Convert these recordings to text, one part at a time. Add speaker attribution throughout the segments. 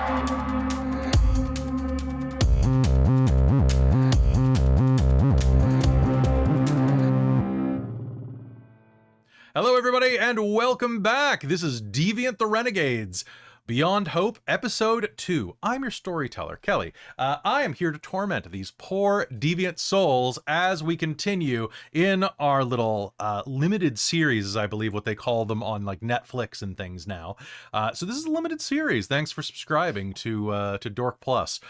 Speaker 1: Hello, everybody, and welcome back. This is Deviant the Renegades, Beyond Hope, Episode 2. I'm your storyteller, Kelly. I am here to torment these poor deviant souls as we continue in our little limited series, I believe what they call them on like Netflix and things now. So this is a limited series. Thanks for subscribing to Dork Plus.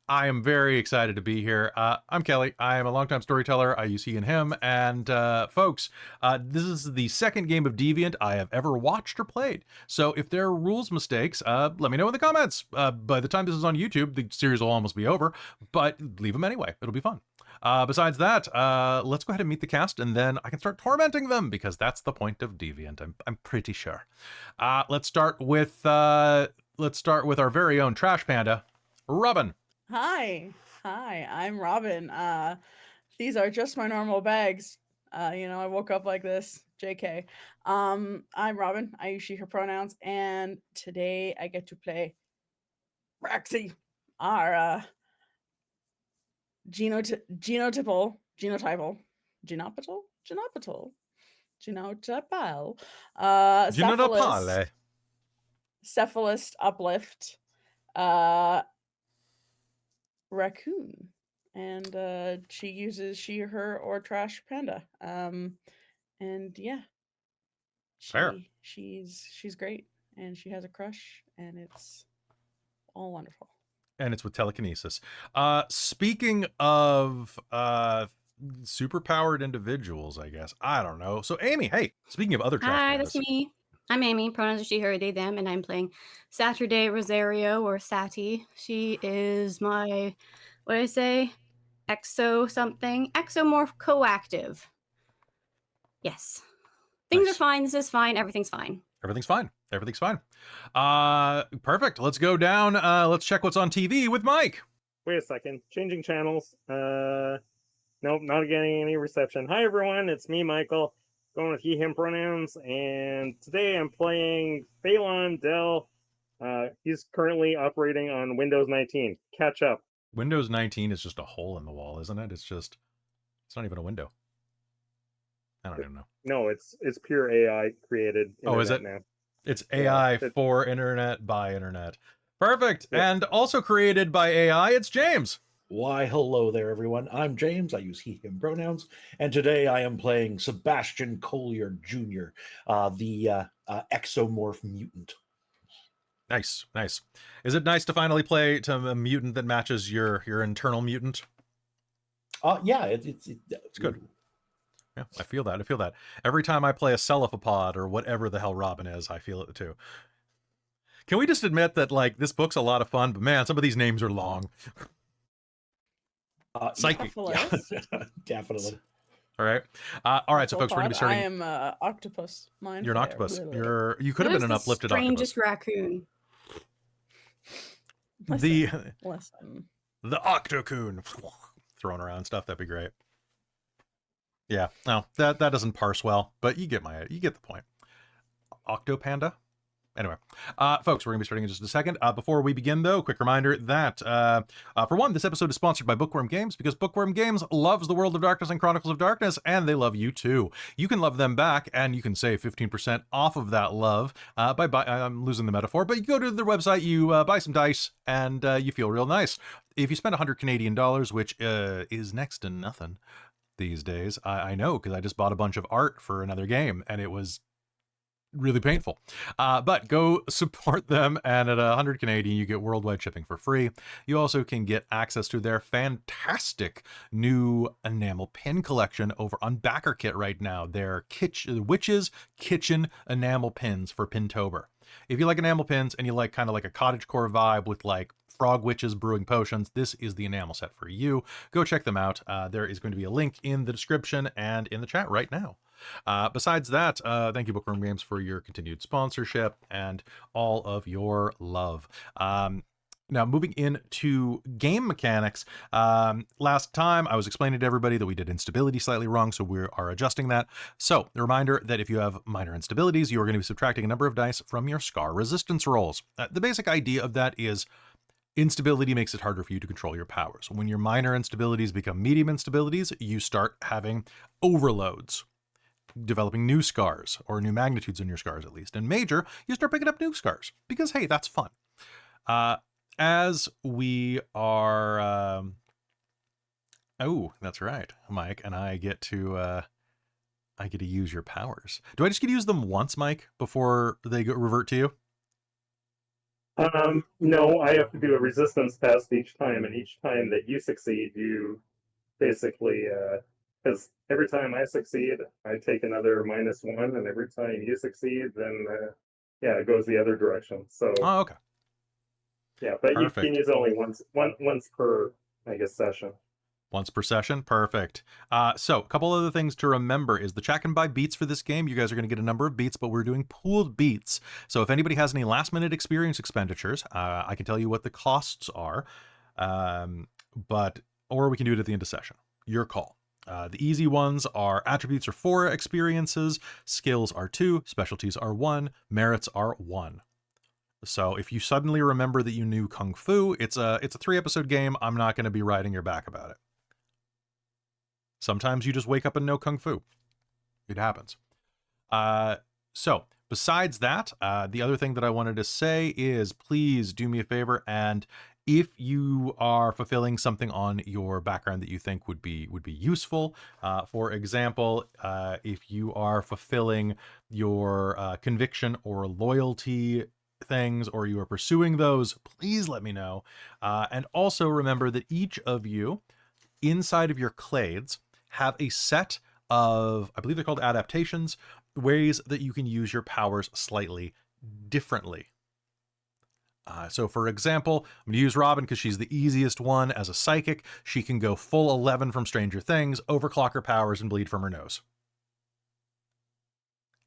Speaker 1: I am very excited to be here. I'm Kelly. I am a longtime storyteller. I use he and him. And folks, this is the second game of Deviant I have ever watched or played. So if there are rules mistakes, let me know in the comments. By the time this is on YouTube, the series will almost be over, but leave them anyway. It'll be fun. Besides that, let's go ahead and meet the cast, and then I can start tormenting them, because that's the point of Deviant. I'm pretty sure. Let's start with our very own Trash Panda, Robin.
Speaker 2: Hi, I'm Robin. These are just my normal bags. I woke up like this. JK. I'm Robin. I use she, her pronouns, and today I get to play Roxy, our genotypal cephalist uplift raccoon, and she uses she, her, or trash panda. And yeah, she's great, and she has a crush, and it's all wonderful.
Speaker 1: And it's with telekinesis. Speaking of superpowered individuals, I guess. I don't know. So Amy, hey, speaking of other trash
Speaker 3: Hi,
Speaker 1: pandas.
Speaker 3: that's me. I'm Amy, pronouns are she, her, they, them, and I'm playing Saturday Rosario, or Sati. She is my, what did I say? Exomorph coactive. Yes. Things are fine, this is fine, everything's fine.
Speaker 1: Everything's fine. Everything's fine. Perfect. Let's go down. Let's check what's on TV with Mike.
Speaker 4: Wait a second. Changing channels. Nope, not getting any reception. Hi, everyone. It's me, Michael. Going with he, him pronouns. And today I'm playing Phaelon, Dell. He's currently operating on Windows 19. Catch up.
Speaker 1: Windows 19 is just a hole in the wall, isn't it? It's not even a window. I don't even know.
Speaker 4: No, it's pure AI created.
Speaker 1: Oh, is it?
Speaker 4: Now.
Speaker 1: It's AI for internet by internet. Perfect. Yep. And also created by AI, it's James.
Speaker 5: Why, hello there, everyone. I'm James. I use he, him pronouns. And today I am playing Sebastian Coalyard Jr., the exomorph mutant.
Speaker 1: Nice, nice. Is it nice to finally play to a mutant that matches your internal mutant?
Speaker 5: Yeah, it's
Speaker 1: good. Yeah, I feel that. Every time I play a cephalopod or whatever the hell Robin is, I feel it too. Can we just admit that, like, this book's a lot of fun, but man, some of these names are long. Psychic.
Speaker 5: Yeah, definitely.
Speaker 1: All right. So folks, we're going to be starting.
Speaker 2: I am octopus.
Speaker 1: You're an octopus. You could have been an uplifted
Speaker 3: strangest
Speaker 1: octopus.
Speaker 3: Raccoon.
Speaker 2: Listen.
Speaker 1: The octocoon. Throwing around stuff, that'd be great. Yeah, no, that doesn't parse well, but you get the point. Octopanda? Anyway, folks, we're going to be starting in just a second. Before we begin, though, quick reminder that, for one, this episode is sponsored by Bookworm Games, because Bookworm Games loves the World of Darkness and Chronicles of Darkness, and they love you too. You can love them back, and you can save 15% off of that love I'm losing the metaphor, but you go to their website, you buy some dice, and you feel real nice. If you spend 100 Canadian dollars, which is next to nothing these days, I know, because I just bought a bunch of art for another game, and it was really painful. But go support them, and at 100 Canadian, you get worldwide shipping for free. You also can get access to their fantastic new enamel pin collection over on BackerKit right now. Their Witches Kitchen enamel pins for Pintober. If you like enamel pins and you like kind of like a cottagecore vibe with like frog witches brewing potions, this is the enamel set for you. Go check them out. There is going to be a link in the description and in the chat right now. Besides that, thank you, Bookworm Games, for your continued sponsorship and all of your love. Now, moving into game mechanics, last time I was explaining to everybody that we did instability slightly wrong, so we are adjusting that. So, the reminder that if you have minor instabilities, you are going to be subtracting a number of dice from your scar resistance rolls. The basic idea of that is instability makes it harder for you to control your powers. When your minor instabilities become medium instabilities, you start having overloads, developing new scars, or new magnitudes in your scars at least. And major, you start picking up new scars, because hey, that's fun. As we are, oh, that's right, Mike, and I get to use your powers. Do I just get to use them once, Mike, before they revert to you?
Speaker 4: No, I have to do a resistance test each time, and each time that you succeed, you basically, because every time I succeed, I take another -1, and every time you succeed, then, yeah, it goes the other direction. So,
Speaker 1: Oh, okay.
Speaker 4: Yeah, but
Speaker 1: Perfect.
Speaker 4: you can use only once per, I guess, session.
Speaker 1: Once per session? Perfect. So, a couple other things to remember is the chat can buy beats for this game. You guys are going to get a number of beats, but we're doing pooled beats. So if anybody has any last-minute experience expenditures, I can tell you what the costs are, or we can do it at the end of session. Your call. The easy ones are attributes are 4 experiences, skills are 2, specialties are 1, merits are 1. So if you suddenly remember that you knew Kung Fu, it's a 3-episode game. I'm not going to be riding your back about it. Sometimes you just wake up and know Kung Fu. It happens. So besides that, the other thing that I wanted to say is please do me a favor, and if you are fulfilling something on your background that you think would be useful, for example, if you are fulfilling your conviction or loyalty things, or you are pursuing those, please let me know. And also remember that each of you inside of your clades have a set of, I believe they're called adaptations, ways that you can use your powers slightly differently. So for example, I'm going to use Robin because she's the easiest one as a psychic. She can go full 11 from Stranger Things, overclock her powers, and bleed from her nose.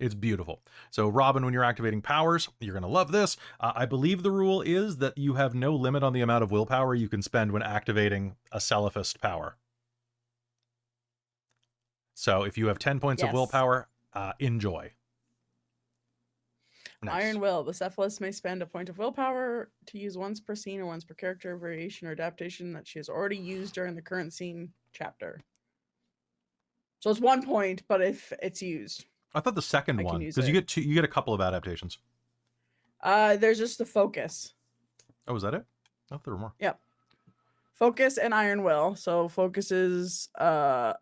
Speaker 1: It's beautiful. So Robin, when you're activating powers, you're going to love this. I believe the rule is that you have no limit on the amount of willpower you can spend when activating a Celephist power. So if you have 10 points of willpower, enjoy. Nice.
Speaker 2: Iron Will. The Cephalist may spend a point of willpower to use once per scene or once per character variation or adaptation that she has already used during the current scene chapter. So it's 1 point, but if it's used.
Speaker 1: I thought the second one, because you get a couple of adaptations.
Speaker 2: There's just the focus.
Speaker 1: Oh, is that it? I thought there were more.
Speaker 2: Yep. Focus and Iron Will. So focus is I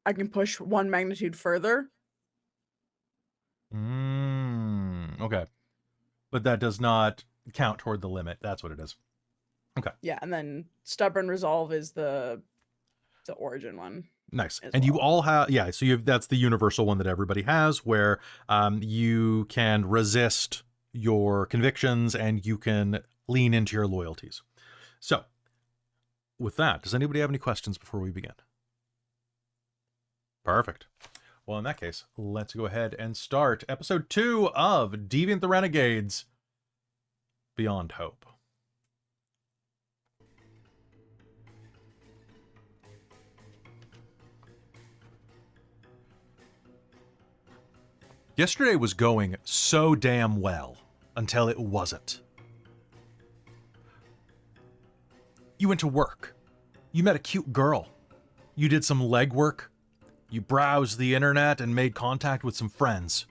Speaker 2: can push 1 magnitude further.
Speaker 1: Okay. But that does not count toward the limit. That's what it is. Okay.
Speaker 2: Yeah, and then Stubborn Resolve is the origin one.
Speaker 1: Nice. And you all have, yeah, so that's the universal one that everybody has, where you can resist your convictions and you can lean into your loyalties. So with that, does anybody have any questions before we begin? Perfect. Well, in that case, let's go ahead and start episode 2 of Deviant the Renegades, Beyond Hope. Yesterday was going so damn well until it wasn't. You went to work. You met a cute girl. You did some legwork. You browsed the internet and made contact with some friends.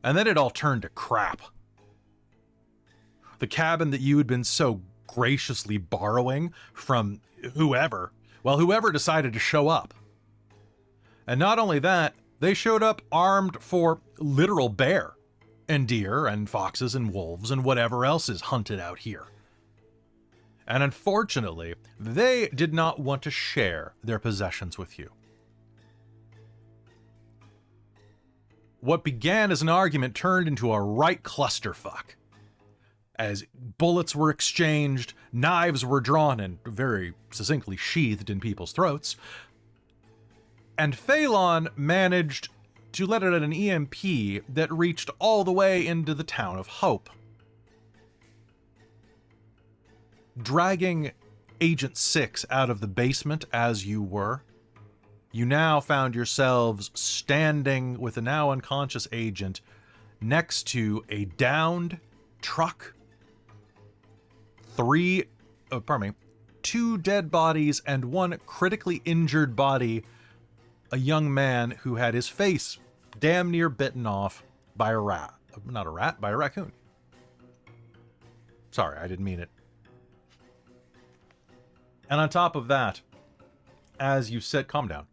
Speaker 1: And then it all turned to crap. The cabin that you had been so graciously borrowing from whoever decided to show up. And not only that, they showed up armed for literal bear and deer and foxes and wolves and whatever else is hunted out here. And unfortunately, they did not want to share their possessions with you. What began as an argument turned into a right clusterfuck. As bullets were exchanged, knives were drawn and very succinctly sheathed in people's throats, and Phaelon managed to let out an EMP that reached all the way into the town of Hope. dragging Agent 6 out of the basement as you were, you now found yourselves standing with a now unconscious agent next to a downed truck, two dead bodies and one critically injured body, a young man who had his face damn near bitten off by a rat. Not a rat, by a raccoon. Sorry, I didn't mean it. And on top of that, as you said, calm down.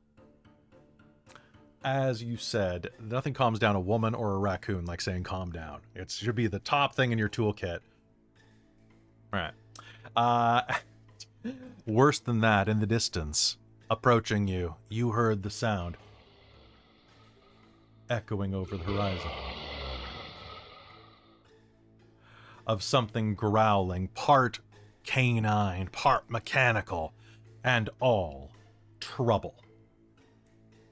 Speaker 1: As you said, nothing calms down a woman or a raccoon like saying calm down. It should be the top thing in your toolkit. All right. Worse than that, in the distance, approaching you, you heard the sound echoing over the horizon of something growling, part canine, part mechanical, and all trouble.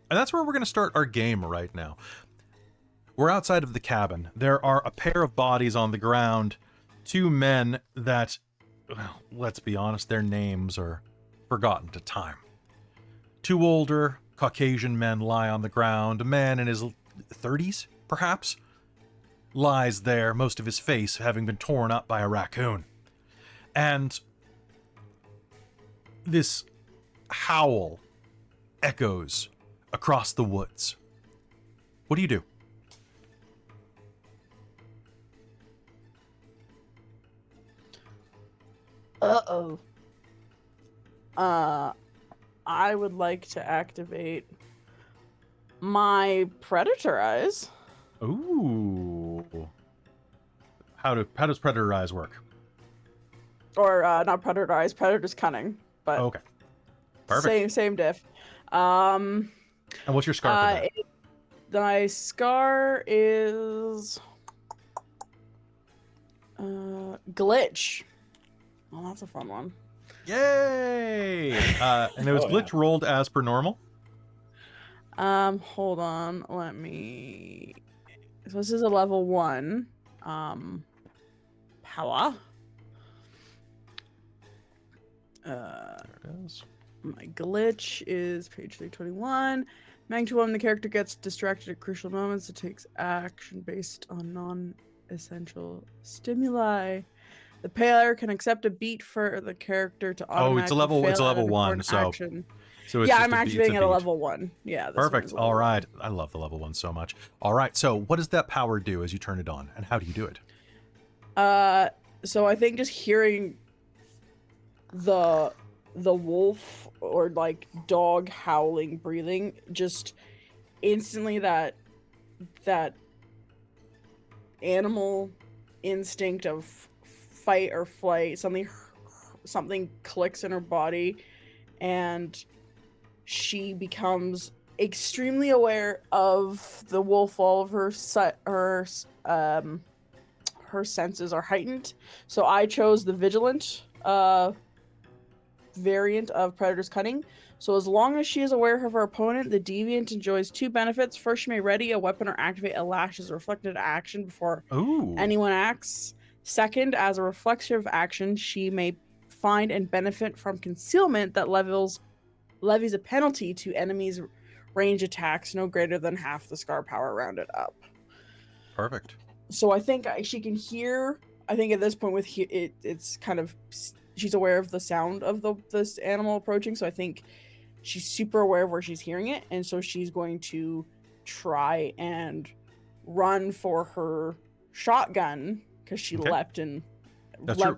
Speaker 1: And that's where we're going to start our game right now. We're outside of the cabin. There are a pair of bodies on the ground, two men that, well, let's be honest, their names are forgotten to time. Two older Caucasian men lie on the ground. A man in his 30s, perhaps, lies there, most of his face having been torn up by a raccoon. And this howl echoes across the woods. What do you do?
Speaker 2: Uh-oh. I would like to activate my predator eyes.
Speaker 1: Ooh. How does predator eyes work?
Speaker 2: Or not predator eyes, predator's cunning. But
Speaker 1: Okay. Perfect.
Speaker 2: Same diff.
Speaker 1: And what's your scar for that?
Speaker 2: My scar is glitch. Oh, that's a fun one.
Speaker 1: Yay! And it was glitch rolled as per normal.
Speaker 2: Hold on. Let me. So this is a level 1. Power.
Speaker 1: There it is.
Speaker 2: My glitch is page 321. Magnitude 1, the character gets distracted at crucial moments. It takes action based on non-essential stimuli. The player can accept a beat for the character to automatically
Speaker 1: it's a level
Speaker 2: fail at an
Speaker 1: 1,
Speaker 2: important
Speaker 1: so
Speaker 2: action.
Speaker 1: So it's
Speaker 2: Yeah,
Speaker 1: just
Speaker 2: I'm activating at a level 1. Yeah, this
Speaker 1: perfect.
Speaker 2: one's a level
Speaker 1: All right.
Speaker 2: 1.
Speaker 1: I love the level 1 so much. All right. So what does that power do as you turn it on, and how do you do it?
Speaker 2: So I think just hearing the wolf or like dog howling, breathing, just instantly that animal instinct of fight or flight, something clicks in her body, and she becomes extremely aware of the wolf. All of her senses are heightened. So I chose the vigilant variant of Predator's Cunning. So as long as she is aware of her opponent, the Deviant enjoys 2 benefits. First, she may ready a weapon or activate a lash as a reflected action before anyone acts. Second, as a reflexive action, she may find and benefit from concealment that levies a penalty to enemies' range attacks no greater than half the scar power rounded up.
Speaker 1: Perfect.
Speaker 2: So I think she can hear. I think at this point with it's kind of, she's aware of the sound of this animal approaching. So I think she's super aware of where she's hearing it, and so she's going to try and run for her shotgun because she leapt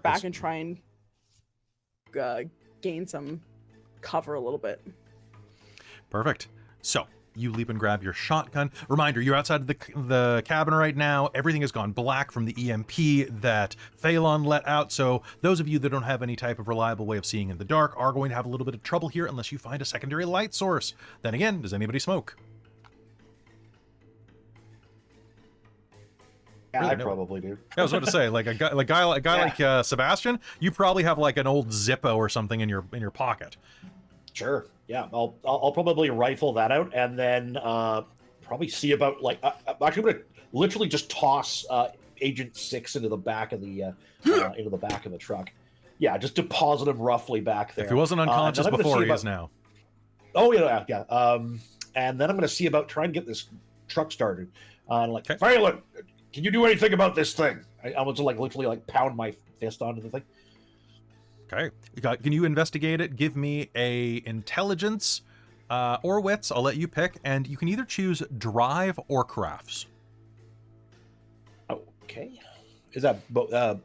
Speaker 2: back and try and gain some cover a little bit.
Speaker 1: Perfect. So you leap and grab your shotgun. Reminder, you're outside of the cabin right now. Everything has gone black from the EMP that Phaelon let out. So those of you that don't have any type of reliable way of seeing in the dark are going to have a little bit of trouble here unless you find a secondary light source. Then again, does anybody smoke?
Speaker 5: Yeah,
Speaker 1: Really,
Speaker 5: I
Speaker 1: no.
Speaker 5: probably do.
Speaker 1: I was about to say, like a guy like Sebastian, you probably have like an old Zippo or something in your pocket.
Speaker 5: Sure. Yeah, I'll probably rifle that out and then probably see about like I'm actually gonna literally just toss Agent 6 into the back of the truck. yeah, just deposit him roughly back there.
Speaker 1: If he wasn't unconscious
Speaker 5: and then I'm gonna
Speaker 1: before,
Speaker 5: see
Speaker 1: he is
Speaker 5: about-
Speaker 1: now.
Speaker 5: Oh yeah, yeah. And then I'm going to see about trying to get this truck started. Like,
Speaker 1: Okay.
Speaker 5: Phaelon, can you do anything about this thing? I want to like literally like pound my fist onto the thing.
Speaker 1: Okay. Can you investigate it? Give me a intelligence or wits. I'll let you pick, and you can either choose drive or crafts.
Speaker 5: Okay. Is that are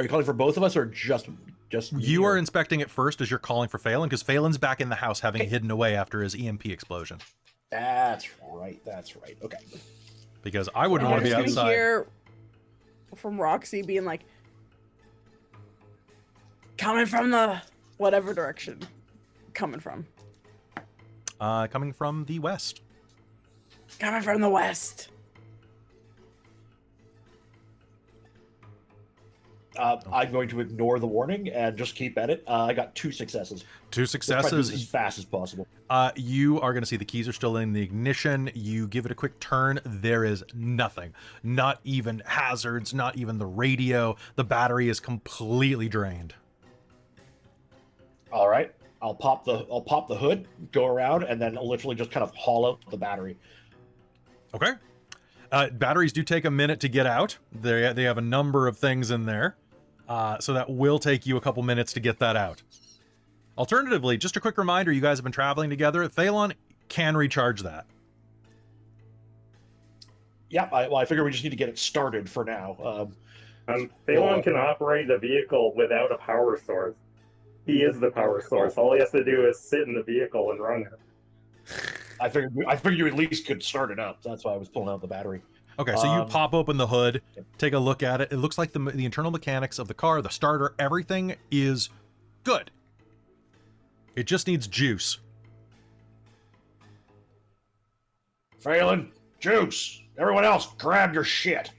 Speaker 5: you calling for both of us or just me,
Speaker 1: You
Speaker 5: or-
Speaker 1: are inspecting it first as you're calling for Phaelon, because Phaelon's back in the house having
Speaker 5: Okay.
Speaker 1: hidden away after his EMP explosion.
Speaker 5: That's right. Okay.
Speaker 1: Because I wouldn't
Speaker 2: I'm
Speaker 1: want to be
Speaker 2: just gonna
Speaker 1: outside.
Speaker 2: hear from Roxy being like, coming from the whatever direction, coming from
Speaker 1: Coming from the west.
Speaker 2: the west.
Speaker 5: I'm going to ignore the warning and just keep at it. I got 2 successes.
Speaker 1: 2
Speaker 5: Let's try to do this as
Speaker 1: successes.
Speaker 5: fast as possible.
Speaker 1: You are going to see the keys are still in the ignition. You give it a quick turn. There is nothing. Not even hazards, not even the radio. The battery is completely drained.
Speaker 5: All right. I'll pop the hood, go around, and then literally just kind of haul out the battery.
Speaker 1: Okay. Batteries do take a minute to get out. They have a number of things in there. So that will take you a couple minutes to get that out. Alternatively, just a quick reminder, you guys have been traveling together. Phaelon can recharge that.
Speaker 5: Yeah, I figure we just need to get it started for now.
Speaker 4: Phaelon can operate a vehicle without a power source. He is the power source. All he has to do is sit in the vehicle and run it.
Speaker 5: I figured you at least could start it up. That's why I was pulling out the battery.
Speaker 1: Okay, so you pop open the hood,
Speaker 5: Yep.
Speaker 1: take a look at it. It looks like the internal mechanics of the car, the starter, everything is good. It just needs juice.
Speaker 5: Phaelon, juice. Everyone else, grab your shit.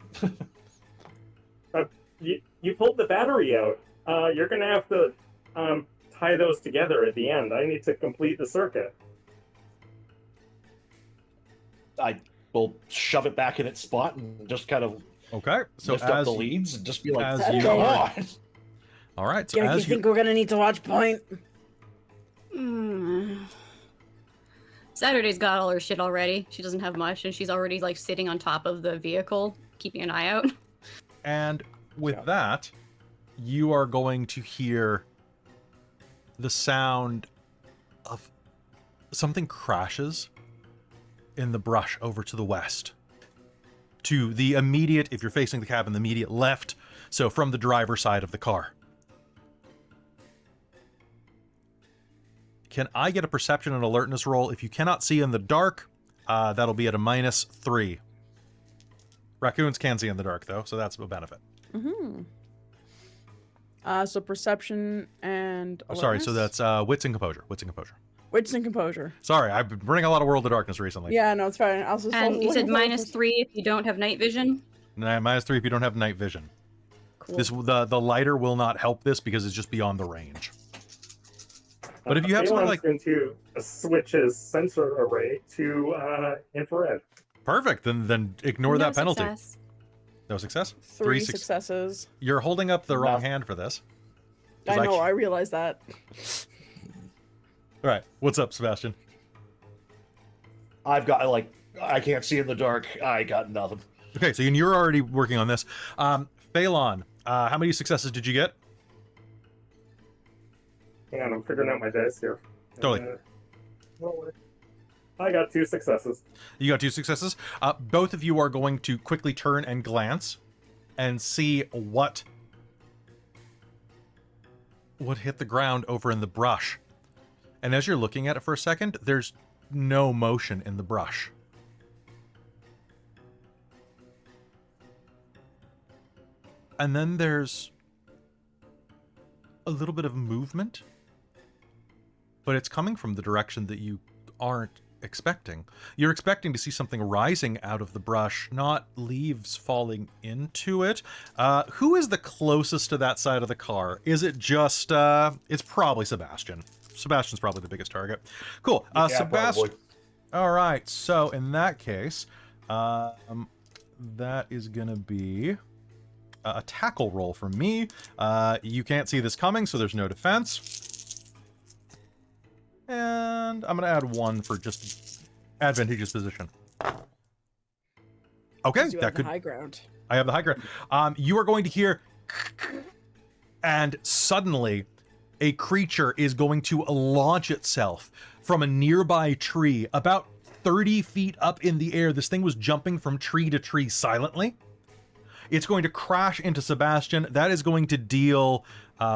Speaker 4: You pulled the battery out. You're going to have to tie those together at the end. I need to complete the circuit.
Speaker 5: I will shove it back in its spot and just kind of
Speaker 1: Okay, so
Speaker 5: lift up
Speaker 1: as
Speaker 5: the leads and just be like,
Speaker 1: as you
Speaker 5: "Go
Speaker 1: are-
Speaker 5: on."
Speaker 1: all right, so
Speaker 2: Yeah, you
Speaker 1: as you
Speaker 2: think we're gonna need to watch point?
Speaker 3: Saturday's got all her shit already. She doesn't have much, and she's already like sitting on top of the vehicle, keeping an eye out.
Speaker 1: And with
Speaker 5: Yeah.
Speaker 1: that, you are going to hear the sound of something crashes in the brush over to the west. To the immediate, if you're facing the cabin, the immediate left, so from the driver's side of the car. Can I get a perception and alertness roll? If you cannot see in the dark, that'll be at a -3. Raccoons can see in the dark, though, so that's a benefit.
Speaker 2: Mm-hmm. So perception and
Speaker 1: Oh, sorry, so
Speaker 2: alertness?
Speaker 1: that's wits and composure. Wits and composure.
Speaker 2: Wits and composure.
Speaker 1: Sorry, I've been running a lot of World of Darkness recently.
Speaker 2: Yeah, no, it's fine. I was just
Speaker 3: And you said
Speaker 2: looking for-
Speaker 3: -3 if you don't have night vision.
Speaker 1: -3 if you don't have night vision.
Speaker 3: Cool.
Speaker 1: The lighter will not help this because it's just beyond the range. But if you have something
Speaker 4: Phaelon's
Speaker 1: like
Speaker 4: going to switch his sensor array to infrared.
Speaker 1: perfect, then ignore
Speaker 3: No
Speaker 1: that penalty.
Speaker 3: success.
Speaker 1: No success.
Speaker 2: 3
Speaker 1: suc-
Speaker 2: successes.
Speaker 1: You're holding up the wrong
Speaker 5: No.
Speaker 1: hand for this.
Speaker 2: I
Speaker 1: There's
Speaker 2: know,
Speaker 1: actu-
Speaker 2: I realize that.
Speaker 1: All right, what's up, Sebastian?
Speaker 5: I've got I can't see in the dark. I got nothing.
Speaker 1: Okay, so you're already working on this. Phaelon, how many successes did you get?
Speaker 4: Hang on, I'm figuring out my dice here.
Speaker 1: Totally.
Speaker 4: I got 2 successes.
Speaker 1: You got 2 successes. Both of you are going to quickly turn and glance and see what hit the ground over in the brush. And as you're looking at it for a second, there's no motion in the brush. And then there's a little bit of movement, but it's coming from the direction that you aren't expecting. You're expecting to see something rising out of the brush, not leaves falling into it. Who is the closest to that side of the car? Is it just, it's probably Sebastian. Sebastian's probably the biggest target. Cool.
Speaker 5: Yeah,
Speaker 1: Sebastian.
Speaker 5: probably.
Speaker 1: All right. So in that case, that is going to be a tackle roll from me. You can't see this coming, so there's no defense. And I'm going to add 1 for just advantageous position. Okay,
Speaker 2: You
Speaker 1: that
Speaker 2: have
Speaker 1: could...
Speaker 2: the high ground.
Speaker 1: I have the high ground. You are going to hear... And suddenly, a creature is going to launch itself from a nearby tree about 30 feet up in the air. This thing was jumping from tree to tree silently. It's going to crash into Sebastian. That is going to deal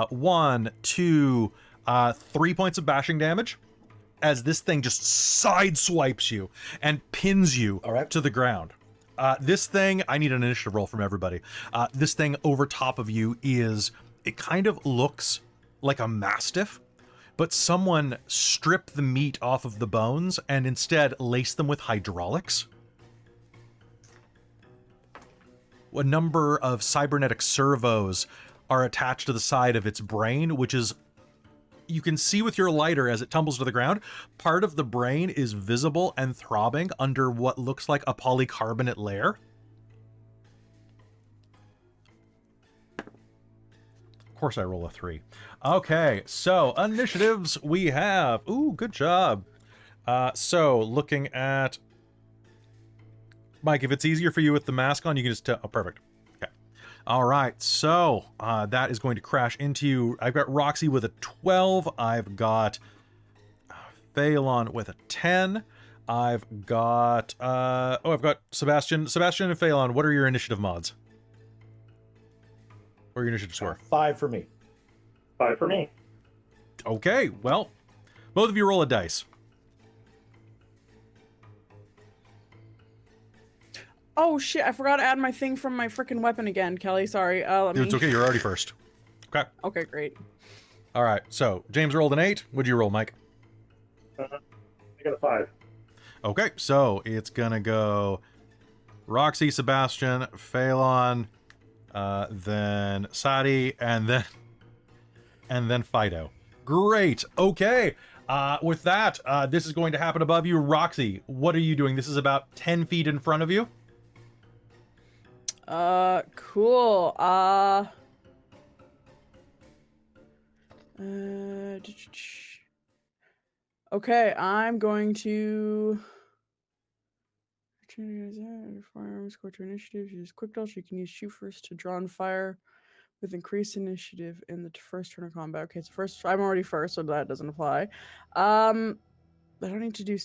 Speaker 1: 1, 2, 3 points of bashing damage as this thing just sideswipes you and pins you to the ground. This thing, I need an initiative roll from everybody. This thing over top of you is, it kind of looks like a mastiff, but someone stripped the meat off of the bones and instead laced them with hydraulics. A number of cybernetic servos are attached to the side of its brain, which is, you can see with your lighter as it tumbles to the ground, part of the brain is visible and throbbing under what looks like a polycarbonate layer. Of course I roll a 3. Okay, so initiatives we have. Ooh, good job. So looking at... Mike, if it's easier for you with the mask on, you can just tell... Oh, perfect. Okay. All right, so that is going to crash into you. I've got Roxy with a 12. I've got Phaelon with a 10. I've got... I've got Sebastian. Sebastian and Phaelon, what are your initiative mods? Or your initiative score?
Speaker 5: 5 for me.
Speaker 4: 5 for me.
Speaker 1: Okay, well, both of you roll a dice.
Speaker 2: Oh shit, I forgot to add my thing from my freaking weapon again, Kelly. Sorry. Let me...
Speaker 1: It's okay, you're already first. Okay.
Speaker 2: Okay, great.
Speaker 1: All right, so James rolled an 8. What'd you roll, Mike?
Speaker 4: I got a 5.
Speaker 1: Okay, so it's gonna go Roxy, Sebastian, Phaelon, then Sadi, and then Fido. Great. Okay. With that, this is going to happen above you. Roxy, what are you doing? This is about 10 feet in front of you.
Speaker 2: Cool. Okay, I'm going to... Firearms, go to initiative, use quick dodge. You can use shoot first to draw and fire with increased initiative in the first turn of combat. Okay, so first, I'm already first, so that doesn't apply. I don't need to do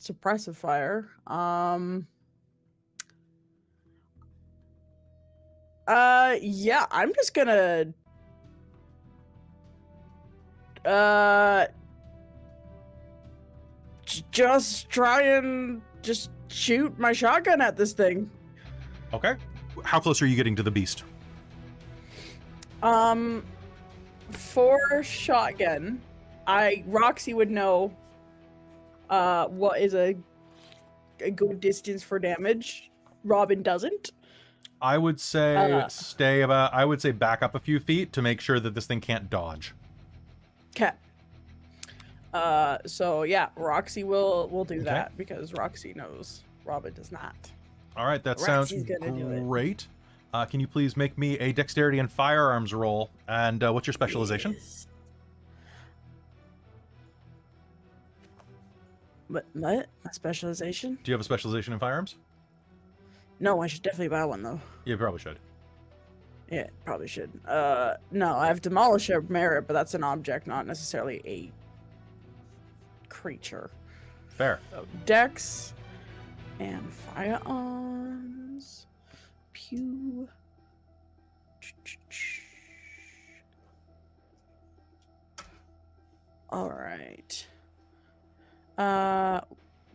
Speaker 2: suppressive fire. Yeah, I'm just gonna just try and just shoot my shotgun at this thing.
Speaker 1: Okay. How close are you getting to the beast?
Speaker 2: For shotgun, Roxy would know what is a good distance for damage. Robin doesn't.
Speaker 1: I would say I would say back up a few feet to make sure that this thing can't dodge.
Speaker 2: Okay. So yeah, Roxy will do that because Roxy knows Robin does not.
Speaker 1: All right, that
Speaker 2: Roxy's
Speaker 1: sounds
Speaker 2: gonna do it.
Speaker 1: great. Can you please make me a dexterity and firearms roll? And what's your specialization?
Speaker 2: Yes. What? A specialization?
Speaker 1: Do you have a specialization in firearms?
Speaker 2: No, I should definitely buy one though.
Speaker 1: You probably should.
Speaker 2: Yeah, probably should. No, I have Demolisher merit, but that's an object, not necessarily a creature.
Speaker 1: Fair.
Speaker 2: So Dex and firearms. Pew. All right.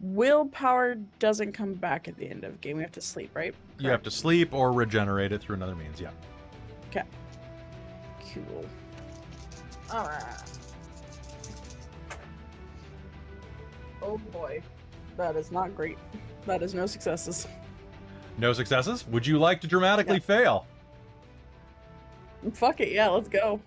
Speaker 2: Willpower doesn't come back at the end of the game. We have to sleep, right?
Speaker 1: You have to sleep or regenerate it through another means, yeah.
Speaker 2: Okay. Cool. All right. Oh boy. That is not great. That is no successes.
Speaker 1: No successes? Would you like to dramatically fail?
Speaker 2: Fuck it, yeah, let's go.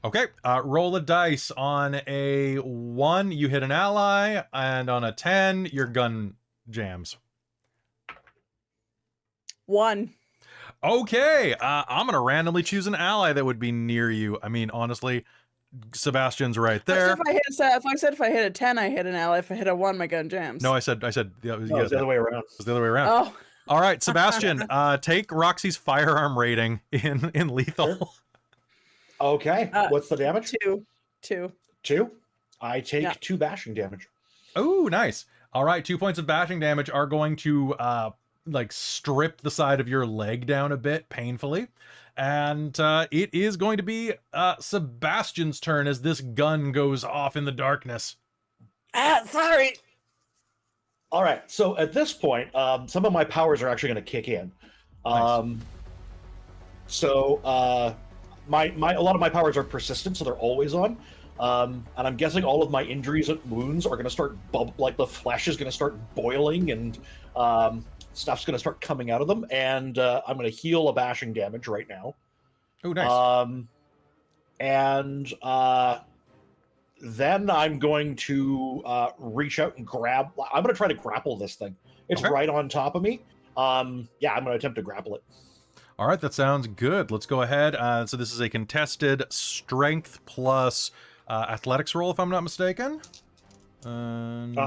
Speaker 1: Okay, roll a dice. On a 1, you hit an ally, and on a 10, your gun jams.
Speaker 2: 1.
Speaker 1: Okay, I'm gonna randomly choose an ally that would be near you. I mean, honestly, Sebastian's right there.
Speaker 2: If I hit a 10, I hit an ally. If I hit a 1, my gun jams.
Speaker 1: No, I said,
Speaker 5: No, it's the other way around.
Speaker 1: It was the other way around.
Speaker 2: Oh,
Speaker 1: All right, Sebastian, take Roxy's firearm rating in lethal.
Speaker 5: Okay. What's the damage?
Speaker 2: 2.
Speaker 5: 2. I take
Speaker 2: Yeah.
Speaker 5: 2 bashing damage.
Speaker 1: Oh, nice. All right, 2 points of bashing damage are going to like strip the side of your leg down a bit painfully. And it is going to be Sebastian's turn as this gun goes off in the darkness.
Speaker 2: Sorry.
Speaker 5: All right. So at this point, some of my powers are actually going to kick in.
Speaker 1: Nice.
Speaker 5: So a lot of my powers are persistent, so they're always on. And I'm guessing all of my injuries and wounds are going to start like the flesh is going to start boiling and stuff's going to start coming out of them. And I'm going to heal a bashing damage right now.
Speaker 1: Oh, nice.
Speaker 5: And then I'm going to reach out and grab. I'm going to try to grapple this thing. It's
Speaker 1: Okay.
Speaker 5: right on top of me. Yeah, I'm going to attempt to grapple it.
Speaker 1: All right, that sounds good. Let's go ahead. So this is a contested strength plus athletics roll, if I'm not mistaken. And,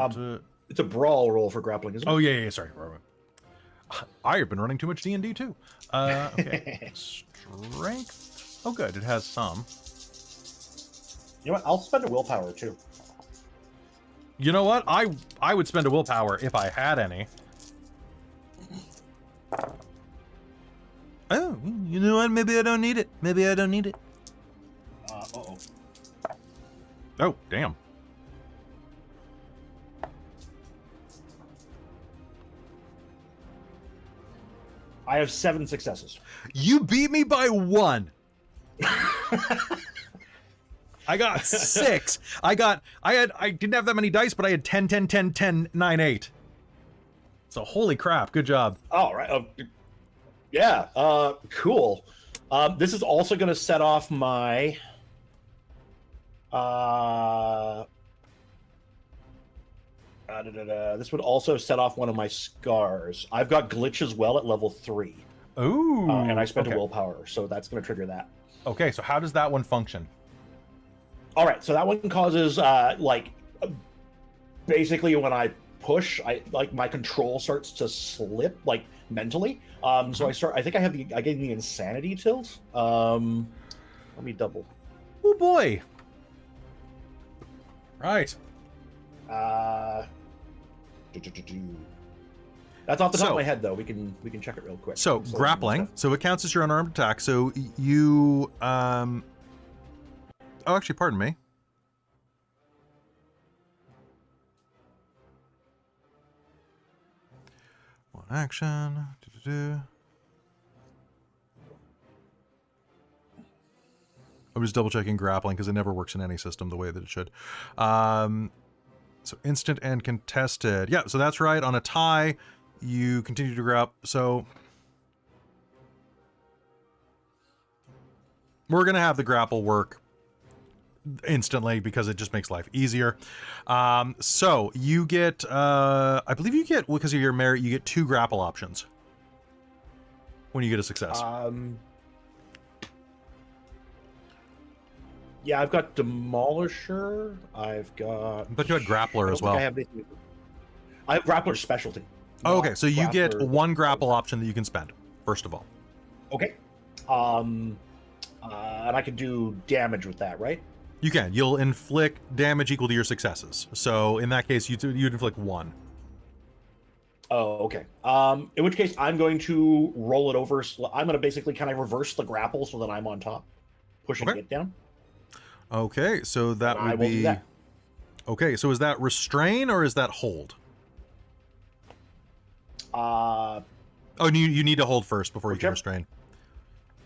Speaker 5: It's a brawl roll for grappling, isn't it?
Speaker 1: oh, yeah, sorry. I have been running too much D&D, too. Okay. Strength. Oh, good. It has some.
Speaker 5: You know what? I'll spend a willpower too.
Speaker 1: You know what? I would spend a willpower if I had any. Oh, you know what? Maybe I don't need it. Maybe I don't need it.
Speaker 5: Uh-oh.
Speaker 1: Oh, damn.
Speaker 5: I have 7 successes.
Speaker 1: You beat me by 1. I got 6. I didn't have that many dice, but I had 10, 10, 10, 10, 9, 8. So holy crap, good job.
Speaker 5: All right. Yeah. Cool. This is also going to set off my. This would also set off one of my scars. I've got glitch as well at level 3.
Speaker 1: Ooh.
Speaker 5: And I spent
Speaker 1: okay.
Speaker 5: a willpower, so that's going to trigger that.
Speaker 1: Okay, so how does that one function?
Speaker 5: All right, so that one causes basically when I push, my control starts to slip mentally. So I think I get the insanity tilt. Let me double.
Speaker 1: Oh boy. Right.
Speaker 5: That's off the top
Speaker 1: So-
Speaker 5: of my head, though. We can check it real quick.
Speaker 1: So
Speaker 5: I'm still
Speaker 1: grappling.
Speaker 5: looking at
Speaker 1: So it counts as your unarmed attack. So you oh, actually, pardon me. One action. I'm just double checking grappling because it never works in any system the way that it should. So instant and contested. Yeah, so that's right. On a tie, you continue to grab. So we're going to have the grapple work instantly because it just makes life easier. So you get, I believe you get, because of your merit, you get 2 grapple options when you get a success.
Speaker 5: Yeah, I've got Demolisher. I've got.
Speaker 1: But you had Grappler as well.
Speaker 5: I have Grappler's specialty.
Speaker 1: Oh, okay, so you get
Speaker 5: Grappler-
Speaker 1: 1 grapple option that you can spend, first of all.
Speaker 5: Okay. And I can do damage with that, right?
Speaker 1: You can. You'll inflict damage equal to your successes. So in that case, you'd inflict 1.
Speaker 5: Oh, okay. In which case, I'm going to roll it over. I'm going to basically kind of reverse the grapple so that I'm on top, pushing
Speaker 1: Okay.
Speaker 5: it down.
Speaker 1: Okay, so that
Speaker 5: I
Speaker 1: would
Speaker 5: will do
Speaker 1: be...
Speaker 5: that.
Speaker 1: Okay, so is that restrain or is that hold?
Speaker 5: Uh,
Speaker 1: Oh, you need to hold first before you can
Speaker 5: Whichever.
Speaker 1: restrain.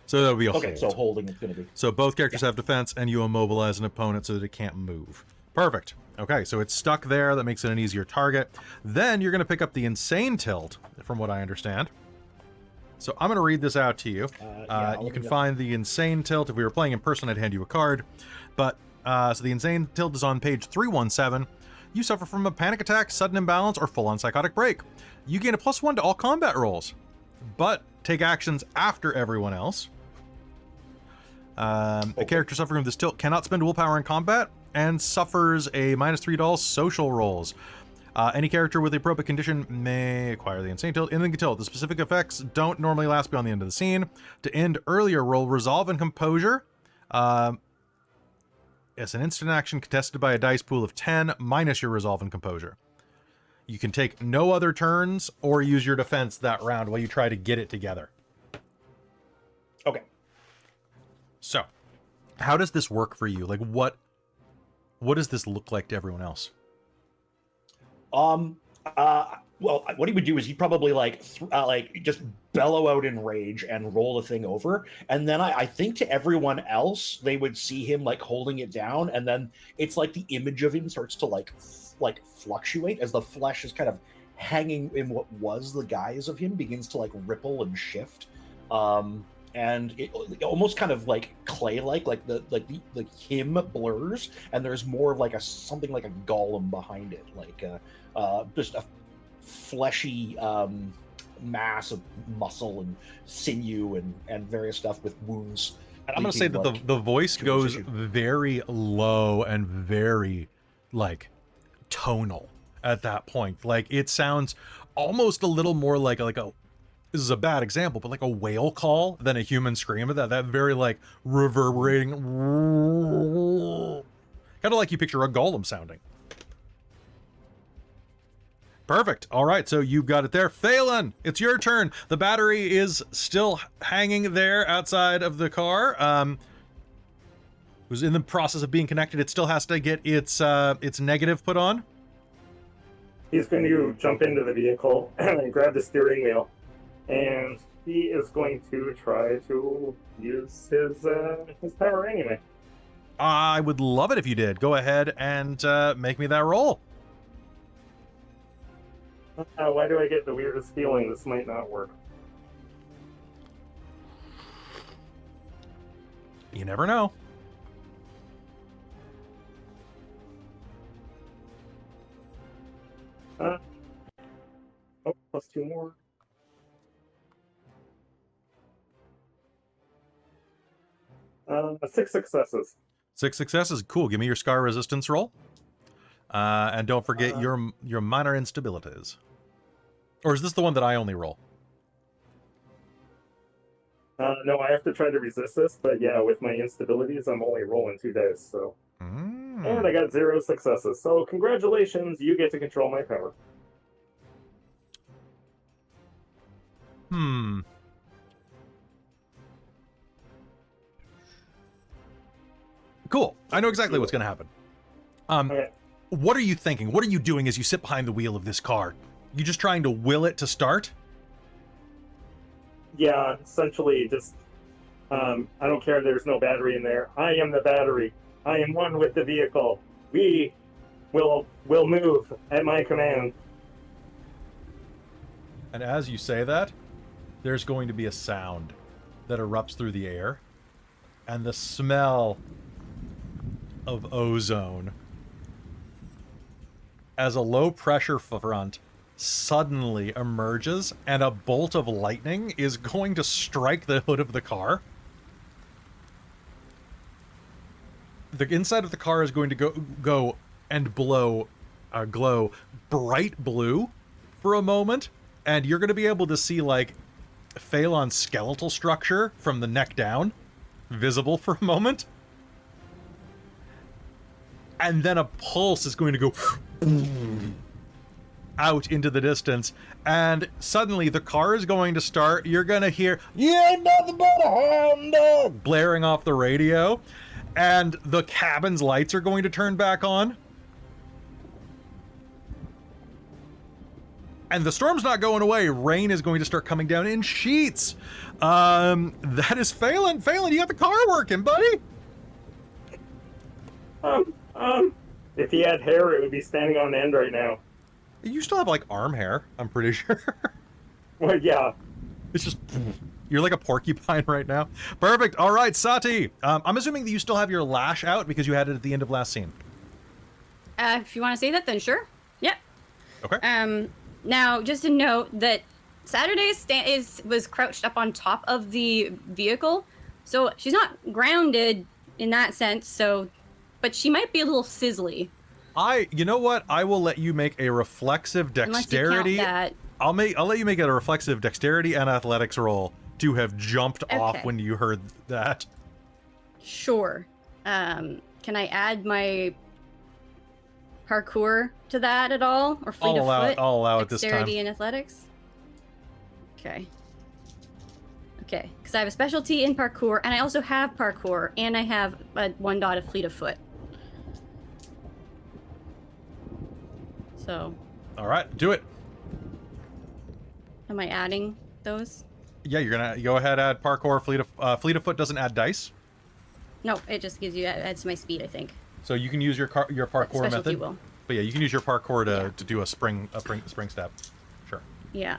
Speaker 1: So that would be a
Speaker 5: okay,
Speaker 1: hold.
Speaker 5: so holding is going to be.
Speaker 1: So both characters have defense, and you immobilize an opponent so that it can't move. Perfect. Okay, so it's stuck there. That makes it an easier target. Then you're going to pick up the insane tilt, from what I understand. So I'm going to read this out to you.
Speaker 5: I'll
Speaker 1: You
Speaker 5: look
Speaker 1: can
Speaker 5: it up.
Speaker 1: find the insane tilt. If we were playing in person, I'd hand you a card. But so the insane tilt is on page 317. You suffer from a panic attack, sudden imbalance, or full-on psychotic break. You gain a +1 to all combat rolls. But take actions after everyone else. A character suffering from this tilt cannot spend willpower in combat and suffers a -3 social rolls. Any character with a appropriate condition may acquire the insane tilt. In the tilt, the specific effects don't normally last beyond the end of the scene. To end earlier, roll resolve and composure. It's an instant action contested by a dice pool of 10 minus your resolve and composure. You can take no other turns or use your defense that round while you try to get it together.
Speaker 5: Okay.
Speaker 1: So, how does this work for you? Like, what does this look like to everyone else?
Speaker 5: Well, what he would do is he'd probably like just bellow out in rage and roll the thing over, and then I think to everyone else they would see him like holding it down, and then it's like the image of him starts to like fluctuate as the flesh is kind of hanging in what was the guise of him begins to like ripple and shift, and it almost kind of like clay-like, like the him blurs, and there's more of like something like a golem behind it, like just a fleshy mass of muscle and sinew and various stuff with wounds.
Speaker 1: And I'm going to say that the voice goes very low and very like tonal at that point. Like it sounds almost a little more like a, this is a bad example, but like a whale call than a human scream. That very like reverberating, kind of like you picture a golem sounding. Perfect. All right, so you've got it there. Phaelon, it's your turn. The battery is still hanging there outside of the car. It was in the process of being connected. It still has to get its negative put on.
Speaker 4: He's going to jump into the vehicle and grab the steering wheel, and he is going to try to use his power anyway.
Speaker 1: I would love it if you did. Go ahead and make me that roll.
Speaker 4: Why do I get the weirdest feeling this might not work?
Speaker 1: You never know.
Speaker 4: Plus 2 more. Six successes.
Speaker 1: 6 successes. Cool. Give me your scar resistance roll. And don't forget your minor instabilities. Or is this the one that I only roll?
Speaker 4: No, I have to try to resist this, but yeah, with my instabilities, I'm only rolling 2 dice, so. And I got 0 successes, so congratulations, you get to control my power.
Speaker 1: Cool. I know exactly what's going to happen.
Speaker 4: Okay.
Speaker 1: What are you thinking? What are you doing as you sit behind the wheel of this car? You just trying to will it to start?
Speaker 4: Yeah, essentially just, I don't care there's no battery in there. I am the battery. I am one with the vehicle. We will move at my command.
Speaker 1: And as you say that, there's going to be a sound that erupts through the air. And the smell of ozone as a low pressure front suddenly emerges and a bolt of lightning is going to strike the hood of the car. The inside of the car is going to go and glow bright blue for a moment, and you're going to be able to see like Phaelon's skeletal structure from the neck down visible for a moment. And then a pulse is going to go out into the distance, and suddenly the car is going to start. You're going to hear, "You ain't nothing but a hound dog," blaring off the radio, and the cabin's lights are going to turn back on. And the storm's not going away. Rain is going to start coming down in sheets. That is Phaelon. Phaelon, you got the car working, buddy.
Speaker 4: If he had hair, it would be standing on end right now.
Speaker 1: You still have, like, arm hair, I'm pretty sure.
Speaker 4: Well, yeah.
Speaker 1: It's just... You're like a porcupine right now. Perfect. All right, Sati. I'm assuming that you still have your lash out because you had it at the end of last scene.
Speaker 3: If you want to say that, then sure. Yep.
Speaker 1: Okay.
Speaker 3: Now, just to note that Saturday was crouched up on top of the vehicle, so she's not grounded in that sense. So, but she might be a little sizzly.
Speaker 1: You know what? I will let you make a reflexive dexterity.
Speaker 3: Unless you count that.
Speaker 1: I'll let you make it a reflexive dexterity and athletics roll to have jumped off
Speaker 3: Okay.
Speaker 1: when you heard that.
Speaker 3: Sure. Can I add my parkour to that at all, or fleet of foot?
Speaker 1: I'll allow it this time.
Speaker 3: Dexterity and athletics. Okay. Okay, because I have a specialty in parkour, and I also have parkour, and I have a 1 dot of fleet of foot. So.
Speaker 1: All right, do it.
Speaker 3: Am I adding those?
Speaker 1: Yeah, you're gonna go ahead, add parkour. Fleet of foot doesn't add dice,
Speaker 3: No, it just gives you adds to my speed, I think.
Speaker 1: so you can use your parkour
Speaker 3: Specialty
Speaker 1: method.
Speaker 3: will.
Speaker 1: But yeah, you can use your parkour
Speaker 3: Yeah.
Speaker 1: to do a spring step. Sure.
Speaker 3: Yeah.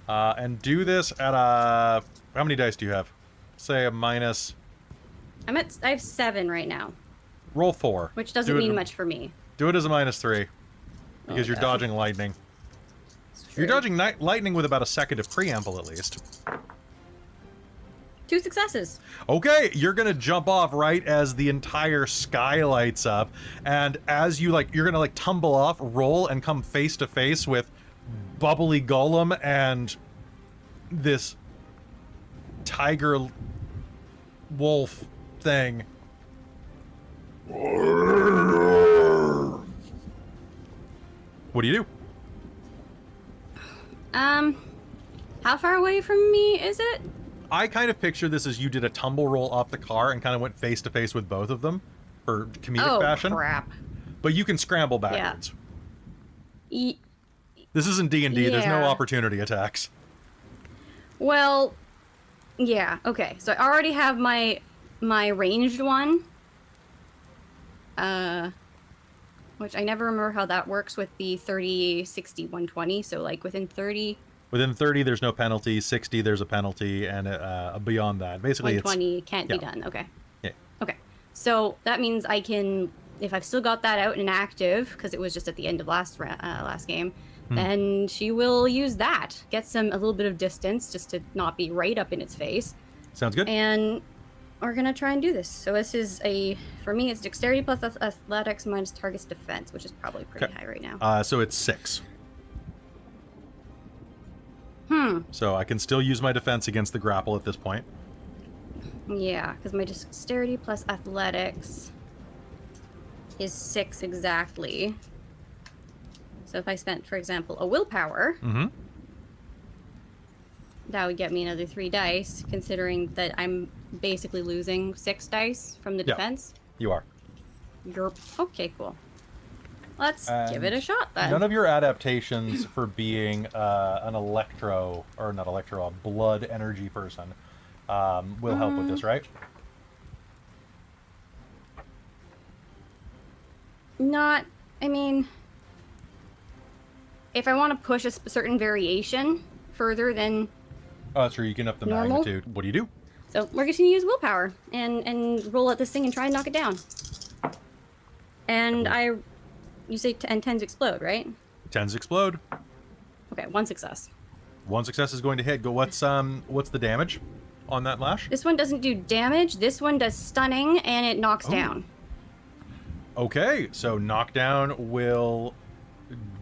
Speaker 1: And do this at a. How many dice do you have? Say a minus.
Speaker 3: I have 7 right now,
Speaker 1: Roll 4.
Speaker 3: which doesn't
Speaker 1: Do it-
Speaker 3: mean much for me.
Speaker 1: Do it as a -3 because you're
Speaker 3: Okay.
Speaker 1: dodging lightning. You're
Speaker 3: True.
Speaker 1: dodging lightning with about a second of preamble at least.
Speaker 3: 2 successes.
Speaker 1: Okay, you're gonna jump off right as the entire sky lights up, and as you you're gonna tumble off, roll, and come face to face with bubbly golem and this tiger wolf thing. What do you do?
Speaker 3: How far away from me is it?
Speaker 1: I kind of picture this as you did a tumble roll off the car and kind of went face to face with both of them for comedic fashion.
Speaker 3: Oh, crap.
Speaker 1: But you can scramble backwards. This isn't D&D. There's no
Speaker 3: Yeah.
Speaker 1: opportunity attacks.
Speaker 3: Well, yeah, okay. So I already have my ranged one. Which I never remember how that works with the 30, 60, 120. So like within 30...
Speaker 1: Within 30, there's no penalty. 60, there's a penalty, and beyond that, basically,
Speaker 3: 120 can't be
Speaker 1: yeah.
Speaker 3: done. Okay.
Speaker 1: Yeah.
Speaker 3: Okay. So that means I can, if I've still got that out and active, because it was just at the end of last game, then she will use that. Get a little bit of distance, just to not be right up in its face.
Speaker 1: sounds good.
Speaker 3: And we're gonna try and do this. So this is for me, it's dexterity plus athletics minus target's defense, which is probably pretty
Speaker 1: Okay.
Speaker 3: high right now.
Speaker 1: So it's 6. So I can still use my defense against the grapple at this point.
Speaker 3: Yeah, because my dexterity plus athletics is 6 exactly. So if I spent, for example, a willpower, that would get me another 3 dice, considering that I'm basically losing 6 dice from the
Speaker 1: Yeah.
Speaker 3: defense.
Speaker 1: You are.
Speaker 3: Yerp. Okay, cool. Let's give it a shot then.
Speaker 1: None of your adaptations for being a blood energy person will help with this, right?
Speaker 3: I mean, if I want to push a certain variation further than...
Speaker 1: Oh, that's true. You can up the
Speaker 3: Normal?
Speaker 1: magnitude. What do you do?
Speaker 3: So we're just going to use willpower and roll at this thing and try and knock it down. And you say 10s explode, right?
Speaker 1: 10s explode.
Speaker 3: Okay, 1 success.
Speaker 1: 1 success is going to hit. Go. What's the damage on that lash?
Speaker 3: This one doesn't do damage. This one does stunning, and it knocks down.
Speaker 1: Okay, so knockdown will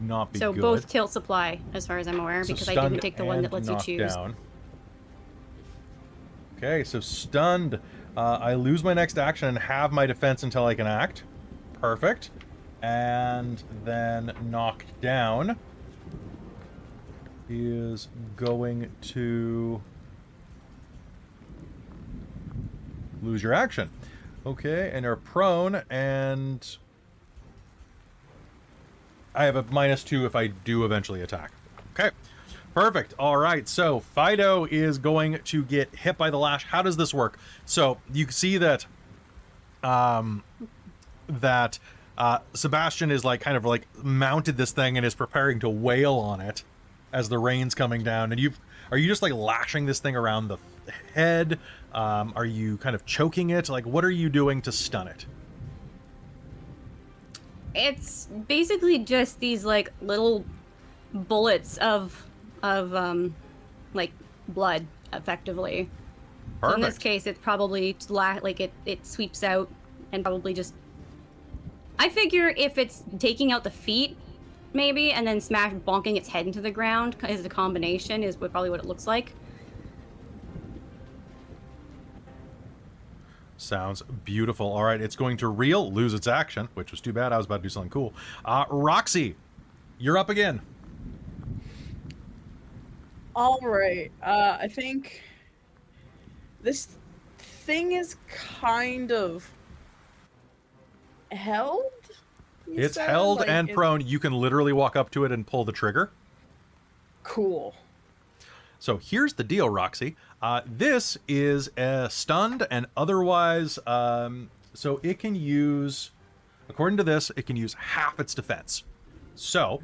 Speaker 1: not be
Speaker 3: So
Speaker 1: good.
Speaker 3: both tilt supply, as far as I'm aware,
Speaker 1: So
Speaker 3: because I
Speaker 1: stunned
Speaker 3: didn't take the one that
Speaker 1: and
Speaker 3: lets you
Speaker 1: knocked
Speaker 3: choose.
Speaker 1: down. Okay, so stunned. I lose my next action and have my defense until I can act. Perfect. And then knocked down is going to lose your action. Okay, and you're prone, and I have a -2 if I do eventually attack. Okay, perfect. All right, so Fido is going to get hit by the lash. How does this work? So you can see that Sebastian is mounted this thing and is preparing to wail on it as the rain's coming down. And are you just lashing this thing around the head? Are you kind of choking it? What are you doing to stun it?
Speaker 3: It's basically just these little bullets of of like blood, effectively. So
Speaker 1: Perfect.
Speaker 3: in this case, it's probably like it sweeps out and probably just. I figure if it's taking out the feet, maybe, and then bonking its head into the ground as a combination is probably what it looks like.
Speaker 1: Sounds beautiful. All right, it's going to reel, lose its action, which was too bad. I was about to do something cool. Roxy, you're up again.
Speaker 2: All right. I think this thing is kind of held.
Speaker 1: It's held and prone. You can literally walk up to it and pull the trigger.
Speaker 2: Cool.
Speaker 1: So here's the deal, Roxy. This is stunned and otherwise, so it can use, according to this, it can use half its defense. So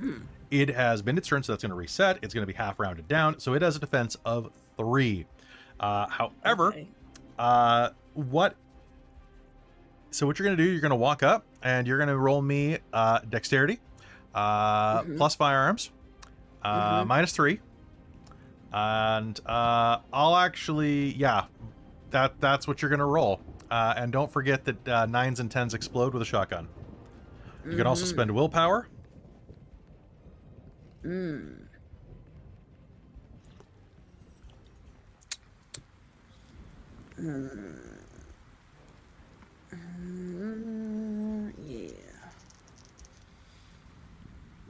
Speaker 1: it has been its turn, so that's going to reset. It's going to be half rounded down, so it has a defense of 3. However,
Speaker 2: Okay.
Speaker 1: So what you're going to do, you're going to walk up and you're going to roll me dexterity, plus firearms, -3. And I'll actually, yeah, that's what you're gonna roll. And don't forget that 9s and 10s explode with a shotgun. You can also spend willpower.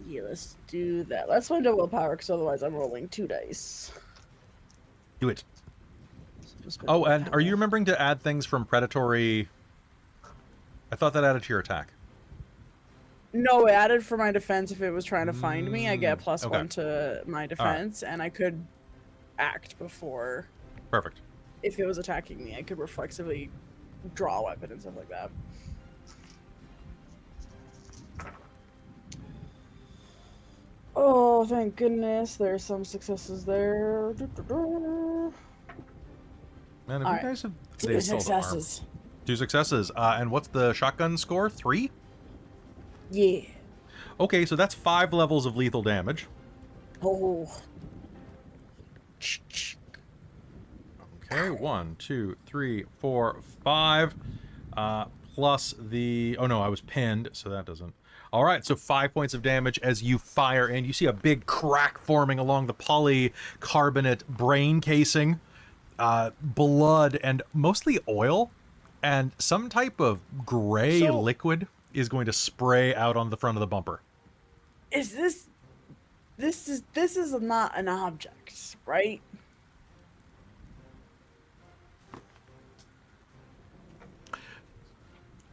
Speaker 2: Yeah, let's do that. Let's find out willpower, because otherwise I'm rolling 2 dice.
Speaker 1: Do it.
Speaker 2: So just spend
Speaker 1: Oh, and are
Speaker 2: willpower.
Speaker 1: you remembering to add things from predatory? I thought that added to your attack.
Speaker 2: No, it added for my defense. If it was trying to find me, I get
Speaker 1: okay.
Speaker 2: +1 to my defense, and I could act before.
Speaker 1: Perfect.
Speaker 2: If it was attacking me, I could reflexively draw a weapon and stuff like that. Oh, thank goodness. There's some successes there.
Speaker 1: Man, if
Speaker 2: All
Speaker 1: you
Speaker 2: right.
Speaker 1: guys have
Speaker 2: 2
Speaker 1: they sold the arm.
Speaker 2: successes.
Speaker 1: 2 successes. And what's the shotgun score? 3?
Speaker 2: Yeah.
Speaker 1: Okay, so that's 5 levels of lethal damage.
Speaker 2: Oh.
Speaker 1: Okay, 1, 2, 3, 4, 5. Plus the... Oh, no, I was pinned, so that doesn't... All right, so 5 points of damage as you fire, and you see a big crack forming along the polycarbonate brain casing. Blood and mostly oil, and some type of gray
Speaker 2: So-
Speaker 1: liquid is going to spray out on the front of the bumper.
Speaker 2: Is this is not an object, right?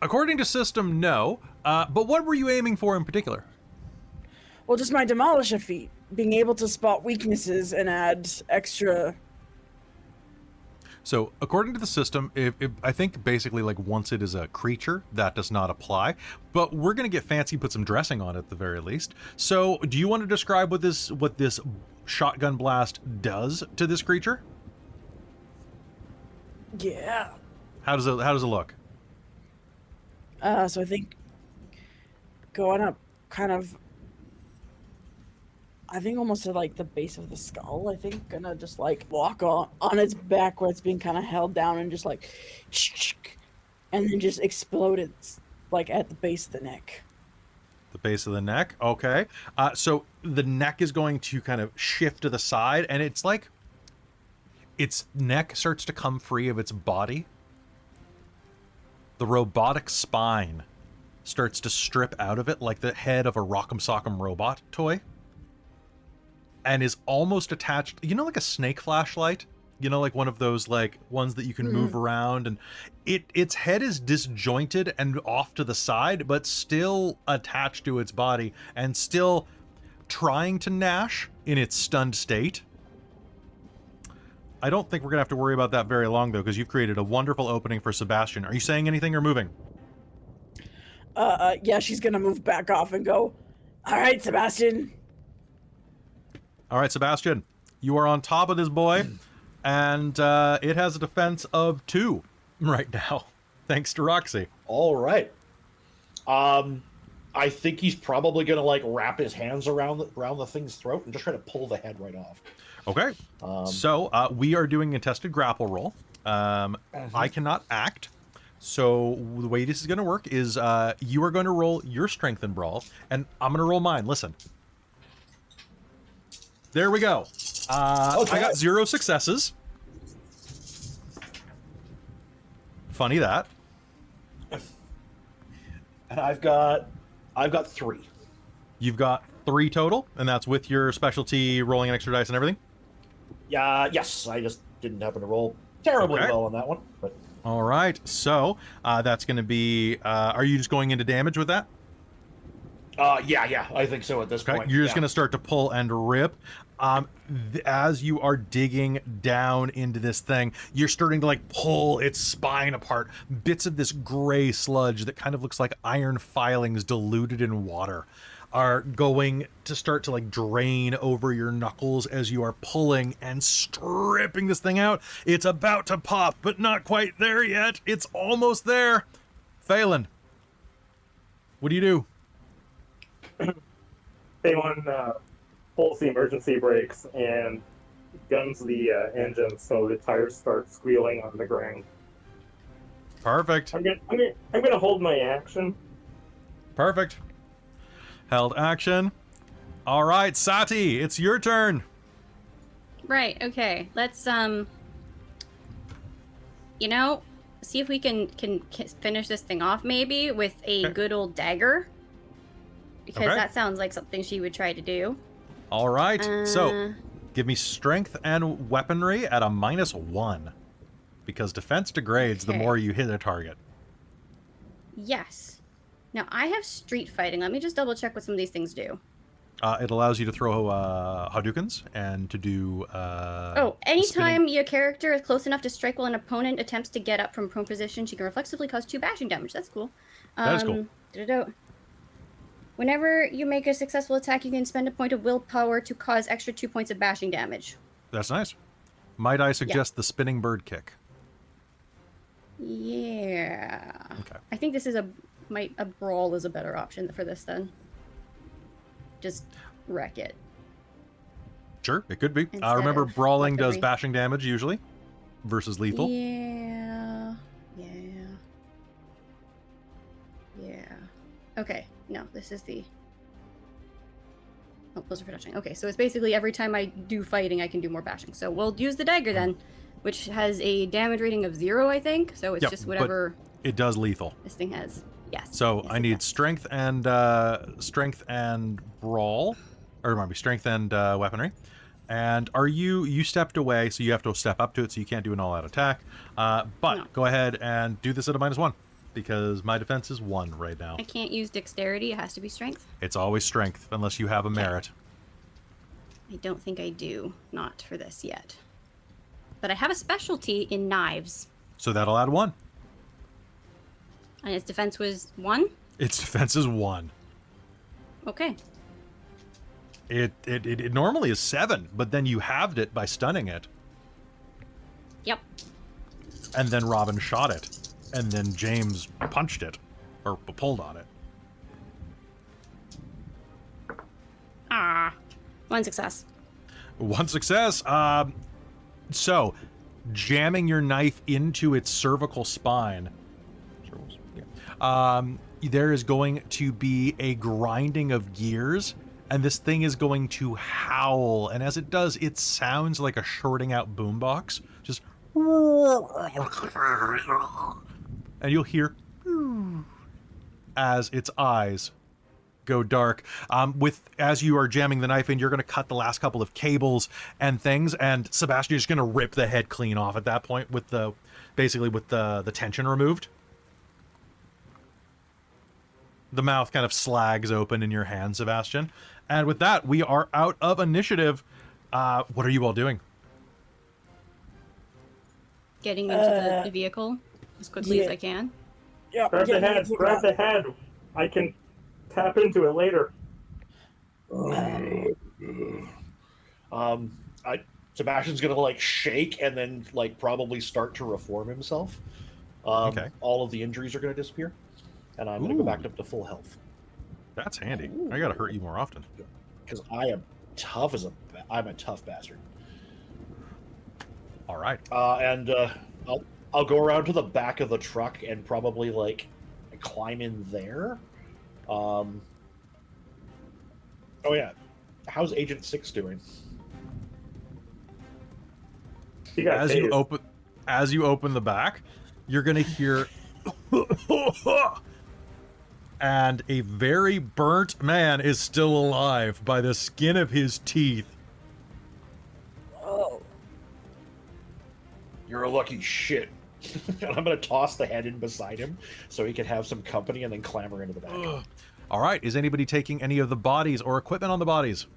Speaker 1: According to system, no. But what were you aiming for in particular?
Speaker 2: Well, just my demolisher feat, being able to spot weaknesses and add extra.
Speaker 1: So, according to the system, I think basically like once it is a creature, that does not apply. But we're gonna get fancy, put some dressing on it at the very least. So, do you want to describe what this shotgun blast does to this creature?
Speaker 2: Yeah.
Speaker 1: How does it look?
Speaker 2: So I think going up kind of, I think almost to like the base of the skull. I think gonna just like walk on its back where it's being kind of held down and just like, and then just explode it like at the base of the neck.
Speaker 1: The base of the neck. Okay. So the neck is going to kind of shift to the side, and it's like its neck starts to come free of its body. The robotic spine starts to strip out of it like the head of a Rock'em Sock'em robot toy, and is almost attached, you know, like a snake flashlight, you know, like one of those like ones that you can move around, and its head is disjointed and off to the side, but still attached to its body and still trying to gnash in its stunned state. I don't think we're gonna have to worry about that very long though, because you've created a wonderful opening for Sebastian. Are you saying anything or moving?
Speaker 2: Yeah, she's gonna move back off and go, all right, Sebastian.
Speaker 1: All right, Sebastian, you are on top of this boy, and it has a defense of 2 right now, thanks to Roxy.
Speaker 5: All right. I think he's probably gonna like wrap his hands around the thing's throat and just try to pull the head right off.
Speaker 1: Okay. So we are doing a contested grapple roll. I cannot act. So the way this is going to work is you are going to roll your strength and brawl, and I'm going to roll mine. Listen. There we go.
Speaker 5: Okay.
Speaker 1: I got 0 successes. Funny that.
Speaker 5: And I've got 3.
Speaker 1: You've got 3 total, and that's with your specialty rolling an extra dice and everything?
Speaker 5: Yeah, yes. I just didn't happen to roll terribly well on that one. But
Speaker 1: all right. So that's going to be. Are you just going into damage with that?
Speaker 5: yeah. I think so at this point.
Speaker 1: You're just going to start to pull and rip. As you are digging down into this thing, you're starting to like pull its spine apart. Bits of this gray sludge that kind of looks like iron filings diluted in water are going to start to like drain over your knuckles as you are pulling and stripping this thing out. It's about to pop, but not quite there yet. It's almost there. Phaelon, what do you do?
Speaker 4: Phaelon pulls the emergency brakes and guns the engine so the tires start squealing on the ground.
Speaker 1: Perfect.
Speaker 4: I'm gonna hold my action.
Speaker 1: Perfect. Held action. All right, Sati, it's your turn.
Speaker 3: Right, okay. Let's, see if we can finish this thing off maybe with a good old dagger. Because that sounds like something she would try to do.
Speaker 1: All right, so give me strength and weaponry at a -1. Because defense degrades the more you hit a target.
Speaker 3: Yes. Now, I have street fighting. Let me just double check what some of these things do.
Speaker 1: It allows you to throw Hadoukens and to do...
Speaker 3: anytime your character is close enough to strike while an opponent attempts to get up from prone position, she can reflexively cause 2 bashing damage. That's cool.
Speaker 1: That is cool.
Speaker 3: Whenever you make a successful attack, you can spend a point of willpower to cause extra 2 points of bashing damage.
Speaker 1: That's nice. Might I suggest the spinning bird kick?
Speaker 3: Yeah.
Speaker 1: Okay.
Speaker 3: I think this is a brawl is a better option for this then. Just wreck it.
Speaker 1: Sure, it could be.
Speaker 3: Instead
Speaker 1: Remember,
Speaker 3: of
Speaker 1: brawling does
Speaker 3: weaponry.
Speaker 1: bashing damage usually versus lethal.
Speaker 3: Yeah. Okay, no, this is the... Oh, those are for touching. Okay, so it's basically every time I do fighting, I can do more bashing. So we'll use the dagger then, which has a damage rating of 0, I think. So it's just whatever
Speaker 1: it does lethal.
Speaker 3: This thing has. Yes.
Speaker 1: So
Speaker 3: yes,
Speaker 1: I need strength and brawl, or remind me, strength and weaponry. And are you stepped away, so you have to step up to it, so you can't do an all-out attack. Go ahead and do this at a -1, because my defense is 1 right now.
Speaker 3: I can't use dexterity. It has to be strength.
Speaker 1: It's always strength, unless you have a merit.
Speaker 3: I don't think I do. Not for this yet. But I have a specialty in knives.
Speaker 1: So that'll add 1.
Speaker 3: And its defense was 1?
Speaker 1: Its defense is 1.
Speaker 3: Okay.
Speaker 1: It normally is 7, but then you halved it by stunning it.
Speaker 3: Yep.
Speaker 1: And then Robin shot it. And then James punched it. Or pulled on it.
Speaker 3: Ah. 1 success.
Speaker 1: 1 success. So, jamming your knife into its cervical spine. There is going to be a grinding of gears, and this thing is going to howl. And as it does, it sounds like a shorting out boombox. Just... And you'll hear... as its eyes go dark. As you are jamming the knife in, you're going to cut the last couple of cables and things, and Sebastian is going to rip the head clean off at that point with the tension removed. The mouth kind of slags open in your hand, Sebastian. And with that, we are out of initiative. What are you all doing?
Speaker 3: Getting into the vehicle as quickly as I can.
Speaker 2: Yeah.
Speaker 4: Grab the head. I can tap into it later.
Speaker 5: Sebastian's gonna like shake and then like probably start to reform himself.
Speaker 1: Okay.
Speaker 5: All of the injuries are gonna disappear, and I'm gonna go back up to full health.
Speaker 1: That's handy.
Speaker 2: Ooh.
Speaker 1: I gotta hurt you more often.
Speaker 5: Because I am tough as I'm a tough bastard.
Speaker 1: All right.
Speaker 5: And I'll go around to the back of the truck and probably like climb in there. Oh yeah, how's Agent 6 doing?
Speaker 1: As you open the back, you're gonna hear and a very burnt man is still alive by the skin of his teeth.
Speaker 2: Oh.
Speaker 5: You're a lucky shit. And I'm gonna toss the head in beside him so he can have some company and then clamber into the back.
Speaker 1: All right, is anybody taking any of the bodies or equipment on the bodies?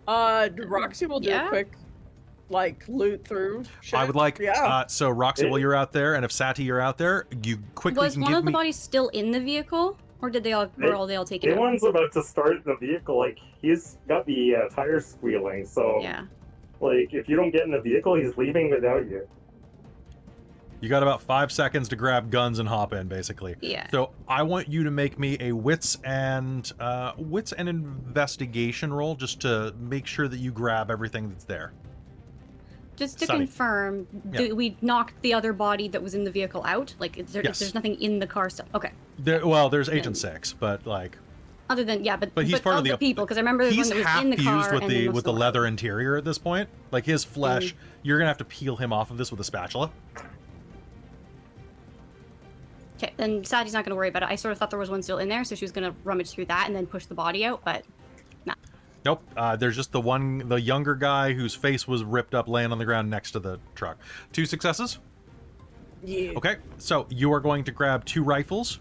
Speaker 2: Roxy will do a
Speaker 3: Yeah.
Speaker 2: quick, like, loot through shit.
Speaker 1: I would like,
Speaker 2: Yeah.
Speaker 1: so Roxy, while you're out there, and if Sati, you're out there, you quickly
Speaker 3: Was
Speaker 1: can
Speaker 3: one
Speaker 1: give
Speaker 3: of the
Speaker 1: me...
Speaker 3: bodies still in the vehicle, or did they all taken out?
Speaker 4: Phaelon's about to start the vehicle. Like, he's got the tires squealing, so
Speaker 3: Yeah.
Speaker 4: like, if you don't get in the vehicle, he's leaving without you.
Speaker 1: You got about 5 seconds to grab guns and hop in, basically.
Speaker 3: Yeah.
Speaker 1: So I want you to make me a wits and investigation roll, just to make sure that you grab everything that's there.
Speaker 3: Just to
Speaker 1: Sunny.
Speaker 3: confirm,
Speaker 1: Yeah.
Speaker 3: we knocked the other body that was in the vehicle out? Like,
Speaker 1: Yes.
Speaker 3: there's nothing in the car still? Okay.
Speaker 1: There's Agent 6, but like...
Speaker 3: Other than, yeah, but
Speaker 1: But he's part of the
Speaker 3: people, because I remember the one
Speaker 1: He's
Speaker 3: that was
Speaker 1: half
Speaker 3: in the car
Speaker 1: fused with
Speaker 3: and
Speaker 1: the
Speaker 3: then
Speaker 1: with the
Speaker 3: most of
Speaker 1: leather interior at this point. Like his flesh, you're gonna have to peel him off of this with a spatula.
Speaker 3: Okay, then Sati's not going to worry about it. I sort of thought there was one still in there, so she was going to rummage through that and then push the body out, but nah.
Speaker 1: Nope. There's just the younger guy whose face was ripped up, laying on the ground next to the truck. 2 successes.
Speaker 2: Yeah.
Speaker 1: Okay, so you are going to grab 2 rifles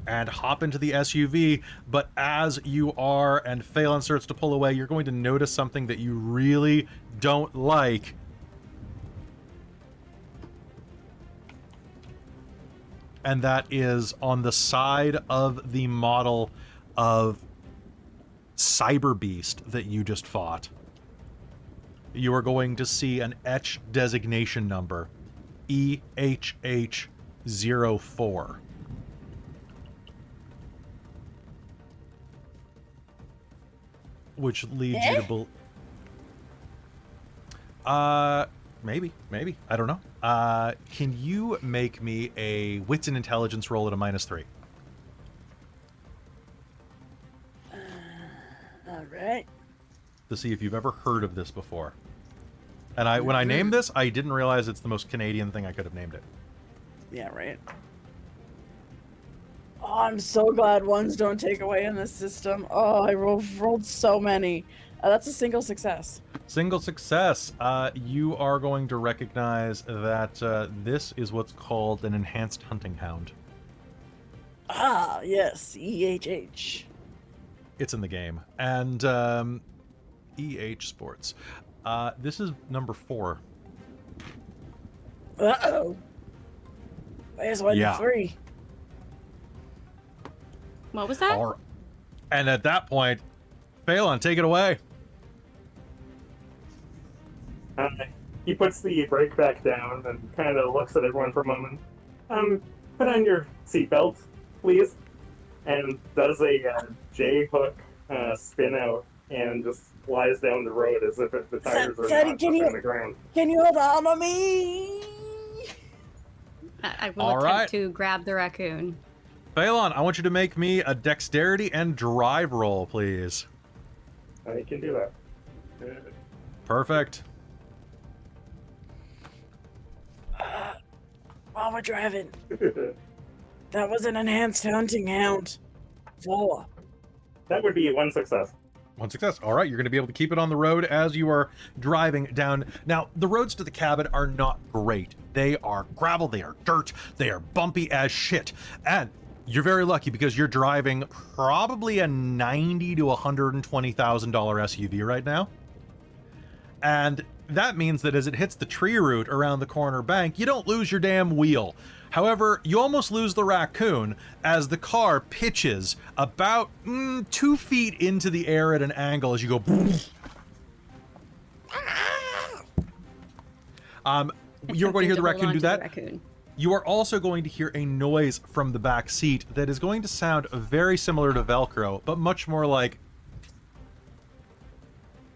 Speaker 1: and hop into the SUV, but as you are and Phaelon starts to pull away, you're going to notice something that you really don't like. And that is on the side of the model of Cyber Beast that you just fought. You are going to see an etch designation number, EHH04. Which leads you to maybe. I don't know. Can you make me a wits and intelligence roll at a -3?
Speaker 2: All right.
Speaker 1: To see if you've ever heard of this before. And when I named this, I didn't realize it's the most Canadian thing I could have named it.
Speaker 2: Yeah, right. Oh, I'm so glad ones don't take away in this system. Oh, I rolled so many. That's a single success.
Speaker 1: Single success. You are going to recognize that this is what's called an enhanced hunting hound.
Speaker 2: Ah, yes, EHH.
Speaker 1: It's in the game. And EH Sports. This is number 4.
Speaker 2: Uh-oh. Where's 1
Speaker 1: Yeah.
Speaker 2: to 3?
Speaker 3: What was that?
Speaker 1: All right. And at that point, Phaelon, take it away.
Speaker 4: He puts the brake back down and kind of looks at everyone for a moment. Put on your seatbelt, please. And does a J-hook spin out and just flies down the road as if the tires are
Speaker 2: Daddy,
Speaker 4: not
Speaker 2: can
Speaker 4: up
Speaker 2: you-
Speaker 4: on the ground.
Speaker 2: Can you hold on to me?
Speaker 3: I will
Speaker 1: All
Speaker 3: attempt
Speaker 1: right.
Speaker 3: to grab the raccoon.
Speaker 1: Phaelon, I want you to make me a dexterity and drive roll, please.
Speaker 4: I can do that.
Speaker 1: Perfect.
Speaker 2: While we're driving, that was an enhanced hunting hound. 4.
Speaker 4: That would be 1 success.
Speaker 1: 1 success. All right, you're going to be able to keep it on the road as you are driving down. Now, the roads to the cabin are not great. They are gravel, they are dirt, they are bumpy as shit. And you're very lucky because you're driving probably a $90,000 to $120,000 SUV right now. And that means that as it hits the tree root around the corner bank, you don't lose your damn wheel. However, you almost lose the raccoon as the car pitches about 2 feet into the air at an angle as you go. You're going to hear the
Speaker 3: Attempting
Speaker 1: raccoon
Speaker 3: hold
Speaker 1: do
Speaker 3: on to
Speaker 1: that.
Speaker 3: the raccoon.
Speaker 1: You are also going to hear a noise from the back seat that is going to sound very similar to Velcro, but much more like...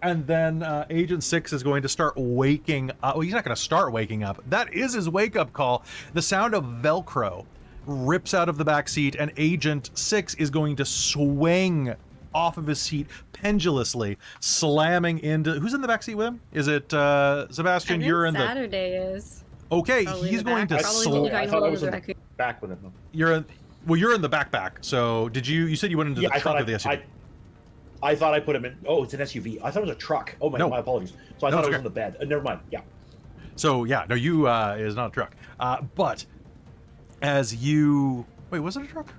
Speaker 1: And then Agent 6 is going to start waking up. Well, he's not going to start waking up. That is his wake-up call. The sound of Velcro rips out of the back seat, and Agent 6 is going to swing off of his seat pendulously, slamming into... Who's in the back seat with him? Is it Sebastian? You're in
Speaker 3: Saturday is.
Speaker 1: Okay,
Speaker 3: Probably
Speaker 1: he's
Speaker 3: the
Speaker 1: going
Speaker 3: back.
Speaker 1: to...
Speaker 3: Probably
Speaker 5: I
Speaker 3: trying to
Speaker 5: thought I
Speaker 3: hold
Speaker 5: was
Speaker 3: the
Speaker 5: in
Speaker 3: raccoon.
Speaker 5: the back with him.
Speaker 1: You're in the backpack. So did you... You said you went into the trunk of the SUV.
Speaker 5: I thought I put him in... Oh, it's an SUV. I thought it was a truck. Oh, my apologies. So I thought it was on the bed. Never mind. Yeah.
Speaker 1: So, yeah. No, you... It is not a truck. But as you... Wait, was it a truck?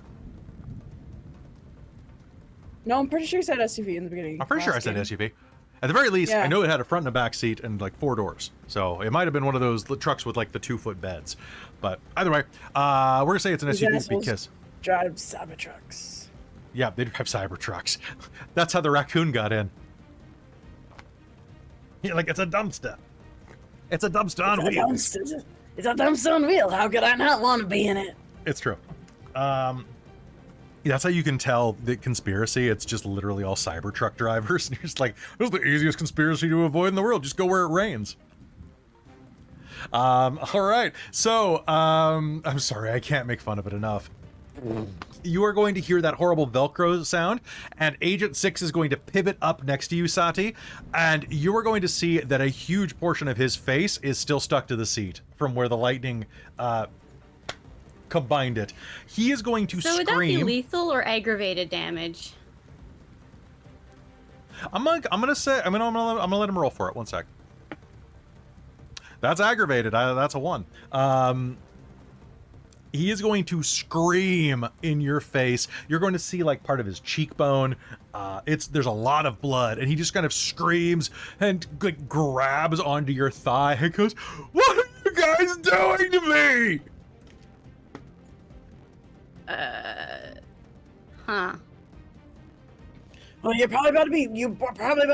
Speaker 2: No, I'm pretty sure you said SUV in the beginning.
Speaker 1: I'm pretty sure I said SUV. At the very least, I know it had a front and a back seat and like 4 doors. So it might have been one of those trucks with like the 2-foot beds. But either way, we're going to say it's an SUV because...
Speaker 2: drive Cybertrucks.
Speaker 1: Yeah, they drive Cybertrucks. That's how the raccoon got in. Yeah, like, it's a dumpster. It's a dumpster on wheels.
Speaker 2: It's a dumpster on wheels. How could I not want to be in it?
Speaker 1: It's true. That's how you can tell the conspiracy. It's just literally all Cybertruck drivers. And you're just like, this is the easiest conspiracy to avoid in the world. Just go where it rains. All right. So, I'm sorry. I can't make fun of it enough. You are going to hear that horrible Velcro sound, and Agent 6 is going to pivot up next to you, Sati, and you are going to see that a huge portion of his face is still stuck to the seat from where the lightning combined it. He is going to scream.
Speaker 3: So would that be lethal or aggravated damage?
Speaker 1: I'm gonna let him roll for it. 1 sec. That's aggravated. That's a 1. He is going to scream in your face. You're going to see like part of his cheekbone. There's a lot of blood, and he just kind of screams and like grabs onto your thigh and goes, "What are you guys doing to me?"
Speaker 3: Huh.
Speaker 2: Well, you're probably about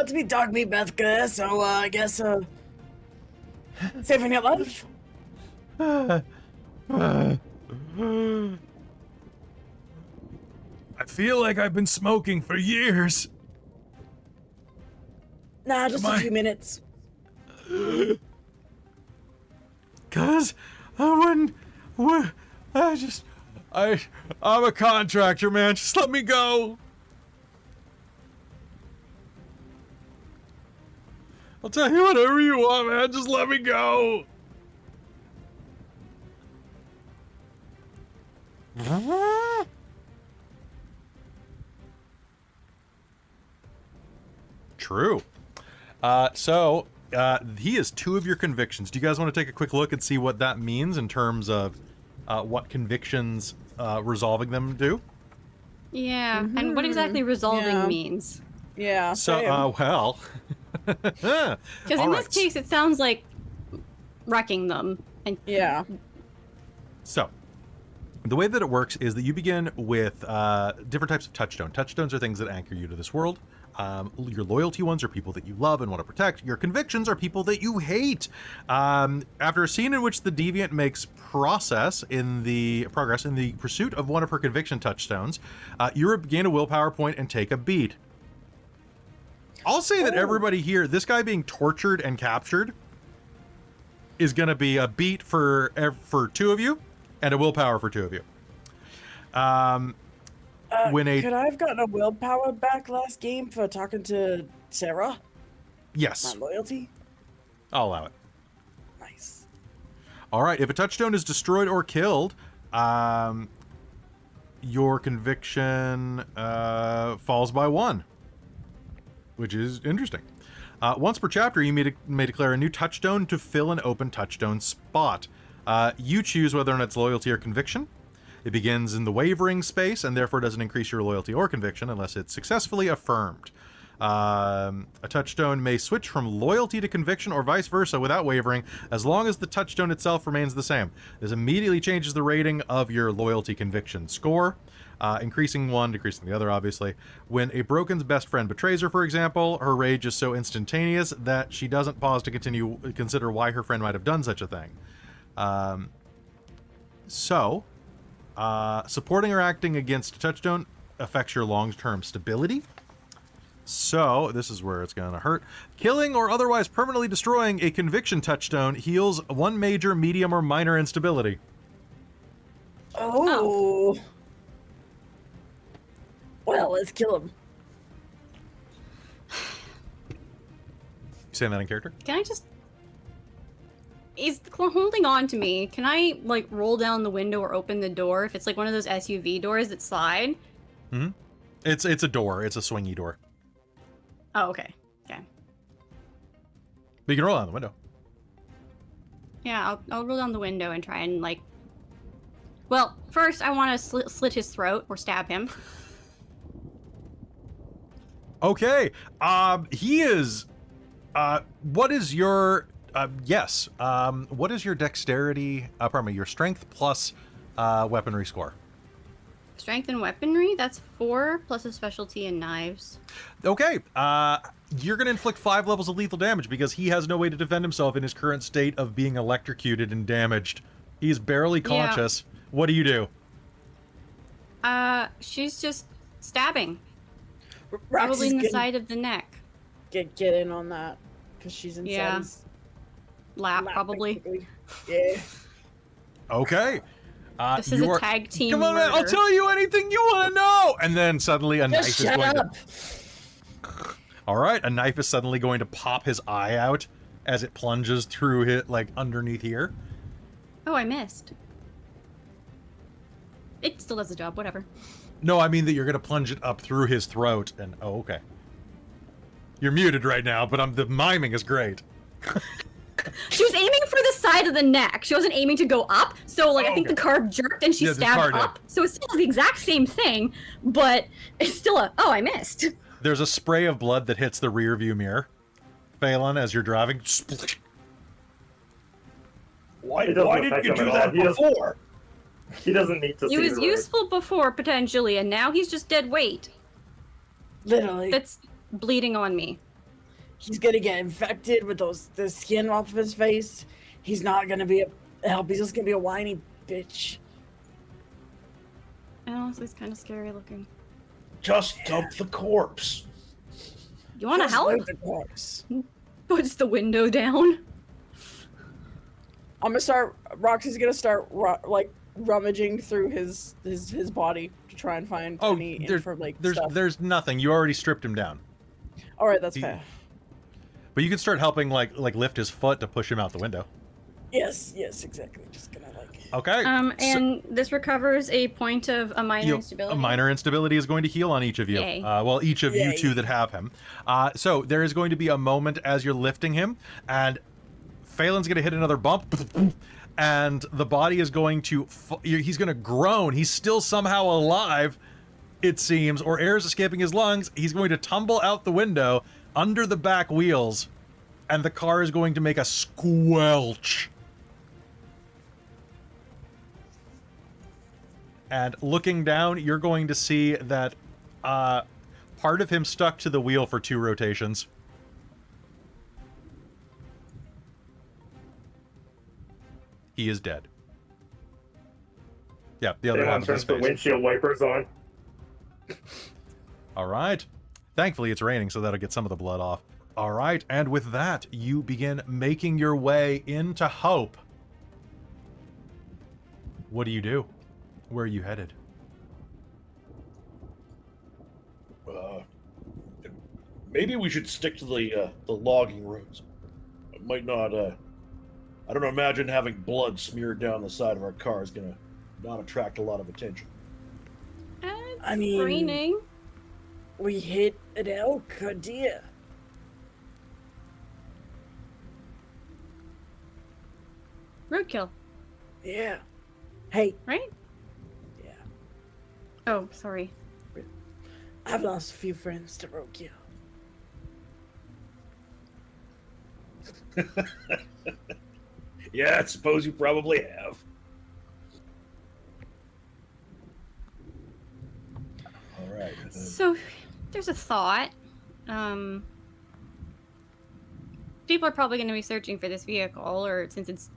Speaker 2: to be dog meat, Bethka. So I guess saving your life.
Speaker 1: I feel like I've been smoking for years.
Speaker 2: Nah, just a few minutes.
Speaker 1: Cause I'm a contractor, man. Just let me go. I'll tell you whatever you want, man. Just let me go. True. So he is 2 of your convictions. Do you guys want to take a quick look and see what that means in terms of what convictions resolving them do?
Speaker 3: Yeah, and what exactly resolving means?
Speaker 2: Yeah.
Speaker 1: So, well...
Speaker 3: Because in this case, it sounds like wrecking them. And
Speaker 2: yeah.
Speaker 1: So, the way that it works is that you begin with different types of touchstone. Touchstones are things that anchor you to this world. Your loyalty ones are people that you love and want to protect. Your convictions are people that you hate. After a scene in which the Deviant makes progress in the pursuit of one of her conviction touchstones, you gain a willpower point and take a beat. I'll say that everybody here, this guy being tortured and captured, is going to be a beat for 2 of you and a willpower for 2 of you.
Speaker 2: Could I have gotten a willpower back last game for talking to Sarah?
Speaker 1: Yes.
Speaker 2: My loyalty?
Speaker 1: I'll allow it.
Speaker 2: Nice.
Speaker 1: All right. If a touchstone is destroyed or killed, your conviction falls by 1, which is interesting. Once per chapter, you may declare a new touchstone to fill an open touchstone spot. You choose whether or not it's loyalty or conviction. It begins in the wavering space and therefore doesn't increase your loyalty or conviction unless it's successfully affirmed. A touchstone may switch from loyalty to conviction or vice versa without wavering as long as the touchstone itself remains the same. This immediately changes the rating of your loyalty conviction score, increasing 1, decreasing the other, obviously. When a Broken's best friend betrays her, for example, her rage is so instantaneous that she doesn't pause to consider why her friend might have done such a thing. So, supporting or acting against a touchstone affects your long-term stability. So, this is where it's going to hurt. Killing or otherwise permanently destroying a conviction touchstone heals 1 major, medium, or minor instability.
Speaker 2: Oh. Well, let's kill him.
Speaker 1: You saying that in character?
Speaker 3: Can I just... Is the claw holding on to me? Can I, like, roll down the window or open the door if it's, like, one of those SUV doors that slide?
Speaker 1: Mm-hmm. It's a door. It's a swingy door.
Speaker 3: Oh, okay. Okay.
Speaker 1: But you can roll down the window.
Speaker 3: Yeah, I'll roll down the window and try and, like... Well, first I want to slit his throat or stab him.
Speaker 1: Okay. He is... what is your... yes. What is your dexterity... pardon me, your strength plus weaponry score?
Speaker 3: Strength and weaponry, that's 4 plus a specialty in knives.
Speaker 1: Okay. You're going to inflict 5 levels of lethal damage because he has no way to defend himself in his current state of being electrocuted and damaged. He's barely conscious. Yeah. What do you do?
Speaker 3: She's just stabbing.
Speaker 2: Roxy's
Speaker 3: Probably in the side of the neck.
Speaker 2: Get in on that, because she's inside his
Speaker 3: lap, probably.
Speaker 2: Basically. Yeah.
Speaker 1: Okay.
Speaker 3: This is a tag team.
Speaker 1: Come on, man! I'll tell you anything you want to know. And then suddenly a knife is going to. All right, a knife is suddenly going to pop his eye out as it plunges through it, like underneath here.
Speaker 3: Oh, I missed. It still does the job. Whatever.
Speaker 1: No, I mean that you're going to plunge it up through his throat, and okay. You're muted right now, but the miming is great.
Speaker 3: She was aiming for the side of the neck. She wasn't aiming to go up. So, like, I think the card jerked and she stabbed up. So it's still the exact same thing, but it's still oh, I missed.
Speaker 1: There's a spray of blood that hits the rear view mirror. Phaelon, as you're driving.
Speaker 5: Why didn't you do that before?
Speaker 4: He doesn't need to see
Speaker 3: He was useful before, potentially, and now he's just dead weight.
Speaker 2: Literally.
Speaker 3: That's bleeding on me.
Speaker 2: He's gonna get infected with the skin off of his face. He's not gonna be a help. He's just gonna be a whiny bitch.
Speaker 3: Honestly, it's kind of scary looking.
Speaker 5: Just dump the corpse.
Speaker 3: You want to help?
Speaker 2: The corpse.
Speaker 3: Puts the window down.
Speaker 2: I'm gonna start. Roxy's gonna start like rummaging through his body to try and find any info, like stuff.
Speaker 1: There's nothing. You already stripped him down.
Speaker 2: All right, that's fair.
Speaker 1: But you can start helping, like lift his foot to push him out the window.
Speaker 2: Yes, exactly. Just gonna like.
Speaker 1: Okay.
Speaker 3: And this recovers a point of a minor instability.
Speaker 1: A minor instability is going to heal on each of you.
Speaker 3: Yay.
Speaker 1: Well, each of you two that have him. So there is going to be a moment as you're lifting him, and Phaelon's going to hit another bump, and the body is going to. He's going to groan. He's still somehow alive, it seems, or air is escaping his lungs. He's going to tumble out the window under the back wheels, and the car is going to make a squelch. And looking down, you're going to see that part of him stuck to the wheel for 2 rotations. He is dead. Yeah, the other half of his
Speaker 4: the
Speaker 1: face.
Speaker 4: windshield wipers on.
Speaker 1: All right. Thankfully, it's raining, so that'll get some of the blood off. All right, and with that, you begin making your way into Hope. What do you do? Where are you headed?
Speaker 5: Maybe we should stick to the logging roads. It might not. I don't imagine having blood smeared down the side of our car is gonna not attract a lot of attention.
Speaker 2: I mean,
Speaker 3: raining.
Speaker 2: We hit an elk, a deer.
Speaker 3: Roadkill.
Speaker 2: Yeah. Hey.
Speaker 3: Right?
Speaker 2: Yeah.
Speaker 3: Oh, sorry.
Speaker 2: I've lost a few friends to roadkill.
Speaker 5: Yeah, I suppose you probably have. All right.
Speaker 3: So, there's a thought. People are probably going to be searching for this vehicle, or since it's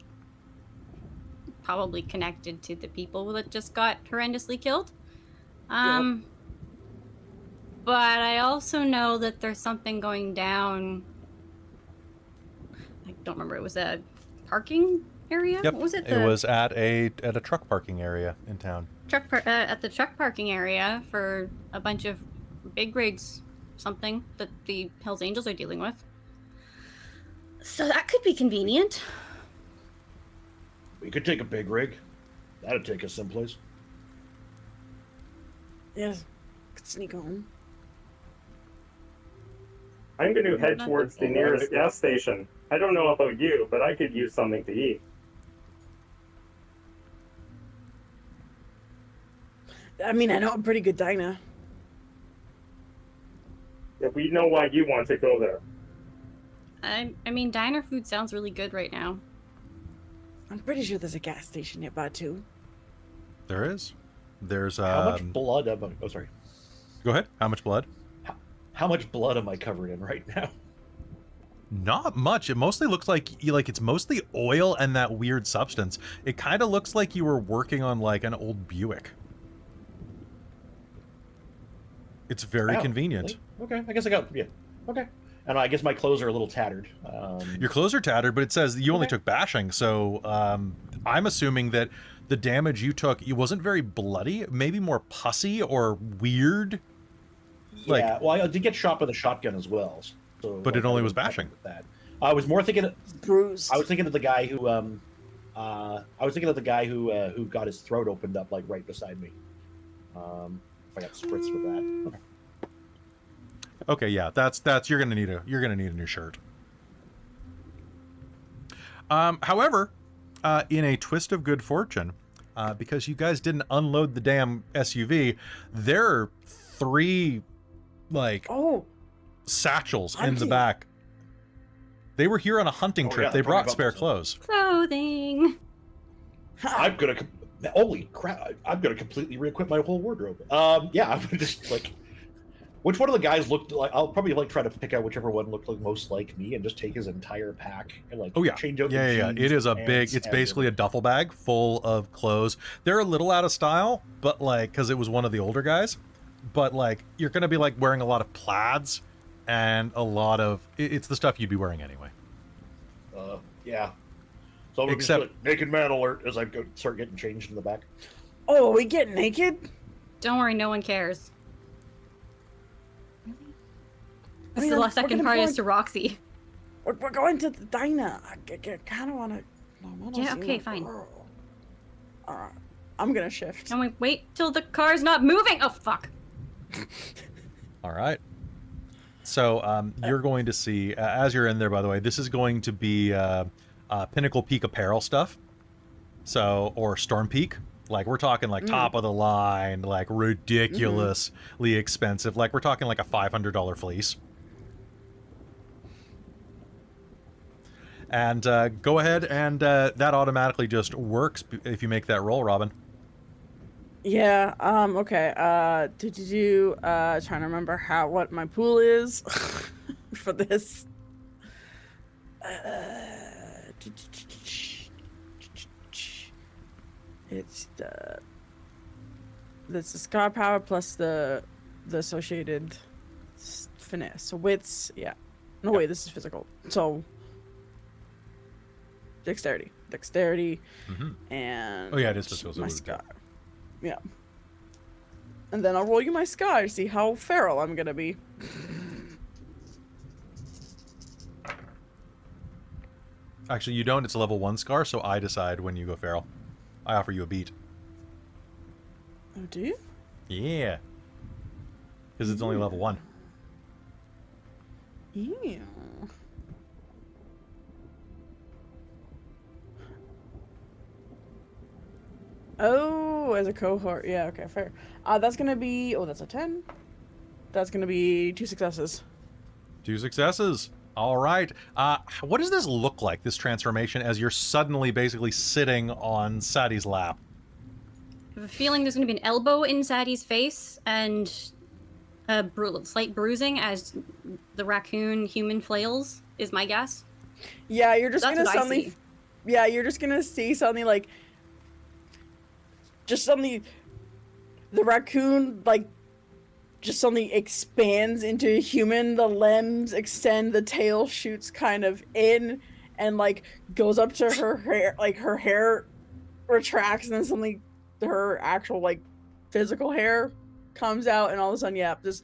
Speaker 3: probably connected to the people that just got horrendously killed. But I also know that there's something going down. I don't remember. It was a parking area.
Speaker 1: Yep.
Speaker 3: What was it?
Speaker 1: It was at a truck parking area in town.
Speaker 3: At the truck parking area for a bunch of big rigs, something that the Hells Angels are dealing with. So that could be convenient.
Speaker 5: We could take a big rig. That'd take us someplace.
Speaker 2: Yes. Could sneak home.
Speaker 4: I'm going to head towards the nearest gas station. I don't know about you, but I could use something to eat.
Speaker 2: I mean, I know a pretty good diner.
Speaker 4: Yeah, we know why you want to go there.
Speaker 3: I mean, diner food sounds really good right now.
Speaker 2: I'm pretty sure there's a gas station nearby too.
Speaker 1: There is. There's
Speaker 5: How much blood am I... Oh, sorry.
Speaker 1: Go ahead. How much blood?
Speaker 5: How much blood am I covered in right now?
Speaker 1: Not much. It mostly looks like it's mostly oil and that weird substance. It kind of looks like you were working on like an old Buick. It's very convenient.
Speaker 5: Really? Okay, I guess I got... Yeah. Okay. And I guess my clothes are a little tattered.
Speaker 1: Your clothes are tattered, but it says you only took bashing, so I'm assuming that the damage you took, it wasn't very bloody, maybe more pussy or weird.
Speaker 5: Yeah, well, I did get shot with a shotgun as well. So,
Speaker 1: but it only was bashing.
Speaker 5: With that. I was more thinking...
Speaker 2: Bruised.
Speaker 5: I was thinking of the guy who... who got his throat opened up, like, right beside me. If I got spritzed with that. Okay.
Speaker 1: Okay, yeah, that's you're gonna need a new shirt. However, in a twist of good fortune, because you guys didn't unload the damn SUV, there are 3 satchels in the back. They were here on a hunting trip. They brought spare clothes.
Speaker 3: Clothing.
Speaker 5: I'm gonna... Holy crap! I'm gonna completely re-equip my whole wardrobe. Yeah, I'm gonna just like... Which one of the guys looked like? I'll probably like try to pick out whichever one looked like most like me, and just take his entire pack and like change out.
Speaker 1: Yeah. It is a big. It's basically a duffel bag full of clothes. They're a little out of style, but like because it was one of the older guys. But like you're gonna be like wearing a lot of plaids and a lot of. It's the stuff you'd be wearing anyway.
Speaker 5: Yeah. So I'm just like, naked man alert as I start getting changed in the back.
Speaker 2: Oh, we get naked?
Speaker 3: Don't worry, no one cares. This
Speaker 2: I mean,
Speaker 3: is the second part is to Roxy.
Speaker 2: We're going to the diner. I kind of want to.
Speaker 3: Yeah, okay, fine.
Speaker 2: Alright, I'm gonna shift.
Speaker 3: Can we wait till the car's not moving? Oh, fuck.
Speaker 1: All right. So you're going to see, as you're in there, by the way, this is going to be Pinnacle Peak apparel stuff. So, or Storm Peak. Like, we're talking like top of the line, like ridiculously expensive. Like, we're talking like a $500 fleece. And go ahead and that automatically just works if you make that roll, Robin.
Speaker 2: Yeah, okay. Did you trying to remember what my pool is for this? It's the scar power plus the associated finesse. So wits, yeah. No, wait, this is physical. So dexterity, and
Speaker 1: oh yeah, it is physical.
Speaker 2: My scar. Yeah. And then I'll roll you my scar to see how feral I'm gonna be.
Speaker 1: Actually, you don't. It's a level 1 scar, so I decide when you go feral. I offer you a beat.
Speaker 2: Oh, do you?
Speaker 1: Yeah. Because it's only level 1.
Speaker 2: Yeah. Oh, as a cohort. Yeah, okay, fair. That's gonna be... Oh, that's a 10. That's gonna be 2 successes.
Speaker 1: 2 successes. All right. What does this look like, this transformation, as you're suddenly basically sitting on Sadie's lap?
Speaker 3: I have a feeling there's going to be an elbow in Sadie's face and a slight bruising as the raccoon human flails, is my guess.
Speaker 2: Yeah, you're just
Speaker 3: That's
Speaker 2: gonna
Speaker 3: what I
Speaker 2: suddenly...
Speaker 3: see.
Speaker 2: Yeah, you're just gonna see suddenly, like, just suddenly the raccoon like just suddenly expands into a human. The limbs extend, the tail shoots kind of in and like goes up to her hair, like her hair retracts, and then suddenly her actual like physical hair comes out, and all of a sudden, yeah, this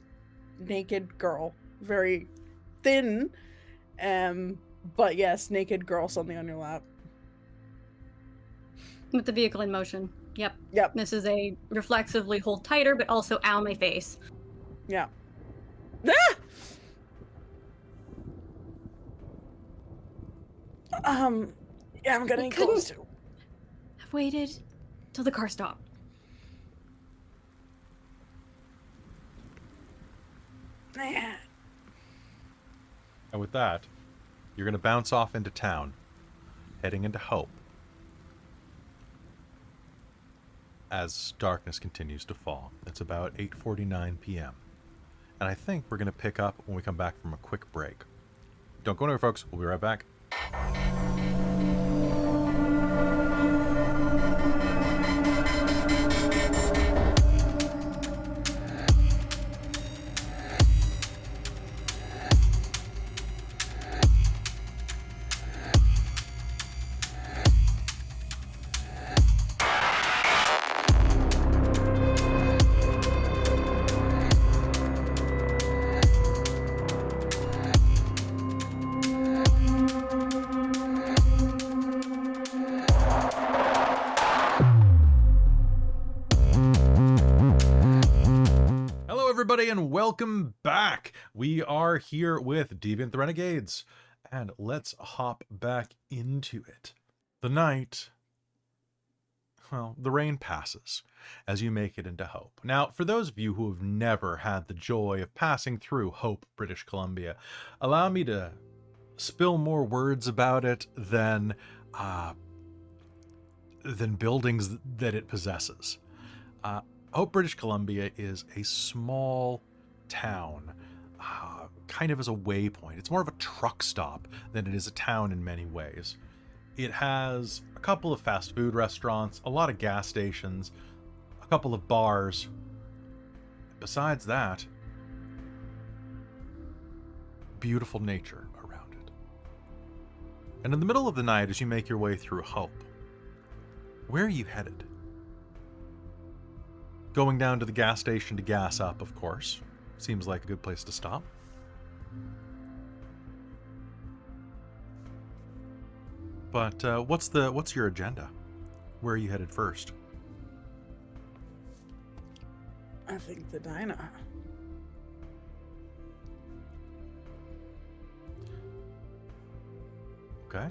Speaker 2: naked girl, very thin, but yes, naked girl suddenly on your lap.
Speaker 3: With the vehicle in motion. Yep.
Speaker 2: Yep.
Speaker 3: This is a reflexively hold tighter, but also ow my face.
Speaker 2: Yeah. Ah! Yeah, I'm getting close to.
Speaker 3: I've waited till the car stopped.
Speaker 2: Man.
Speaker 1: And with that, you're going to bounce off into town, heading into Hope, as darkness continues to fall. It's about 8:49 p.m. And I think we're going to pick up when we come back from a quick break. Don't go anywhere, folks. We'll be right back. And welcome back. We are here with Deviant the Renegades, and let's hop back into it. The night, well, the rain passes as you make it into Hope. Now, for those of you who have never had the joy of passing through Hope, British Columbia, allow me to spill more words about it than buildings that it possesses. Hope, British Columbia is a small town, kind of as a waypoint. It's more of a truck stop than it is a town in many ways. It has a couple of fast food restaurants, a lot of gas stations, a couple of bars. Besides that, beautiful nature around it. And in the middle of the night, as you make your way through Hope, where are you headed? Going down to the gas station to gas up, of course. Seems like a good place to stop. But what's your agenda? Where are you headed first?
Speaker 2: I think the diner.
Speaker 1: Okay.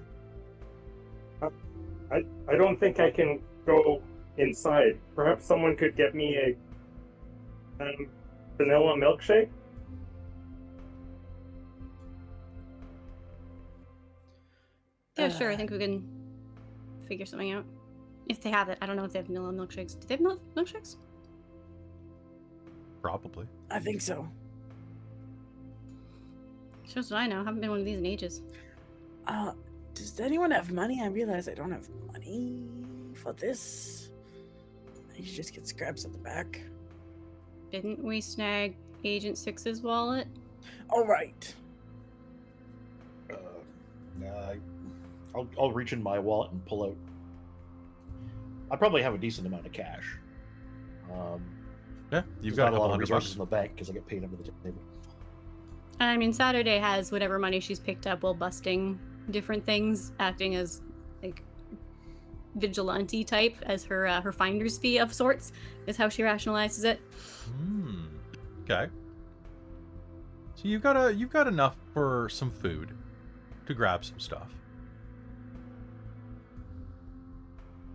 Speaker 4: I don't think I can go inside. Perhaps someone could get me a vanilla milkshake?
Speaker 3: Yeah, sure. I think we can figure something out. If they have it. I don't know if they have vanilla milkshakes. Do they have milkshakes?
Speaker 1: Probably.
Speaker 2: I think so.
Speaker 3: Shows what I know. I haven't been one of these in ages.
Speaker 2: Does anyone have money? I realize I don't have money for this. He just gets scraps at the back.
Speaker 3: Didn't we snag Agent 6's wallet?
Speaker 2: All right.
Speaker 5: I'll reach in my wallet and pull out. I probably have a decent amount of cash.
Speaker 1: Yeah, you've got
Speaker 5: a lot of
Speaker 1: $100
Speaker 5: resources in the bank because I get paid under the table.
Speaker 3: I mean, Saturday has whatever money she's picked up while busting different things, acting as like vigilante type as her finder's fee of sorts, is how she rationalizes it.
Speaker 1: Okay. So you've got enough for some food to grab some stuff.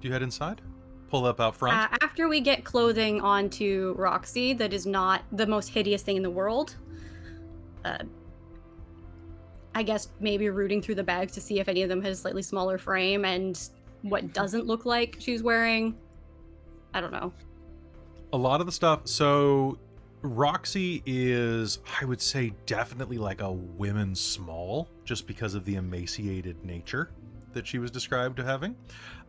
Speaker 1: Do you head inside? Pull up out front?
Speaker 3: After we get clothing onto Roxy that is not the most hideous thing in the world, I guess maybe rooting through the bags to see if any of them has a slightly smaller frame and what doesn't look like she's wearing. I don't know.
Speaker 1: A lot of the stuff. So Roxy is, I would say, definitely like a women's small, just because of the emaciated nature. that she was described to having.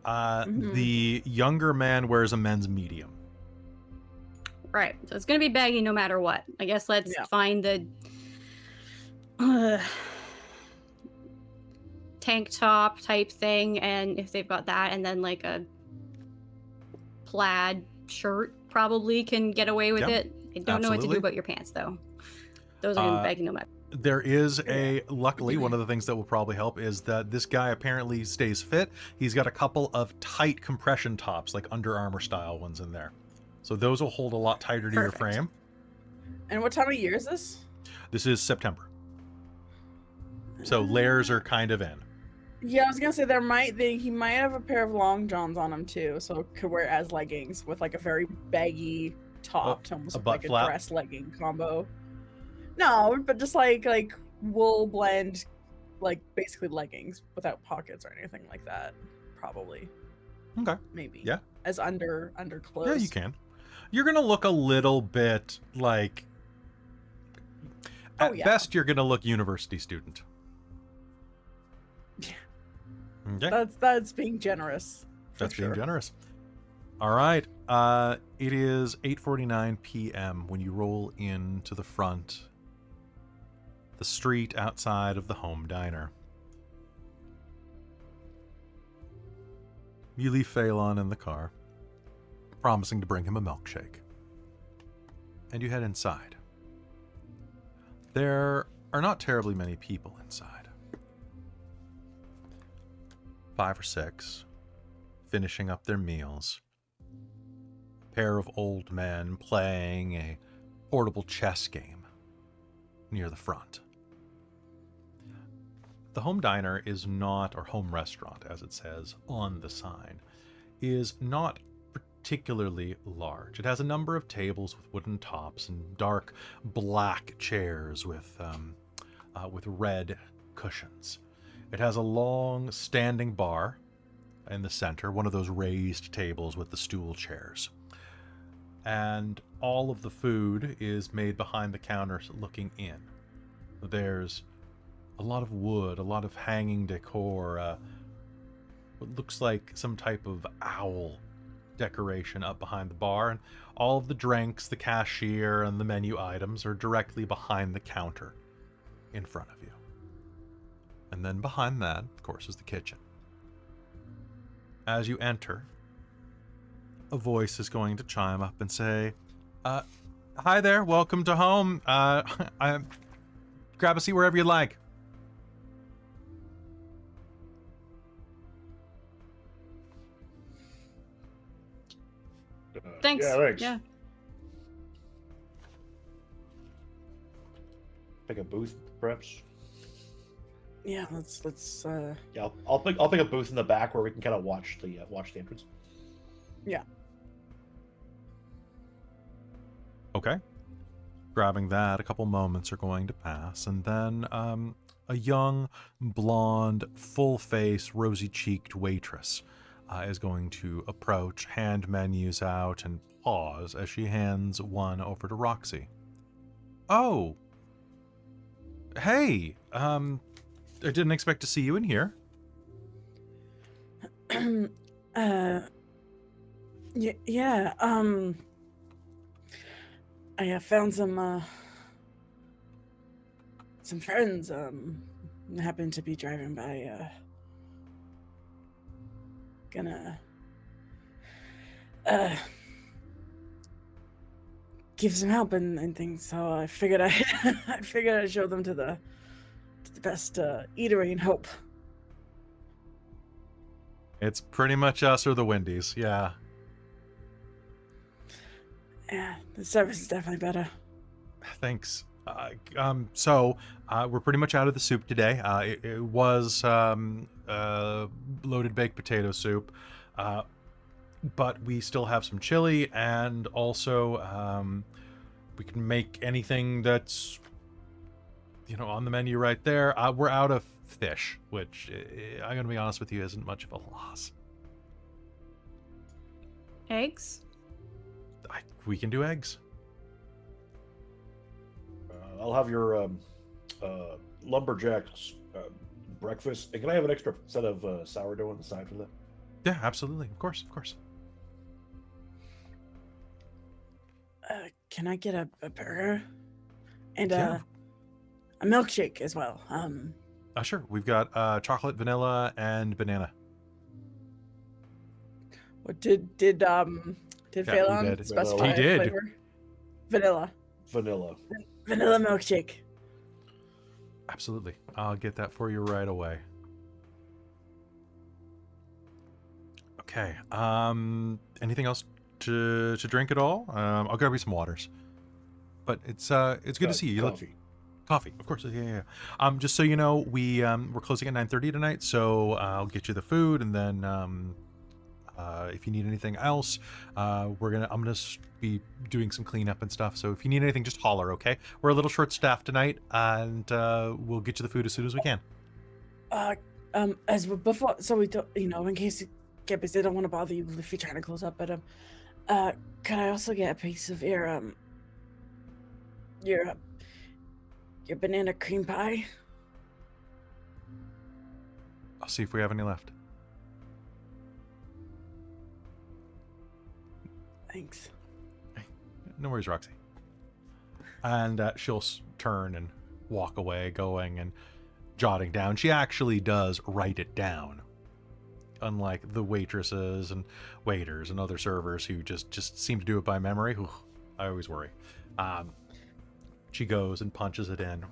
Speaker 2: Mhm.
Speaker 1: The younger man wears a men's medium.
Speaker 3: Right. So it's gonna be baggy no matter what. I guess let's
Speaker 2: Yeah.
Speaker 3: find the tank top type thing, and if they've got that, and then like a plaid shirt probably can get away with
Speaker 1: Yeah,
Speaker 3: it. I don't know what to
Speaker 1: absolutely.
Speaker 3: do about your pants though. Those are gonna be baggy no matter.
Speaker 1: There is luckily, one of the things that will probably help is that this guy apparently stays fit. He's got a couple of tight compression tops, like Under Armour style ones in there. So those will hold a lot tighter to your
Speaker 3: Perfect.
Speaker 1: frame.
Speaker 2: And what time of year is this?
Speaker 1: This is September. So layers are kind of in.
Speaker 2: Yeah, I was gonna say he might have a pair of long johns on him too, so could wear it as leggings with like a very baggy top to almost
Speaker 1: a
Speaker 2: look
Speaker 1: butt
Speaker 2: like a
Speaker 1: flap?
Speaker 2: dress legging combo. No, but just like wool blend, like basically leggings without pockets or anything like that. Probably.
Speaker 1: Okay.
Speaker 2: Maybe.
Speaker 1: Yeah.
Speaker 2: As underclothes.
Speaker 1: Yeah, you can. You're going to look a little bit like... At best, you're going to look university student.
Speaker 2: Yeah.
Speaker 1: Okay.
Speaker 2: That's being generous.
Speaker 1: That's being generous. All right. It is 8:49 p.m. when you roll into the front, the street outside of the home diner. You leave Phaelon in the car, promising to bring him a milkshake. And you head inside. There are not terribly many people inside. 5 or 6, finishing up their meals. A pair of old men playing a portable chess game near the front. The home diner is not, or home restaurant as it says on the sign, is not particularly large. It has a number of tables with wooden tops and dark black chairs with red cushions. It has a long standing bar in the center, one of those raised tables with the stool chairs. And all of the food is made behind the counters looking in. There's a lot of wood, a lot of hanging decor, what looks like some type of owl decoration up behind the bar, and all of the drinks, the cashier, and the menu items are directly behind the counter in front of you. And then behind that, of course, is the kitchen. As you enter, a voice is going to chime up and say, hi there, welcome to home. Grab a seat wherever you like.
Speaker 3: Thanks.
Speaker 5: Yeah, thanks.
Speaker 3: Yeah.
Speaker 5: Pick a booth, perhaps.
Speaker 2: Yeah, let's
Speaker 5: Yeah, I'll pick a booth in the back where we can kind of watch the entrance.
Speaker 2: yeah.
Speaker 1: Okay. Grabbing that, a couple moments are going to pass, and then a young, blonde, full-face, rosy-cheeked waitress is going to approach, hand menus out, and pause as she hands one over to Roxy. Oh! Hey! I didn't expect to see you in here.
Speaker 2: Yeah, I found some friends, happened to be driving by, gonna, give some help and things, so I figured I figured I'd show them to the best, eatery in Hope.
Speaker 1: It's pretty much us or the Wendy's, yeah.
Speaker 2: Yeah, the service is definitely better.
Speaker 1: Thanks. So we're pretty much out of the soup today. It was loaded baked potato soup, but we still have some chili, and also we can make anything that's, on the menu right there. We're out of fish, which I'm gonna be honest with you, isn't much of a loss.
Speaker 3: Eggs?
Speaker 1: We can do eggs.
Speaker 5: I'll have your lumberjack's breakfast. And can I have an extra set of sourdough on the side for that?
Speaker 1: Yeah, absolutely. Of course, of course.
Speaker 2: Can I get a burger and
Speaker 1: Yeah.
Speaker 2: a milkshake as well?
Speaker 1: Sure. We've got chocolate, vanilla, and banana.
Speaker 2: What did Phaelon
Speaker 1: did.
Speaker 2: specify
Speaker 1: He did.
Speaker 2: flavor? Vanilla milkshake.
Speaker 1: Absolutely. I'll get that for you right away. Okay. Anything else to drink at all? I'll grab you some waters. But it's good to see you. Coffee, of course. Yeah. Just so you know, we're closing at 9:30 tonight, so I'll get you the food, and then if you need anything else, I'm gonna be doing some cleanup and stuff. So if you need anything, just holler. Okay? We're a little short-staffed tonight, and we'll get you the food as soon as we can.
Speaker 2: As before, so we don't, in case you get busy, I don't want to bother you if you're trying to close up. But could I also get a piece of your banana cream pie?
Speaker 1: I'll see if we have any left.
Speaker 2: Thanks.
Speaker 1: No worries, Roxy. And she'll turn and walk away, going and jotting down. She actually does write it down, unlike the waitresses and waiters and other servers who just seem to do it by memory. Whew, I always worry. She goes and punches it in,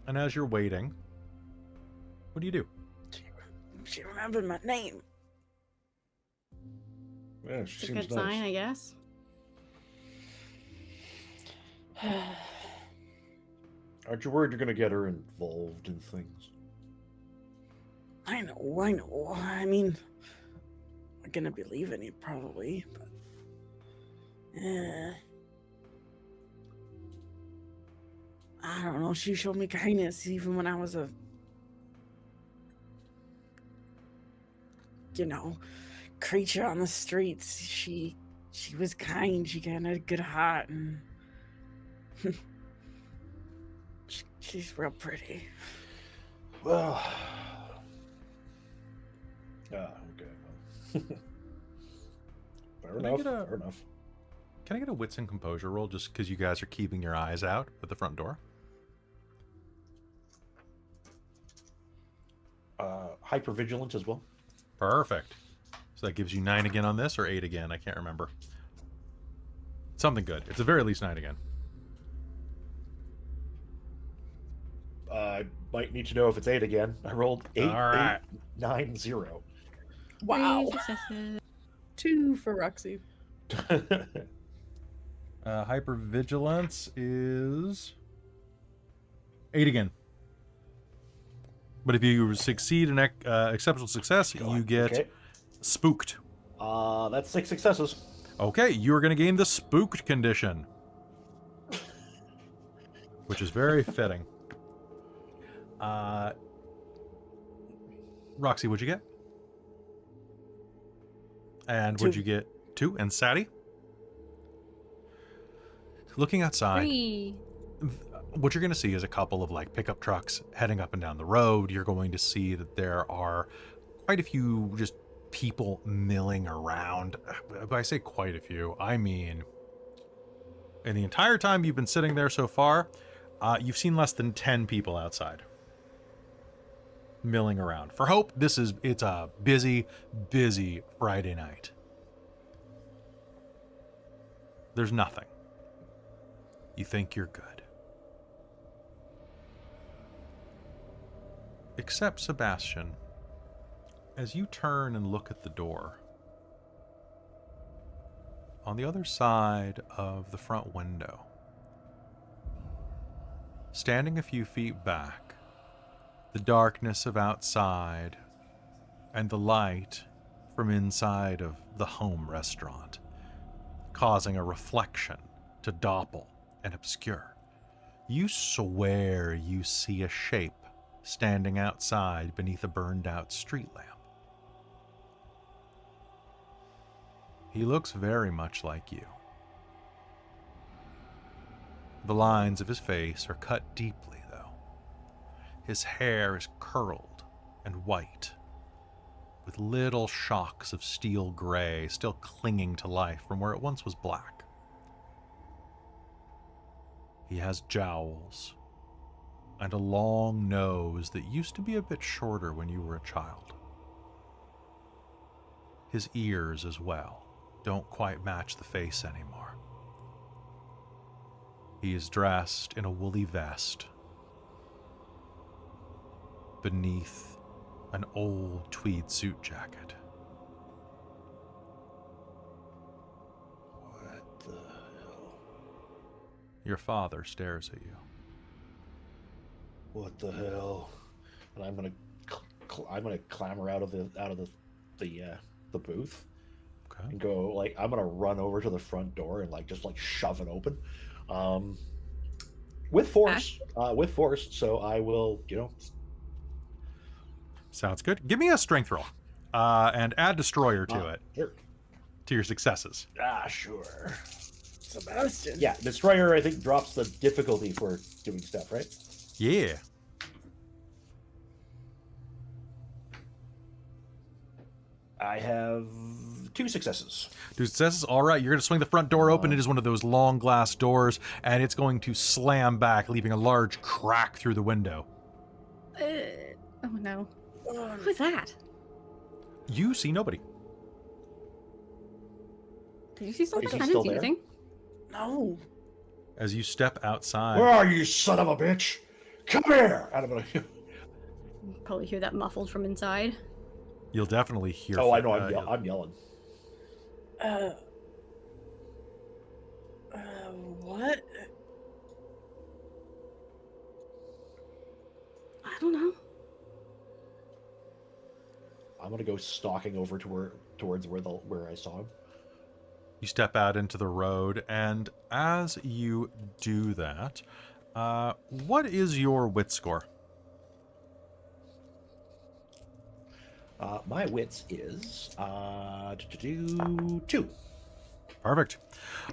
Speaker 1: and as you're waiting, what do you do?
Speaker 2: She remembered my name.
Speaker 5: Yeah,
Speaker 3: It's
Speaker 5: she
Speaker 3: a
Speaker 5: seems
Speaker 3: good
Speaker 5: nice.
Speaker 3: sign, I guess.
Speaker 5: Aren't you worried you're going to get her involved in things?
Speaker 2: I know. I mean, we're gonna be leaving you probably, but I don't know. She showed me kindness even when I was a, creature on the streets. She was kind. She kind of had a good heart, and she's real pretty.
Speaker 5: Well, okay. Fair enough. Fair enough.
Speaker 1: Can I get a wits and composure roll, just because you guys are keeping your eyes out at the front door?
Speaker 5: Hypervigilant as well.
Speaker 1: Perfect. So that gives you 9 again on this, or 8 again? I can't remember. Something good. It's at very least 9 again.
Speaker 5: I might need to know if it's 8 again. I rolled 8,
Speaker 1: All right.
Speaker 5: 8, 9, 0.
Speaker 2: Wow.
Speaker 3: 3 successes.
Speaker 2: 2 for Roxy.
Speaker 1: Hypervigilance is 8 again. But if you succeed in exceptional success, you get spooked.
Speaker 5: That's 6 successes.
Speaker 1: Okay, you're going to gain the spooked condition, which is very fitting. Roxy, what'd you get? And what'd
Speaker 2: 2.
Speaker 1: you get? 2. And Sadie? Looking outside,
Speaker 3: 3.
Speaker 1: what you're going to see is a couple of pickup trucks heading up and down the road. You're going to see that there are quite a few just people milling around. But I say quite a few, I mean, in the entire time you've been sitting there so far, you've seen less than 10 people outside milling around. For Hope, it's a busy Friday night. There's nothing. You think you're good. Except Sebastian, as you turn and look at the door, on the other side of the front window, standing a few feet back, the darkness of outside and the light from inside of the home restaurant, causing a reflection to dopple and obscure. You swear you see a shape standing outside beneath a burned-out street lamp. He looks very much like you. The lines of his face are cut deeply, though. His hair is curled and white, with little shocks of steel gray still clinging to life from where it once was black. He has jowls and a long nose that used to be a bit shorter when you were a child. His ears as well don't quite match the face anymore. He is dressed in a woolly vest beneath an old tweed suit jacket.
Speaker 5: What the hell?
Speaker 1: Your father stares at you.
Speaker 5: What the hell? And I'm gonna clamber out of the booth
Speaker 1: Okay.
Speaker 5: and go like I'm gonna run over to the front door and like just like shove it open, with force. So I will,
Speaker 1: Sounds good. Give me a strength roll, and add destroyer to it,
Speaker 5: Sure.
Speaker 1: to your successes.
Speaker 5: Sure.
Speaker 2: Sebastian.
Speaker 5: Yeah, destroyer I think drops the difficulty for doing stuff, right?
Speaker 1: Yeah.
Speaker 5: I have 2 successes.
Speaker 1: 2 successes. All right, you're going to swing the front door open. It is one of those long glass doors, and it's going to slam back, leaving a large crack through the window.
Speaker 3: Oh no. Who's that?
Speaker 1: You see nobody.
Speaker 3: Did you see something?
Speaker 5: Is he
Speaker 3: I
Speaker 5: still
Speaker 3: didn't see
Speaker 5: there?
Speaker 3: anything.
Speaker 2: No.
Speaker 1: As you step outside.
Speaker 5: Where are you, son of a bitch? Come here! And I'm gonna.
Speaker 3: Probably hear that muffled from inside.
Speaker 1: You'll definitely hear.
Speaker 5: Oh, I know.
Speaker 1: you'll-
Speaker 5: I'm yelling.
Speaker 2: What?
Speaker 3: I don't know.
Speaker 5: I'm gonna go stalking over towards where I saw him.
Speaker 1: You step out into the road, and as you do that, what is your wit score?
Speaker 5: My wits is 2.
Speaker 1: Perfect.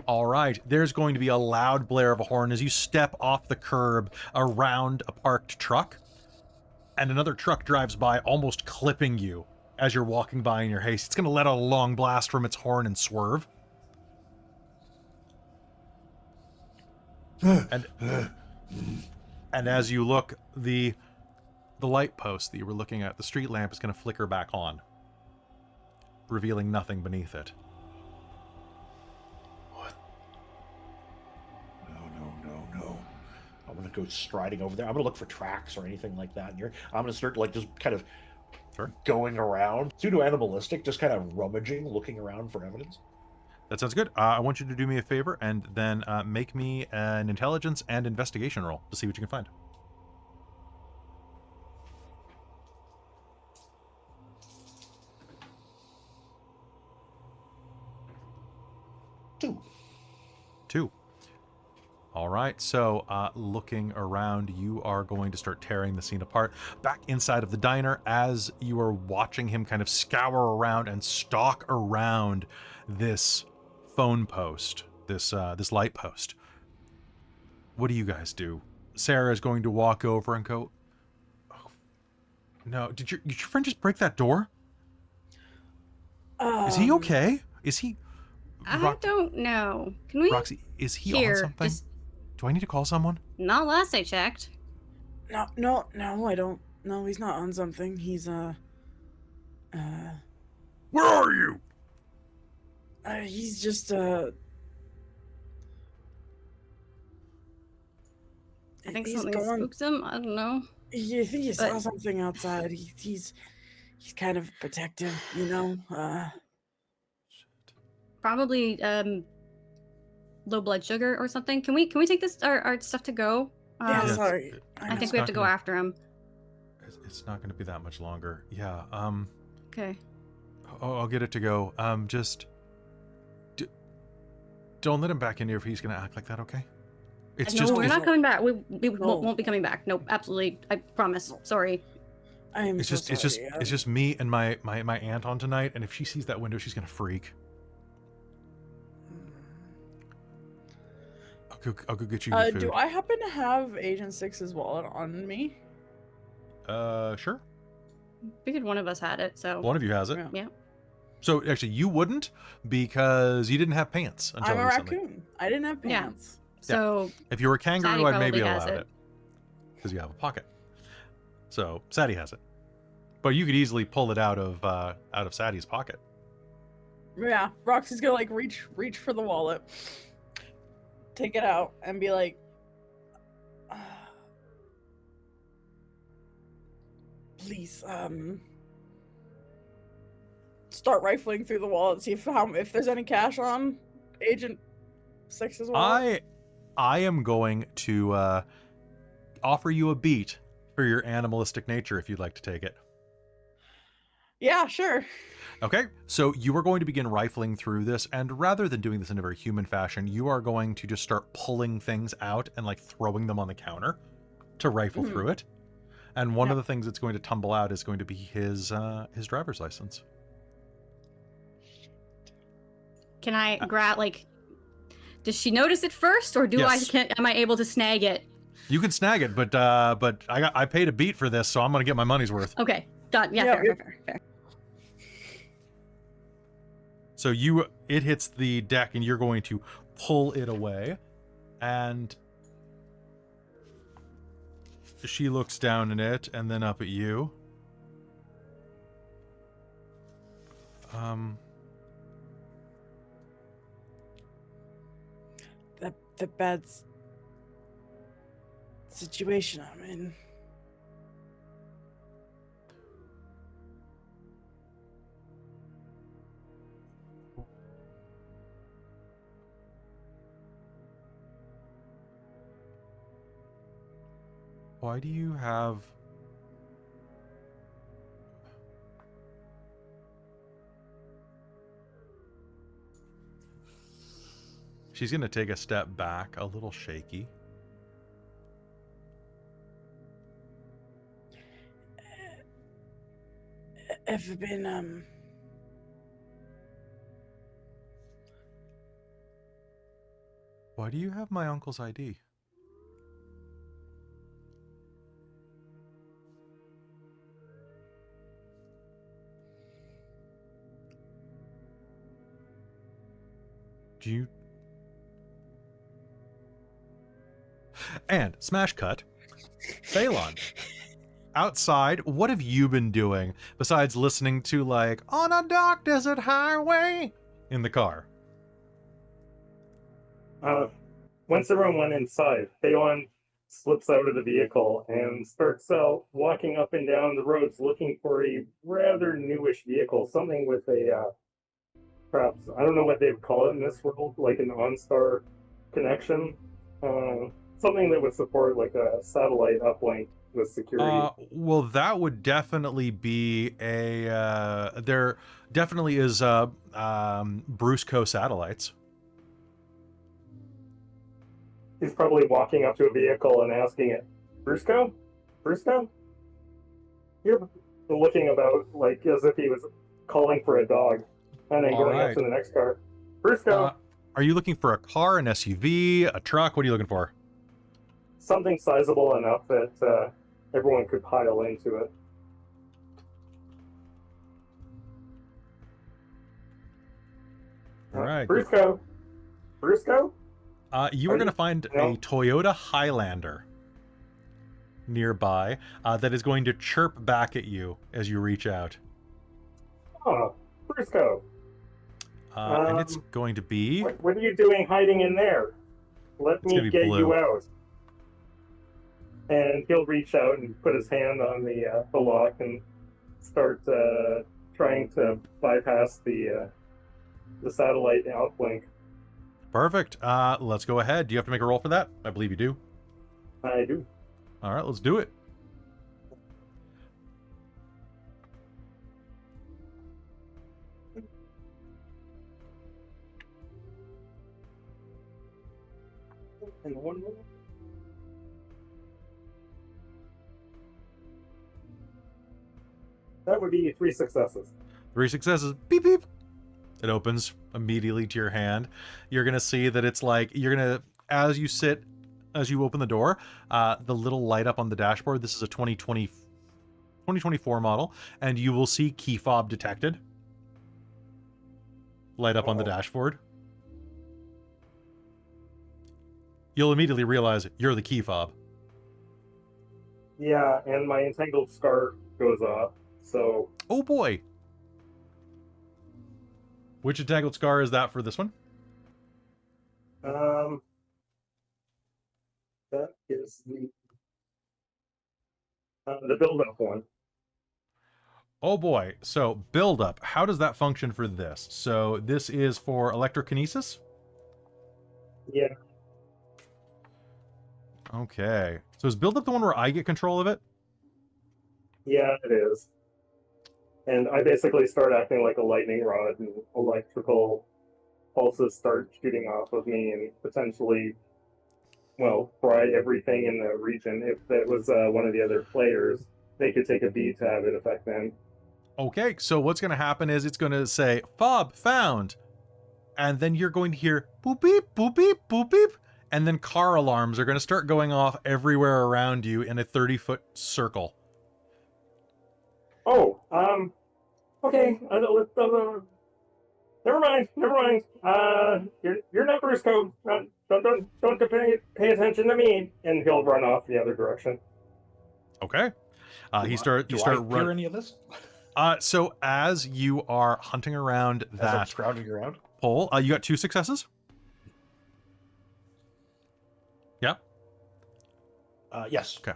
Speaker 1: All right. There's going to be a loud blare of a horn as you step off the curb around a parked truck, and another truck drives by, almost clipping you as you're walking by in your haste. It's going to let out a long blast from its horn and swerve. And as you look, the light post that you were looking at, the street lamp, is going to flicker back on, revealing nothing beneath it.
Speaker 5: No. I'm gonna go striding over there. I'm gonna look for tracks or anything like that. I'm gonna start like just kind of going around, pseudo-animalistic, just kind of rummaging, looking around for evidence.
Speaker 1: That sounds good. I want you to do me a favor and then make me an intelligence and investigation roll to see what you can find. Two. All right, so looking around, you are going to start tearing the scene apart. Back inside of the diner, as you are watching him kind of scour around and stalk around this phone post, this light post. What do you guys do? Sarah is going to walk over and go, oh, no, did your friend just break that door? Is he okay? Is he...
Speaker 3: I don't know. Can we...
Speaker 1: Roxy, is he
Speaker 3: Here,
Speaker 1: on something?
Speaker 3: just...
Speaker 1: Do I need to call someone?
Speaker 3: Not last I checked.
Speaker 2: No, I don't. No, he's not on something. He's,
Speaker 1: Where are you?
Speaker 2: He's just,
Speaker 3: I think
Speaker 2: he's
Speaker 3: something
Speaker 2: gone.
Speaker 3: spooks him. I don't know.
Speaker 2: I think he saw
Speaker 3: But-
Speaker 2: something outside. He's kind of protective, you know?
Speaker 3: Probably low blood sugar or something. Can we take this our stuff to go?
Speaker 2: Yeah,
Speaker 1: Yeah,
Speaker 2: sorry.
Speaker 3: I think
Speaker 1: it's
Speaker 3: we have
Speaker 1: not
Speaker 3: to go
Speaker 1: gonna-
Speaker 3: after him.
Speaker 1: It's not going to be that much longer. Yeah,
Speaker 3: Okay.
Speaker 1: I'll get it to go. Just... don't let him back in here if he's going to act like that, okay? It's
Speaker 3: No,
Speaker 1: just...
Speaker 3: we're
Speaker 1: it's-
Speaker 3: not coming back. We
Speaker 2: No.
Speaker 3: won't be coming back. Nope, absolutely. I promise. Sorry.
Speaker 2: I am
Speaker 1: It's
Speaker 2: so
Speaker 1: just,
Speaker 2: sorry.
Speaker 1: it's just me and my aunt on tonight, and if she sees that window, she's gonna freak. I'll go get you your food.
Speaker 2: Do I happen to have Agent 6's wallet on me?
Speaker 1: Sure.
Speaker 3: Figured one of us had it, so
Speaker 1: One of you has it.
Speaker 2: Yeah.
Speaker 3: yeah.
Speaker 1: So actually, you wouldn't because you didn't have pants until
Speaker 2: I'm a
Speaker 1: recently.
Speaker 2: raccoon. I didn't have
Speaker 3: Yeah.
Speaker 2: pants.
Speaker 3: So
Speaker 1: If you were a kangaroo,
Speaker 3: Sadie
Speaker 1: I'd maybe
Speaker 3: probably has
Speaker 1: allow
Speaker 3: it.
Speaker 1: it because you have a pocket. So Sadie has it, but you could easily pull it out of Sadie's pocket.
Speaker 2: Yeah, Roxy's gonna like reach for the wallet, take it out, and be like, "Please, start rifling through the wallet, see if there's any cash on Agent 6's wallet."
Speaker 1: I am going to offer you a beat for your animalistic nature if you'd like to take it.
Speaker 2: Yeah, sure.
Speaker 1: Okay, so you are going to begin rifling through this, and rather than doing this in a very human fashion, you are going to just start pulling things out and like throwing them on the counter to rifle through it. And one of the things that's going to tumble out is going to be his driver's license.
Speaker 3: can I grab like? Does she notice it first, or do
Speaker 1: Yes.
Speaker 3: am I able to snag it?
Speaker 1: You can snag it, but I paid a beat for this, so I'm gonna get my money's worth.
Speaker 3: Okay, done. Yeah,
Speaker 2: Yeah,
Speaker 3: fair.
Speaker 1: So it hits the deck, and you're going to pull it away, and she looks down at it and then up at you.
Speaker 2: The bad situation I'm in.
Speaker 1: Why do you have... She's going to take a step back, a little shaky.
Speaker 2: Ever been
Speaker 1: Why do you have my uncle's ID? Do you... And smash cut. Phaelon. Outside, what have you been doing besides listening to like "On a Dark Desert Highway" in the car?
Speaker 4: Once everyone went inside, Phaelon slips out of the vehicle and starts walking up and down the roads looking for a rather newish vehicle, something with a perhaps, I don't know what they would call it in this world, like an OnStar connection. Something that would support like a satellite uplink with security.
Speaker 1: Well, that would definitely be a... there definitely is Brusco satellites.
Speaker 4: He's probably walking up to a vehicle and asking it, "Brusco? Brusco?" You're looking about like as if he was calling for a dog, and then going up to the next car. "Brusco!"
Speaker 1: Are you looking for a car, an SUV, a truck? What are you looking for?
Speaker 4: Something sizable enough that everyone could pile into it.
Speaker 1: All right.
Speaker 4: Brusco! Brusco?
Speaker 1: You are going to find a Toyota Highlander nearby that is going to chirp back at you as you reach out.
Speaker 4: Oh, Brusco.
Speaker 1: And it's going to be...
Speaker 4: What are you doing hiding in there? Let me get you out. And he'll reach out and put his hand on the lock and start trying to bypass the satellite outlink.
Speaker 1: Perfect. Let's go ahead. Do you have to make a roll for that? I believe you do.
Speaker 4: I do.
Speaker 1: All right, let's do it.
Speaker 4: And one more. That would be 3 successes.
Speaker 1: 3 successes. Beep, beep. It opens immediately to your hand. You're going to see that it's like, you're going to, as you open the door, the little light up on the dashboard, this is a 2020 2024 model, and you will see key fob detected light up on the dashboard. You'll immediately realize you're the key fob.
Speaker 4: Yeah, and my entangled scarf goes off. So
Speaker 1: Oh boy. Which entangled scar is that for this one?
Speaker 4: that is the build-up one.
Speaker 1: Oh boy. So build up. How does that function for this? So this is for electrokinesis?
Speaker 4: Yeah.
Speaker 1: Okay. So is build up the one where I get control of it?
Speaker 4: Yeah, it is. And I basically start acting like a lightning rod, and electrical pulses start shooting off of me and potentially, well, fry everything in the region. If that was one of the other players, they could take a beat to have it affect them.
Speaker 1: Okay, so what's going to happen is it's going to say, fob found. And then you're going to hear boop beep, boop beep, boop beep. And then car alarms are going to start going off everywhere around you in a 30-foot circle.
Speaker 4: Oh, okay. Never mind. Your number is code. Don't pay attention to me. And he'll run off the other direction.
Speaker 1: Okay. You start
Speaker 5: hear
Speaker 1: running.
Speaker 5: any of this?
Speaker 1: So as you are hunting around
Speaker 5: As I'm
Speaker 1: that
Speaker 5: scrounging around?
Speaker 1: pole, you got 2 successes. Yeah.
Speaker 5: Yes.
Speaker 1: Okay.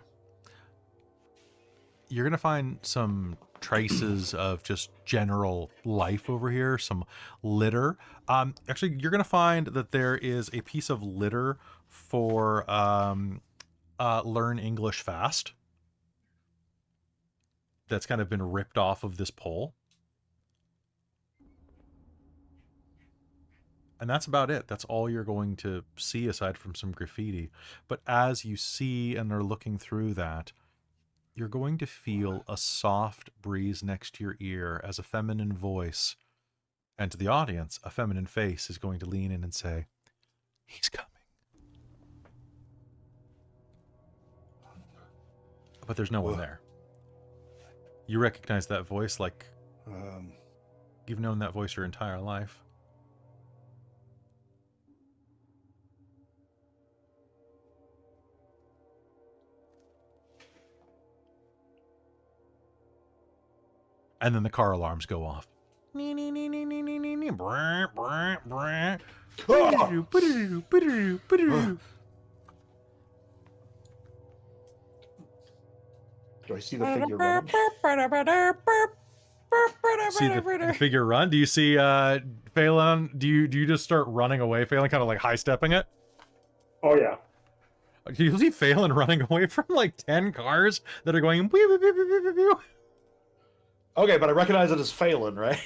Speaker 1: You're going to find some traces of just general life over here, some litter. Actually, you're going to find that there is a piece of litter for Learn English Fast that's kind of been ripped off of this pole. And that's about it. That's all you're going to see aside from some graffiti. But as you see and are looking through that, you're going to feel a soft breeze next to your ear as a feminine voice, and to the audience, a feminine face is going to lean in and say, "He's coming." But there's no one there. You recognize that voice like you've known that voice your entire life. And then the car alarms go off.
Speaker 5: Do I see the figure running?
Speaker 1: See the figure run? Do you see Phaelon? Do you just start running away, Phaelon, kind of like high stepping it?
Speaker 4: Oh yeah.
Speaker 1: Do you see Phaelon running away from like 10 cars that are going wee, wee, wee, wee, wee, wee, wee?
Speaker 5: Okay, but I recognize it as Phaelon, right?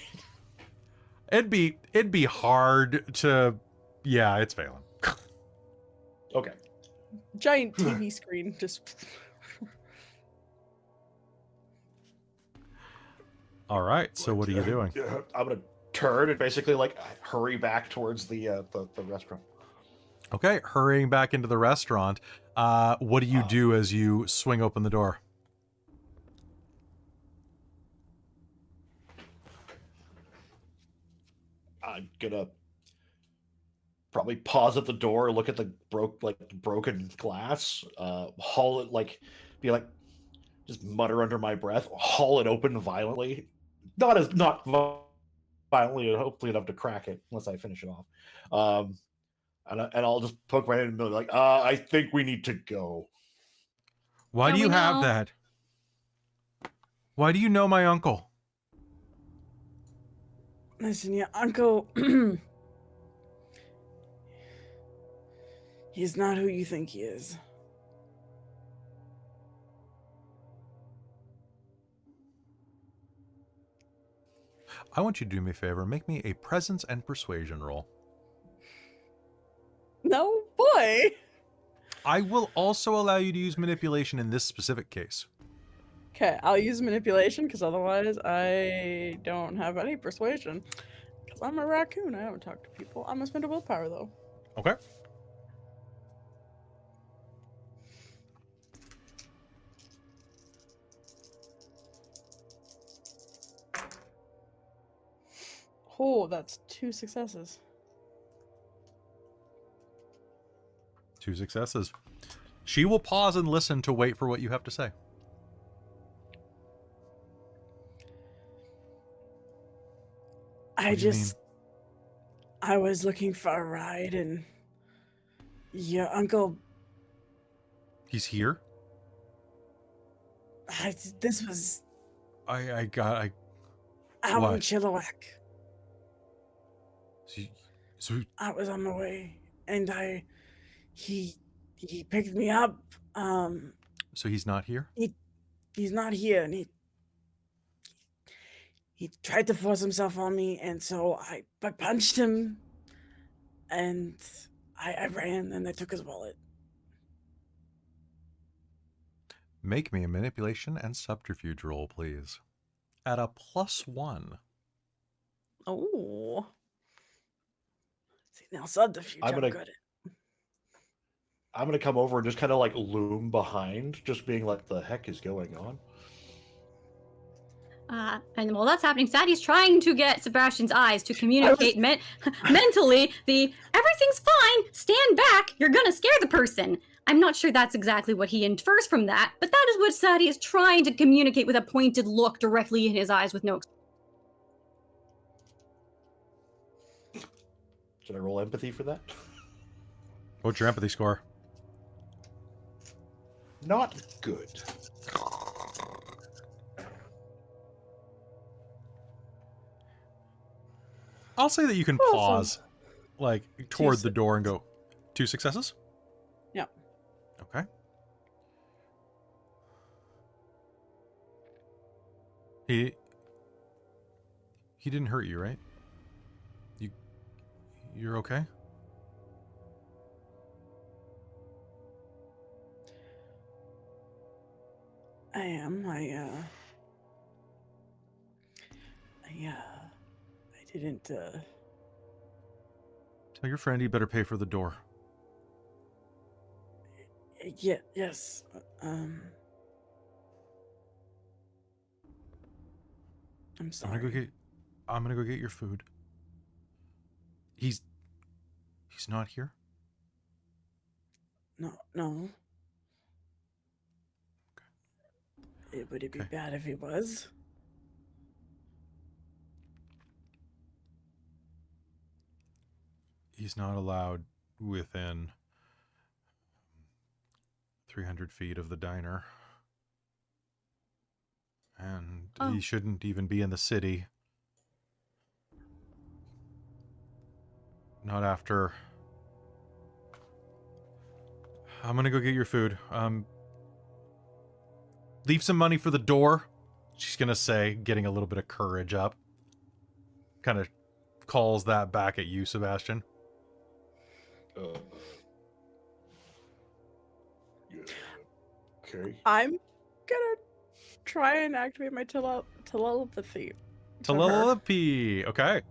Speaker 1: It'd be hard to, yeah, it's Phaelon.
Speaker 5: Okay.
Speaker 2: Giant TV screen just.
Speaker 1: All right, so what are you doing?
Speaker 5: I'm gonna turn and basically like hurry back towards the restaurant.
Speaker 1: Okay, hurrying back into the restaurant. What do you do as you swing open the door?
Speaker 5: I'm gonna probably pause at the door, look at the broken glass, haul it be like, just mutter under my breath, haul it open violently, not violently, hopefully enough to crack it, unless I finish it off. And I'll just poke my head in the middle, like, I think we need to go.
Speaker 1: Why do you have that? Why do you know my uncle?
Speaker 2: Listen, your uncle. He's not who you think he is.
Speaker 1: I want you to do me a favor. Make me a presence and persuasion roll.
Speaker 2: No, boy.
Speaker 1: I will also allow you to use manipulation in this specific case.
Speaker 2: Okay, I'll use manipulation because otherwise I don't have any persuasion. Because I'm a raccoon. I don't talk to people. I'm gonna spend a willpower though.
Speaker 1: Okay.
Speaker 2: Oh, that's 2 successes.
Speaker 1: 2 successes. She will pause and listen to wait for what you have to say.
Speaker 2: I was looking for a ride, and your uncle.
Speaker 1: He's here?
Speaker 2: This was
Speaker 1: I
Speaker 2: out
Speaker 1: What?
Speaker 2: in Chilliwack.
Speaker 1: So
Speaker 2: I was on my way, and he picked me up.
Speaker 1: so he's not here?
Speaker 2: He's not here, and he tried to force himself on me, and so I punched him, and I ran, and I took his wallet.
Speaker 1: Make me a manipulation and subterfuge roll, please. At a +1.
Speaker 2: Oh. See, now subterfuge, I'm good at.
Speaker 5: I'm gonna come over and just kind of like loom behind, just being like, "The heck is going on?"
Speaker 3: And while that's happening, Sadie's trying to get Sebastian's eyes to communicate mentally everything's fine, stand back, you're gonna scare the person. I'm not sure that's exactly what he infers from that, but that is what Sadie is trying to communicate with a pointed look directly in his eyes with no...
Speaker 5: Should I roll empathy for that?
Speaker 1: What's your empathy score?
Speaker 5: Not good.
Speaker 1: I'll say that you can pause, like, toward the door and go, 2 successes?
Speaker 2: Yeah.
Speaker 1: Okay. He didn't hurt you, right? You're okay?
Speaker 2: I am. I didn't,
Speaker 1: Tell your friend he better pay for the door.
Speaker 2: Yeah, yes. I'm sorry.
Speaker 1: I'm gonna go get your food. He's not here?
Speaker 2: No.
Speaker 1: Okay.
Speaker 2: Would it be bad if he was?
Speaker 1: He's not allowed within 300 feet of the diner. And he shouldn't even be in the city. Not after... I'm gonna go get your food. Leave some money for the door, she's gonna say, getting a little bit of courage up. Kind of calls that back at you, Sebastian.
Speaker 5: Yeah. Okay.
Speaker 2: I'm gonna try and activate my telepathy.
Speaker 1: Telepathy. Okay.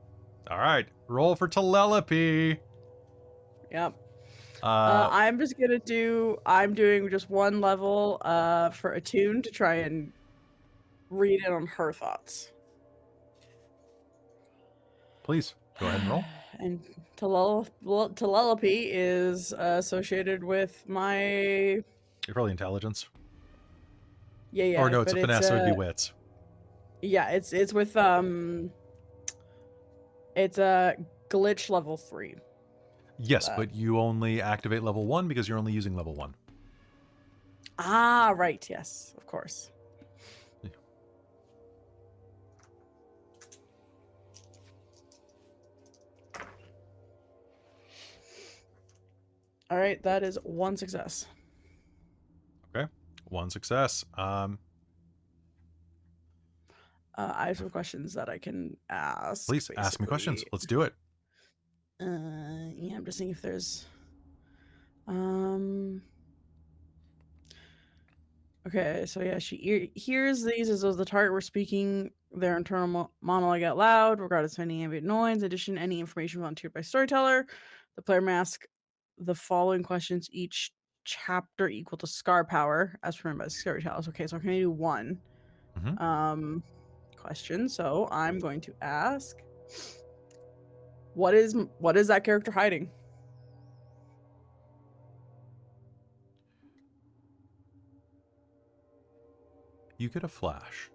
Speaker 1: All right. Roll for telepathy.
Speaker 2: Yep. I'm doing just 1 level for attune to try and read in on her thoughts.
Speaker 1: Please go ahead and roll.
Speaker 2: And telepathy is associated with my...
Speaker 1: You're probably intelligence.
Speaker 2: Yeah.
Speaker 1: Or no, it's a finesse, so it'd be wits.
Speaker 2: Yeah, it's with it's a glitch level 3.
Speaker 1: Yes, but you only activate level 1 because you're only using level 1.
Speaker 2: Ah, right. Yes, of course.
Speaker 1: Yeah.
Speaker 2: All right, that is 1 success.
Speaker 1: Okay, 1 success.
Speaker 2: I have some questions that I can ask.
Speaker 1: Please ask me questions. Let's do it.
Speaker 2: Yeah, I'm just seeing if there's... Okay, so yeah, she hears these as though the target were speaking their internal monologue out loud, regardless of any ambient noise. In addition, any information volunteered by Storyteller. The player may ask the following questions each chapter equal to scar power, as permitted by the Storytellers. Okay, so I'm going to do 1 question. So I'm going to ask... What is that character hiding?
Speaker 1: You get a flash.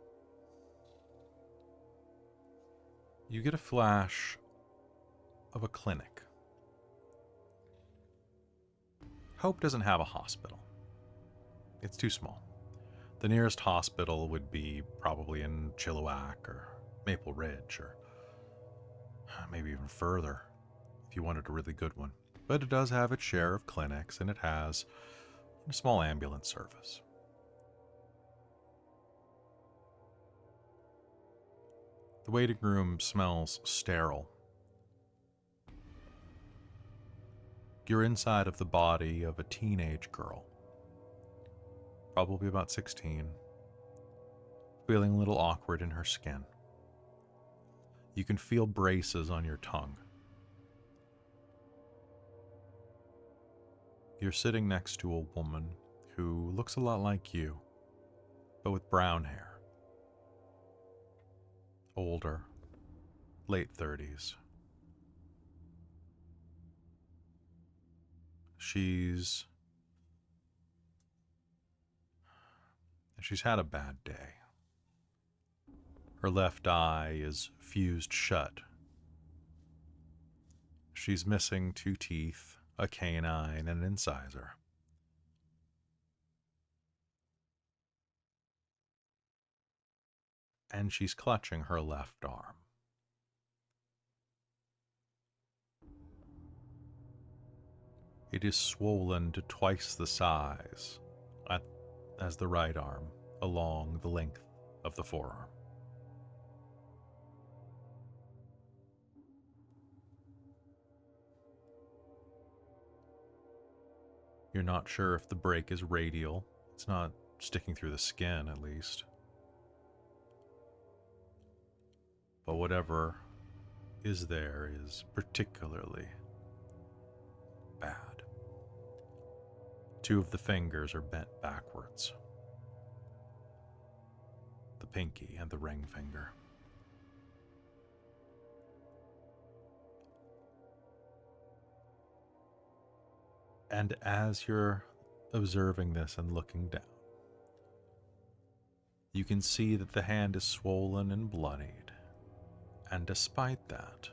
Speaker 1: You get a flash of a clinic. Hope doesn't have a hospital. It's too small. The nearest hospital would be probably in Chilliwack or Maple Ridge, or maybe even further if you wanted a really good one. But it does have its share of clinics, and it has a small ambulance service. The waiting room smells sterile. You're inside of the body of a teenage girl, probably about 16, feeling a little awkward in her skin. You can feel braces on your tongue. You're sitting next to a woman who looks a lot like you, but with brown hair. Older, late 30s. She's had a bad day. Her left eye is fused shut. She's missing 2 teeth, a canine, and an incisor. And she's clutching her left arm. It is swollen to twice the size as the right arm along the length of the forearm. You're not sure if the break is radial. It's not sticking through the skin, at least. But whatever is there is particularly bad. 2 of the fingers are bent backwards. The pinky and the ring finger. And as you're observing this and looking down, you can see that the hand is swollen and bloodied. And despite that,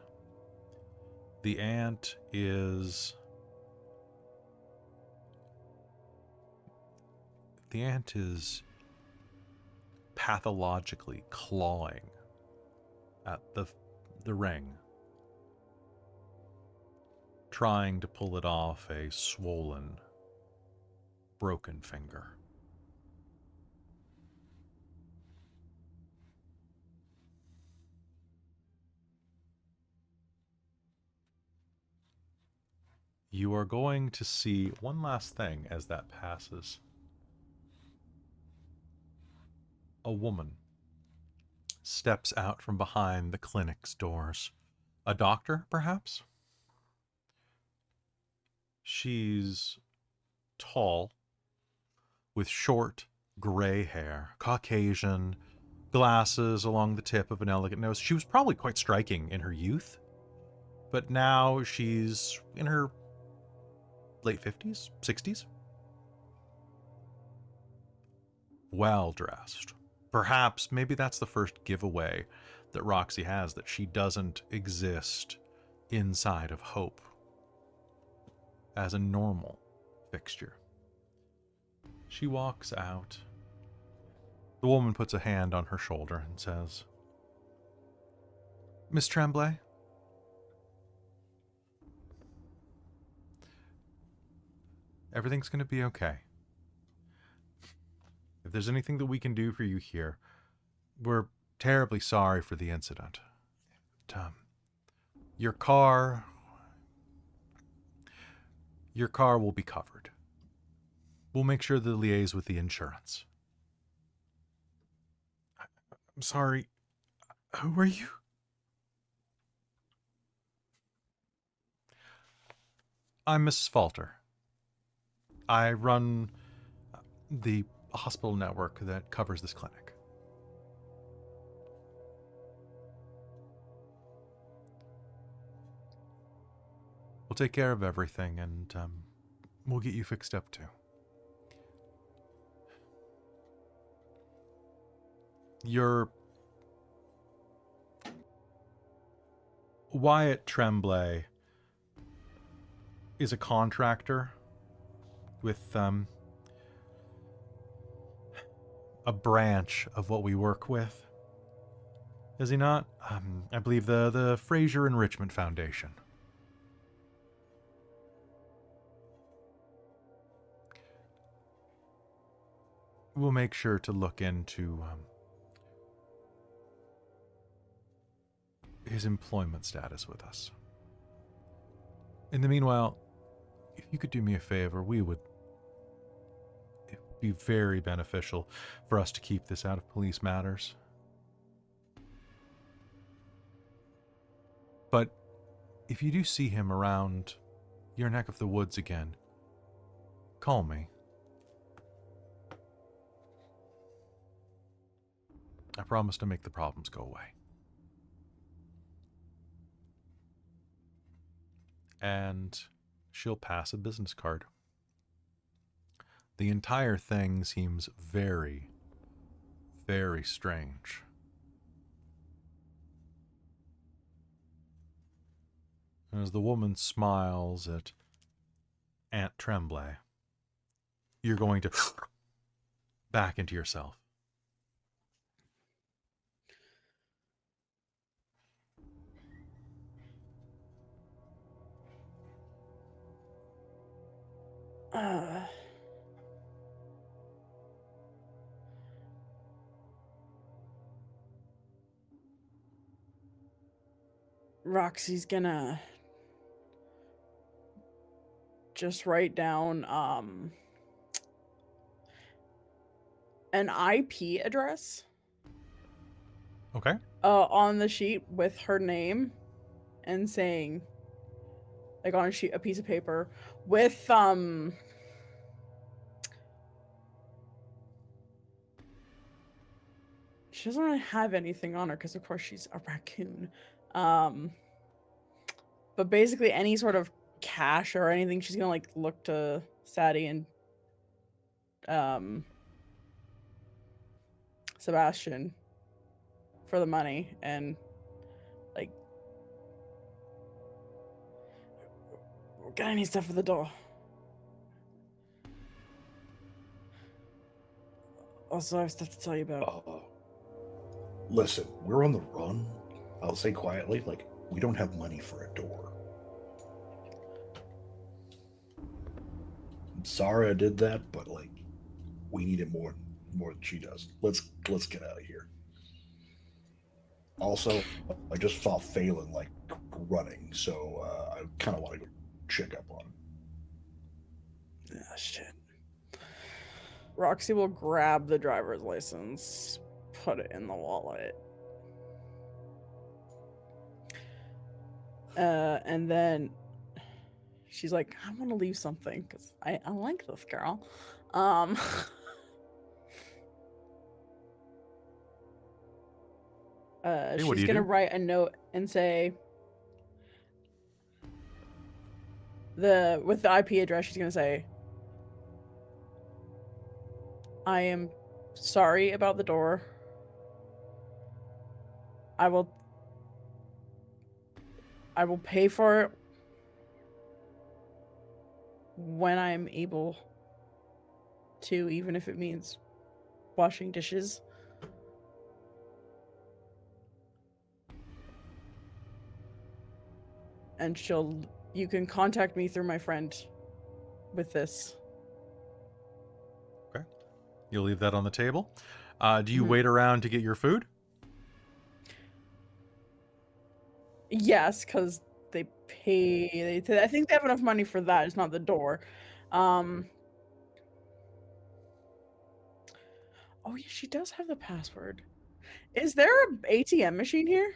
Speaker 1: the ant is pathologically clawing at the ring, trying to pull it off a swollen, broken finger. You are going to see one last thing as that passes. A woman steps out from behind the clinic's doors. A doctor, perhaps? She's tall, with short, gray hair, Caucasian, glasses along the tip of an elegant nose. She was probably quite striking in her youth, but now she's in her late 50s, 60s. Well dressed. Perhaps, maybe that's the first giveaway that Roxy has, that she doesn't exist inside of Hope as a normal fixture. She walks out. The woman puts a hand on her shoulder and says, "Miss Tremblay?" Everything's going to be okay. If there's anything that we can do for you here, we're terribly sorry for the incident. Your car will be covered. We'll make sure to liaise with the insurance. I'm sorry. Who are you? I'm Mrs. Falter. I run the hospital network that covers this clinic. We'll take care of everything, and we'll get you fixed up too. Your Wyatt Tremblay is a contractor with a branch of what we work with. Is he not? I believe the Fraser Enrichment Foundation. We'll make sure to look into his employment status with us. In the meanwhile, if you could do me a favor, it would be very beneficial for us to keep this out of police matters. But if you do see him around your neck of the woods again, call me. I promise to make the problems go away. And she'll pass a business card. The entire thing seems very, very strange. As the woman smiles at Aunt Tremblay, you're going to back into yourself.
Speaker 2: Roxy's gonna just write down an IP address
Speaker 1: Okay.
Speaker 2: on the sheet with her name and saying, like, on a piece of paper with she doesn't really have anything on her because of course she's a raccoon. But basically any sort of cash or anything, she's gonna like look to Sadie and Sebastian for the money and like, got any stuff for the door? Also, I have stuff to tell you about.
Speaker 5: Listen, we're on the run. I'll say quietly, like, we don't have money for a door. I'm sorry I did that, but like, we need it more than she does. Let's get out of here. Also, I just saw Phaelon like running, so I kind of want to go check up on him.
Speaker 2: Ah, shit. Roxy will grab the driver's license, put it in the wallet. And then she's like, I want to leave something because I like this girl. She's gonna write a note and say with the IP address, she's gonna say, I am sorry about the door. I will pay for it when I'm able to, even if it means washing dishes. And you can contact me through my friend with this.
Speaker 1: Okay. You'll leave that on the table. Do you wait around to get your food?
Speaker 2: Yes, because they pay. I think they have enough money for that. It's not the door. Oh yeah, she does have the password. Is there an ATM machine here?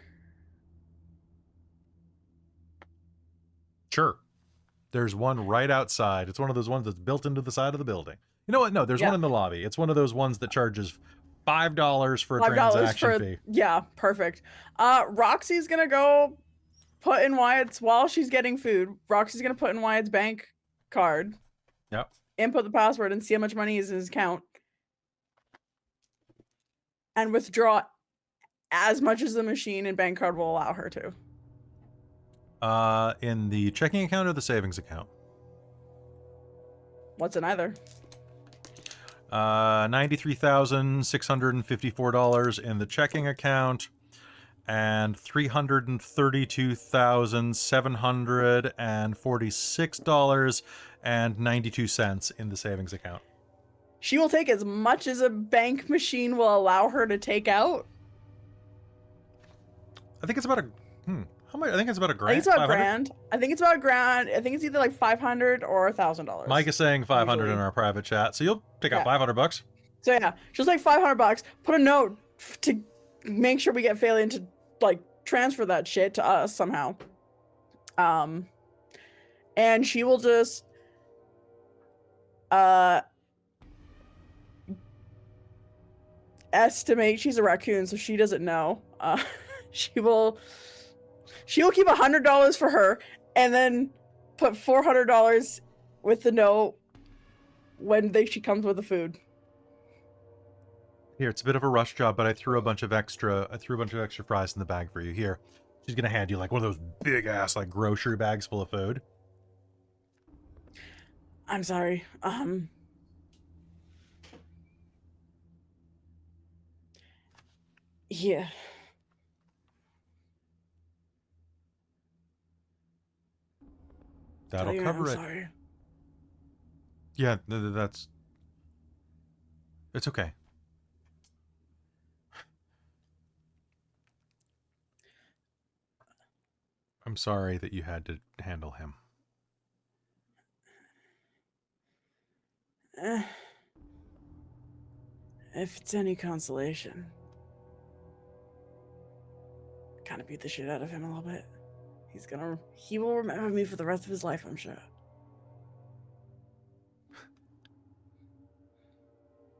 Speaker 1: Sure. There's one right outside. It's one of those ones that's built into the side of the building. You know what? No, there's one in the lobby. It's one of those ones that charges $5 for a transaction fee.
Speaker 2: Yeah, perfect. Roxy's gonna go put in Wyatt's while she's getting food. Roxy's gonna put in Wyatt's bank card.
Speaker 1: Yep.
Speaker 2: Input the password and see how much money is in his account, and withdraw as much as the machine and bank card will allow her to.
Speaker 1: In the checking account or the savings account?
Speaker 2: What's in either?
Speaker 1: $93,654 in the checking account, and $332,746.92 in the savings account.
Speaker 2: She will take as much as a bank machine will allow her to take out.
Speaker 1: I think it's about a how much? I think it's about a grand.
Speaker 2: I think it's about a
Speaker 1: 500?
Speaker 2: grand. I think it's about a grand. I think it's either like $500 or $1,000.
Speaker 1: Mike is saying 500 in
Speaker 2: Usually.
Speaker 1: our private chat, so you'll take out $500.
Speaker 2: So yeah, just like $500. Put a note to make sure we get Phaelon to like transfer that shit to us somehow. And she will just estimate. She's a raccoon, so she doesn't know. She will keep $100 for her, and then put $400 with the note when she comes with the food.
Speaker 1: Here, it's a bit of a rush job, but I threw a bunch of extra fries in the bag for you. Here, she's gonna hand you like one of those big ass like grocery bags full of food.
Speaker 2: I'm sorry. Yeah.
Speaker 1: That'll
Speaker 2: Tell you
Speaker 1: cover
Speaker 2: I'm
Speaker 1: it.
Speaker 2: Sorry.
Speaker 1: Yeah, that's. It's okay. I'm sorry that you had to handle him.
Speaker 2: If it's any consolation, kind of beat the shit out of him a little bit. He will remember me for the rest of his life, I'm sure.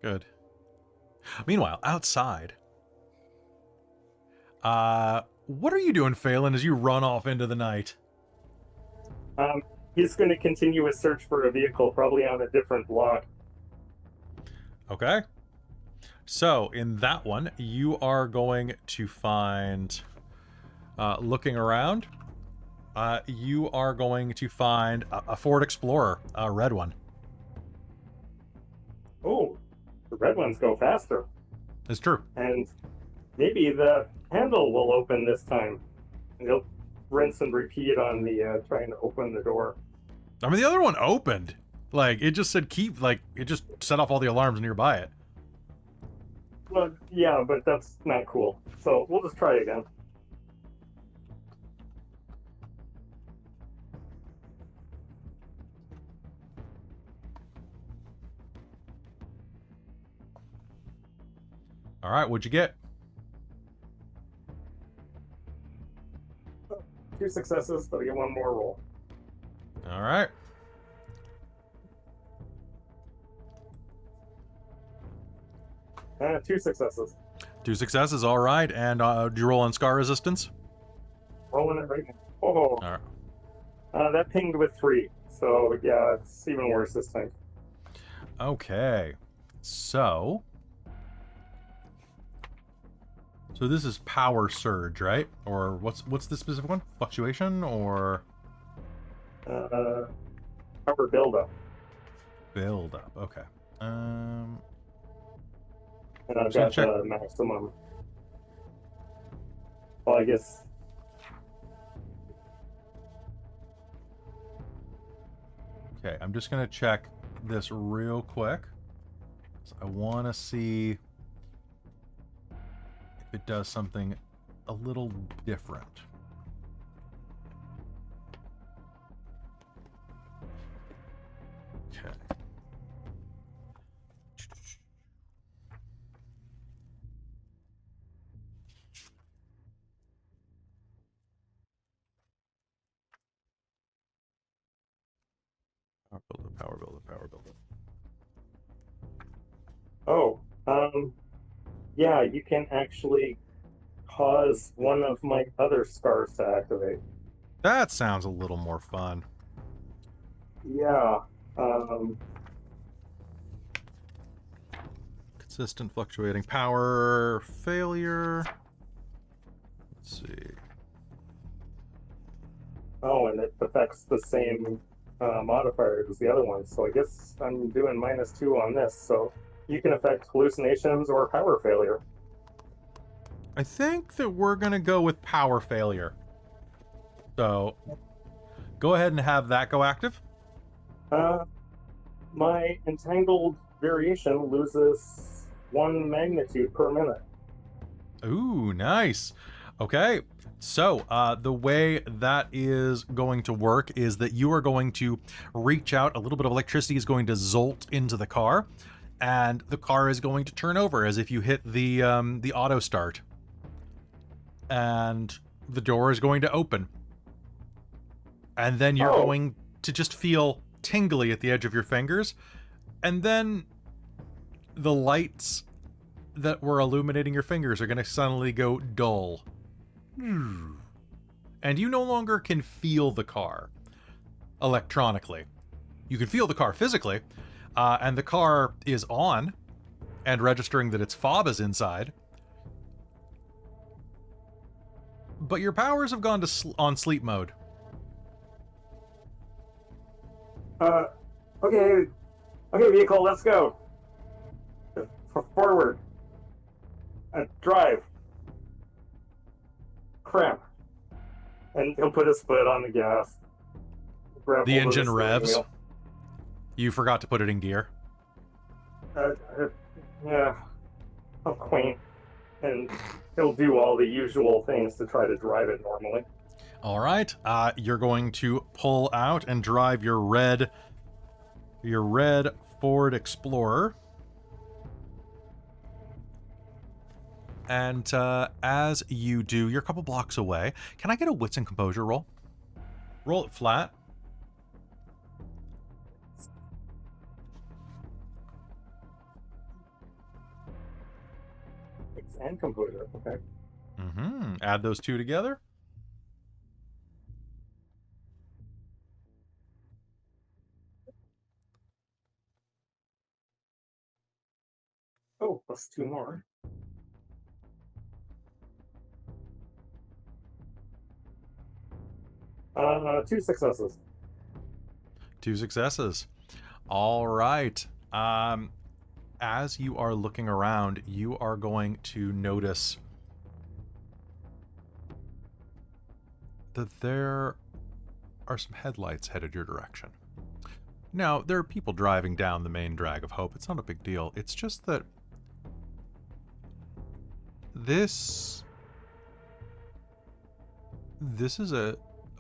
Speaker 1: Good. Meanwhile, outside, what are you doing, Phaelon, as you run off into the night?
Speaker 4: He's going to continue his search for a vehicle, probably on a different block.
Speaker 1: Okay. So, in that one, you are going to find, looking around, you are going to find a Ford Explorer, a red one.
Speaker 4: Oh, the red ones go faster.
Speaker 1: It's true.
Speaker 4: And maybe the handle will open this time. And he'll rinse and repeat on the trying to open the door.
Speaker 1: I mean, the other one opened. Like, it just said keep, like, it just set off all the alarms nearby it.
Speaker 4: Well, yeah, but that's not cool. So we'll just try again.
Speaker 1: All right, what'd you get?
Speaker 4: 2 successes, but I get 1 more roll.
Speaker 1: All right.
Speaker 4: Two successes.
Speaker 1: 2 successes, all right. And do you roll on scar resistance?
Speaker 4: Rolling it right now. Oh,
Speaker 1: All right.
Speaker 4: that pinged with 3. So yeah, it's even worse this time.
Speaker 1: Okay. So this is power surge, right? Or what's the specific one? Fluctuation or
Speaker 4: Power buildup.
Speaker 1: build up? Okay.
Speaker 4: And I've
Speaker 1: So
Speaker 4: got
Speaker 1: check-
Speaker 4: the maximum. Well, I guess.
Speaker 1: Okay, I'm just gonna check this real quick. So I want to see if it does something a little different. Okay. Power builder.
Speaker 4: Oh, yeah, you can actually cause one of my other scars to activate.
Speaker 1: That sounds a little more fun.
Speaker 4: Yeah.
Speaker 1: Consistent fluctuating power failure. Let's see.
Speaker 4: Oh, and it affects the same modifier as the other one. So I guess I'm doing -2 on this. So you can affect hallucinations or power failure.
Speaker 1: I think that we're going to go with power failure. So go ahead and have that go active.
Speaker 4: My entangled variation loses 1 magnitude per minute.
Speaker 1: Ooh, nice. Okay, so the way that is going to work is that you are going to reach out. A little bit of electricity is going to zolt into the car, and the car is going to turn over as if you hit the auto start, and the door is going to open, and then you're going to just feel tingly at the edge of your fingers, and then the lights that were illuminating your fingers are going to suddenly go dull. And you no longer can feel the car electronically. You can feel the car physically, and the car is on and registering that its fob is inside. But your powers have gone to on sleep mode.
Speaker 4: Okay, vehicle, let's go. Forward. Drive. Cramp. And he'll put his foot on the gas.
Speaker 1: The engine revs. You forgot to put it in gear.
Speaker 4: Yeah. How quaint. And he'll do all the usual things to try to drive it normally.
Speaker 1: All right. You're going to pull out and drive your red Ford Explorer. And as you do, you're a couple blocks away. Can I get a wits and composure roll? Roll it flat.
Speaker 4: Wits and composure, okay.
Speaker 1: Mm-hmm. Add those two together.
Speaker 4: Oh, plus 2 more. Two successes.
Speaker 1: 2 successes. All right. As you are looking around, you are going to notice that there are some headlights headed your direction. Now, there are people driving down the main drag of Hope. It's not a big deal. It's just that this is a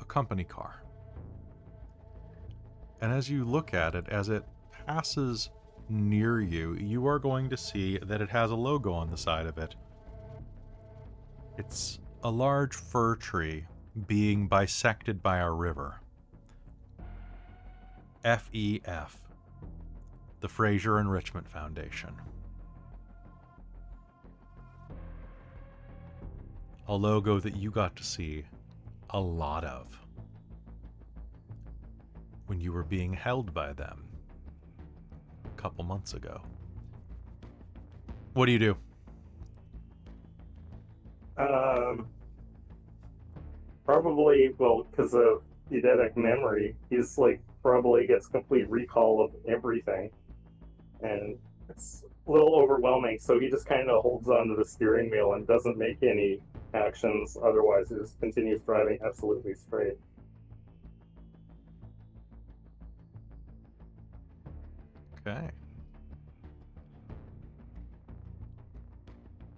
Speaker 1: company car. And as you look at it, as it passes near you, you are going to see that it has a logo on the side of it. It's a large fir tree being bisected by a river. FEF, the Fraser Enrichment Foundation. A logo that you got to see a lot of when you were being held by them a couple months ago. What do you do?
Speaker 4: Probably, well, because of eidetic memory, he's like probably gets complete recall of everything, and it's a little overwhelming. So he just kind of holds onto the steering wheel and doesn't make any actions. Otherwise, he just continues driving absolutely straight.
Speaker 1: Okay.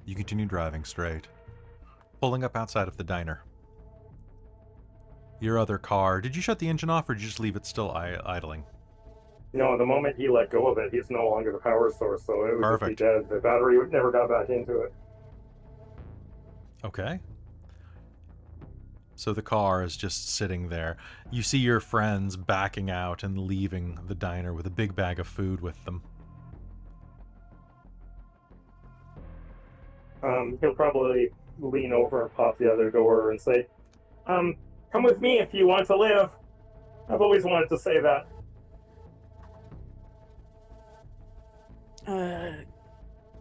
Speaker 1: You continue driving straight, pulling up outside of the diner. Your other car, did you shut the engine off or did you just leave it still idling?
Speaker 4: No, the moment he let go of it, he's no longer the power source, so it would
Speaker 1: Perfect.
Speaker 4: just be dead. The battery never got back into it.
Speaker 1: Okay. So the car is just sitting there. You see your friends backing out and leaving the diner with a big bag of food with them.
Speaker 4: He'll probably lean over and pop the other door and say, Come with me if you want to live. I've always wanted to say that.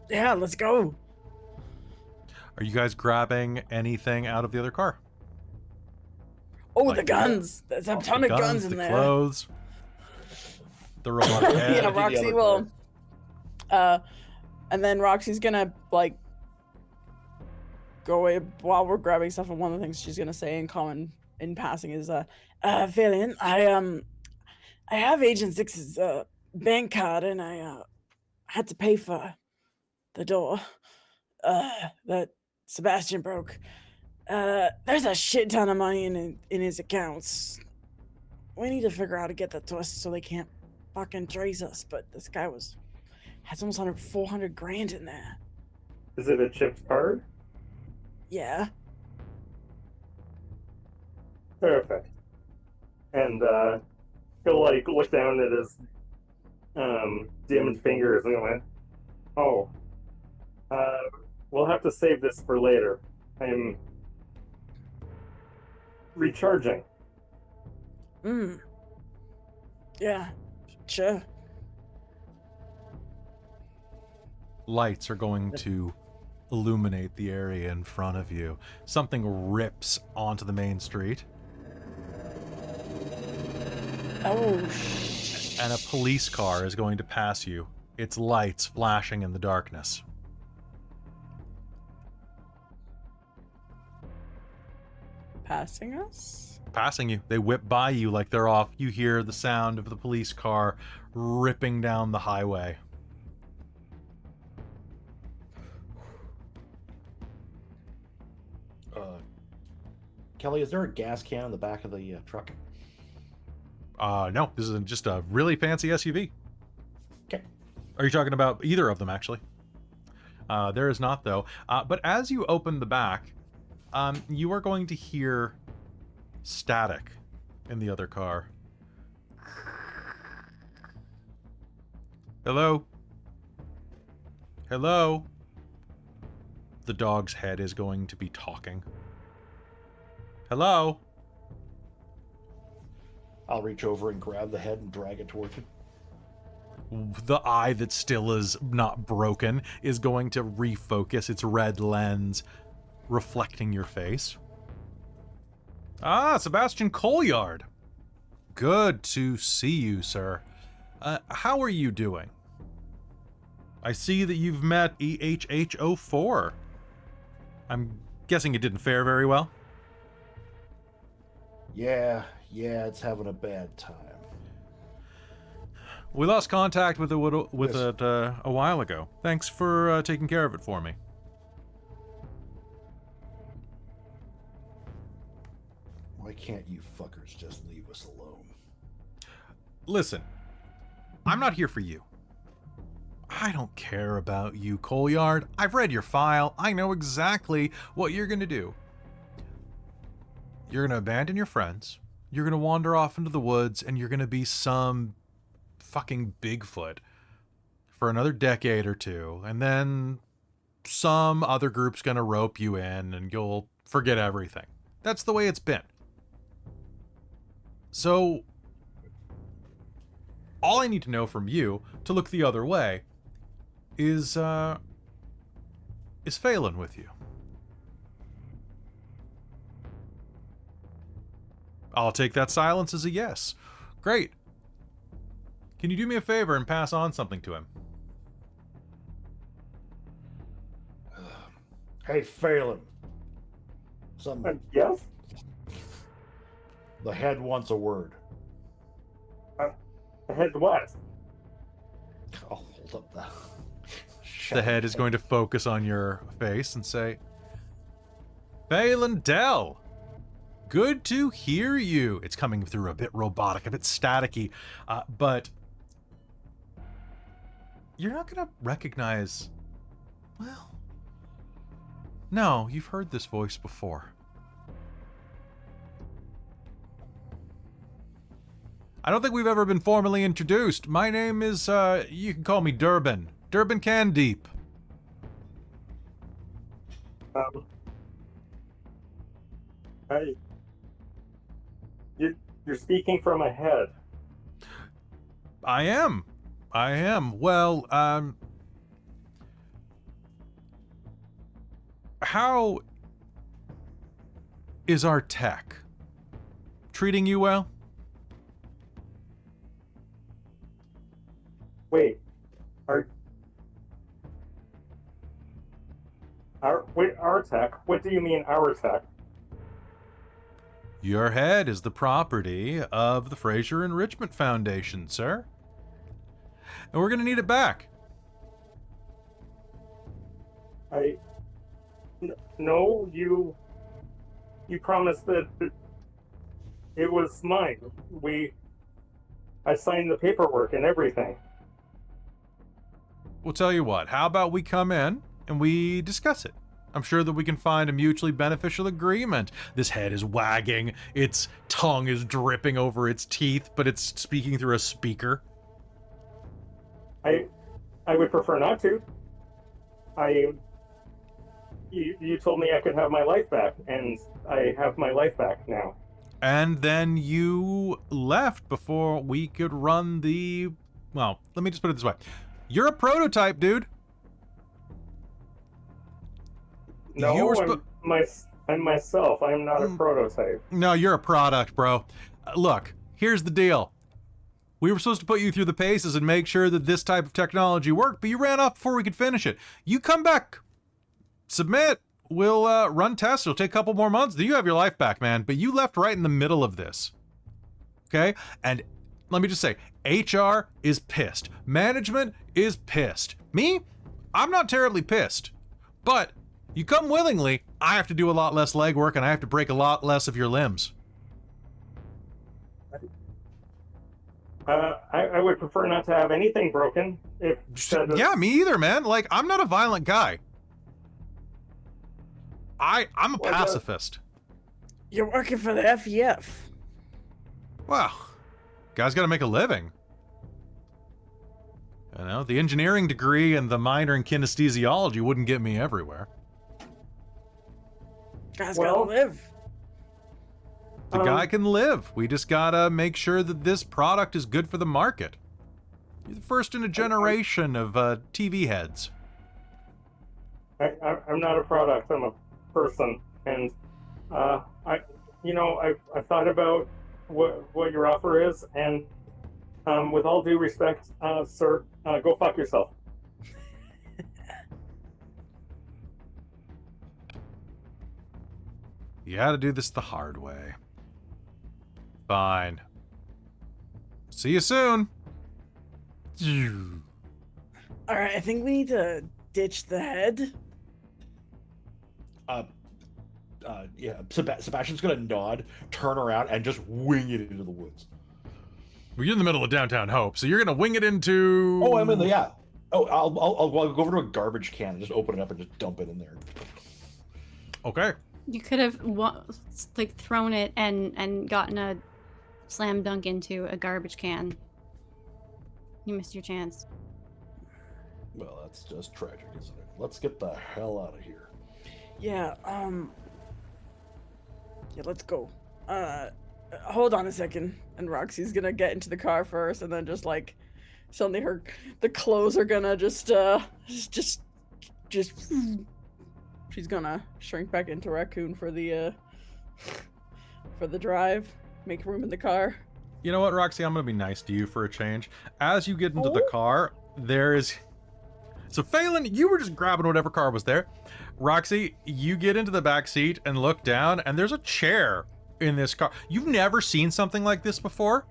Speaker 2: Yeah, let's go.
Speaker 1: Are you guys grabbing anything out of the other car?
Speaker 2: Oh,
Speaker 1: Like
Speaker 2: the guns. There's a ton
Speaker 1: The
Speaker 2: of guns in
Speaker 1: the
Speaker 2: there.
Speaker 1: clothes, the robotic head.
Speaker 2: Yeah,
Speaker 5: the
Speaker 2: Roxy
Speaker 5: other
Speaker 2: will. And then Roxy's gonna like go away while we're grabbing stuff. And one of the things she's gonna say in common in passing is, Phaelon, I have Agent Six's bank card, and I had to pay for the door that Sebastian broke. There's a shit ton of money in his accounts. We need to figure out how to get that to us so they can't fucking trace us. But this guy has almost 400 grand in there.
Speaker 4: Is it a chipped card?
Speaker 2: Yeah.
Speaker 4: Perfect. And he'll like look down at his dimmed fingers and go, "Oh, we'll have to save this for later. I'm recharging."
Speaker 2: Yeah. Sure.
Speaker 1: Lights are going to illuminate the area in front of you. Something rips onto the main street.
Speaker 2: Oh,
Speaker 1: And a police car is going to pass you, its lights flashing in the darkness.
Speaker 2: passing us?
Speaker 1: Passing you. They whip by you like they're off. You hear the sound of the police car ripping down the highway.
Speaker 5: Kelly, is there a gas can in the back of the truck?
Speaker 1: No, this is just a really fancy SUV.
Speaker 5: Okay.
Speaker 1: Are you talking about either of them, actually? There is not, though. But as you open the back, you are going to hear static in the other car. Hello? Hello? The dog's head is going to be talking. Hello?
Speaker 5: I'll reach over and grab the head and drag it towards him.
Speaker 1: The eye that still is not broken is going to refocus its red lens, reflecting your face. Ah, Sebastian Coalyard. Good to see you, sir. How are you doing? I see that you've met EHH04. I'm guessing it didn't fare very well?
Speaker 5: Yeah, it's having a bad time.
Speaker 1: We lost contact with it a while ago. Thanks for taking care of it for me.
Speaker 5: Why can't you fuckers just leave us alone?
Speaker 1: Listen, I'm not here for you. I don't care about you, Coalyard. I've read your file. I know exactly what you're going to do. You're going to abandon your friends. You're going to wander off into the woods, and you're going to be some fucking Bigfoot for another decade or two. And then some other group's going to rope you in, and you'll forget everything. That's the way it's been. So, all I need to know from you to look the other way is Phaelon with you? I'll take that silence as a yes. Great. Can you do me a favor and pass on something to him?
Speaker 5: Hey, Phaelon.
Speaker 4: Yes?
Speaker 5: The head wants a word.
Speaker 4: Ahead to what?
Speaker 5: I'll hold up the...
Speaker 1: The head is going to focus on your face and say, Phaelon Dell, good to hear you. It's coming through a bit robotic, a bit staticky, but you're not going to recognize... Well, no, you've heard this voice before. I don't think we've ever been formally introduced. My name is, you can call me Durbin. Durbin Candeep.
Speaker 4: You're speaking from a head.
Speaker 1: I am. Well, how is our tech treating you well?
Speaker 4: Wait, our tech? What do you mean our tech?
Speaker 1: Your head is the property of the Fraser Enrichment Foundation, sir. And we're going to need it back.
Speaker 4: No, you promised that it was mine. I signed the paperwork and everything.
Speaker 1: We'll tell you what, how about we come in and we discuss it? I'm sure that we can find a mutually beneficial agreement. This head is wagging, its tongue is dripping over its teeth, but it's speaking through a speaker.
Speaker 4: I would prefer not to. You told me I could have my life back, and I have my life back now.
Speaker 1: And then you left before we could run the... Well, let me just put it this way. You're a prototype, dude.
Speaker 4: No, I'm myself. I'm not a prototype.
Speaker 1: No, you're a product, bro. Look, here's the deal. We were supposed to put you through the paces and make sure that this type of technology worked, but you ran off before we could finish it. You come back, submit, we'll run tests. It'll take a couple more months. Then you have your life back, man. But you left right in the middle of this. Okay? And let me just say, HR is pissed. Management is pissed. Me? I'm not terribly pissed. But you come willingly, I have to do a lot less legwork and I have to break a lot less of your limbs.
Speaker 4: I would prefer not to have anything broken.
Speaker 1: Yeah, me either, man. Like, I'm not a violent guy. I'm a pacifist.
Speaker 2: You're working for the FEF.
Speaker 1: Well, guy's got to make a living. You know, the engineering degree and the minor in kinesthesiology wouldn't get me everywhere.
Speaker 2: Guy's gotta live.
Speaker 1: The guy can live. We just gotta make sure that this product is good for the market. You're the first in a generation of TV heads.
Speaker 4: I'm not a product. I'm a person, and I thought about what your offer is, and with all due respect, sir, go fuck yourself.
Speaker 1: You had to do this the hard way. Fine. See you soon.
Speaker 2: Alright, I think we need to ditch the head.
Speaker 5: Yeah, Sebastian's gonna nod, turn around, and just wing it into the woods.
Speaker 1: Well, you're in the middle of downtown Hope, so you're gonna wing it into...
Speaker 5: Oh, I'm in the, yeah. Oh, I'll go over to a garbage can and just open it up and just dump it in there.
Speaker 1: Okay.
Speaker 3: You could have thrown it and gotten a slam dunk into a garbage can. You missed your chance.
Speaker 5: Well, that's just tragic, isn't it? Let's get the hell out of here.
Speaker 2: Yeah, yeah, let's go. Hold on a second. And Roxy's gonna get into the car first, and then just like, suddenly the clothes are gonna just she's gonna shrink back into raccoon for the drive. Make room in the car.
Speaker 1: You know what, Roxy? I'm gonna be nice to you for a change. As you get into the car, there is... So Phaelon, you were just grabbing whatever car was there. Roxy, you get into the back seat and look down, and there's a chair in this car. You've never seen something like this before?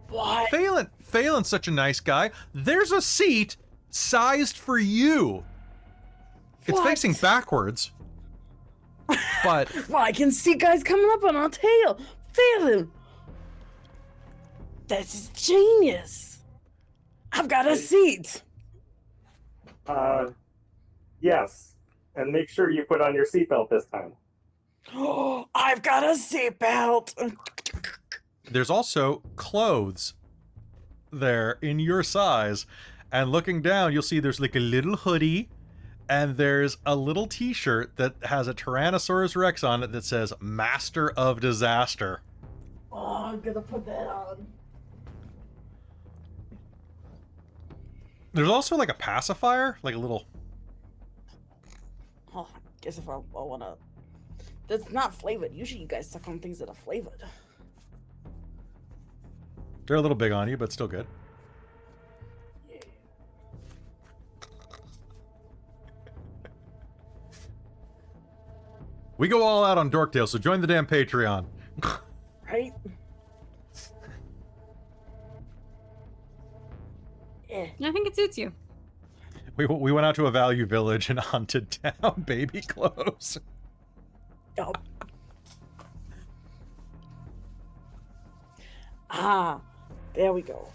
Speaker 2: What?
Speaker 1: Phaelon's such a nice guy. There's a seat sized for you. It's facing backwards. But...
Speaker 2: Well, I can see guys coming up on our tail. Phaelon! This is genius. I've got a seat.
Speaker 4: Yes. And make sure you put on your seatbelt this time.
Speaker 2: Oh, I've got a seatbelt.
Speaker 1: There's also clothes there in your size. And looking down, you'll see there's like a little hoodie. And there's a little t-shirt that has a Tyrannosaurus Rex on it that says Master of Disaster.
Speaker 2: Oh, I'm gonna put that on.
Speaker 1: There's also like a pacifier, like a little.
Speaker 2: Oh, I guess if I wanna. That's not flavored. Usually you guys suck on things that are flavored.
Speaker 1: They're a little big on you, but still good.
Speaker 2: Yeah.
Speaker 1: We go all out on Dorkdale, so join the damn Patreon.
Speaker 2: Right? Yeah.
Speaker 3: I think it suits you.
Speaker 1: We went out to a value village and hunted down baby clothes.
Speaker 2: Oh. Ah, there we go.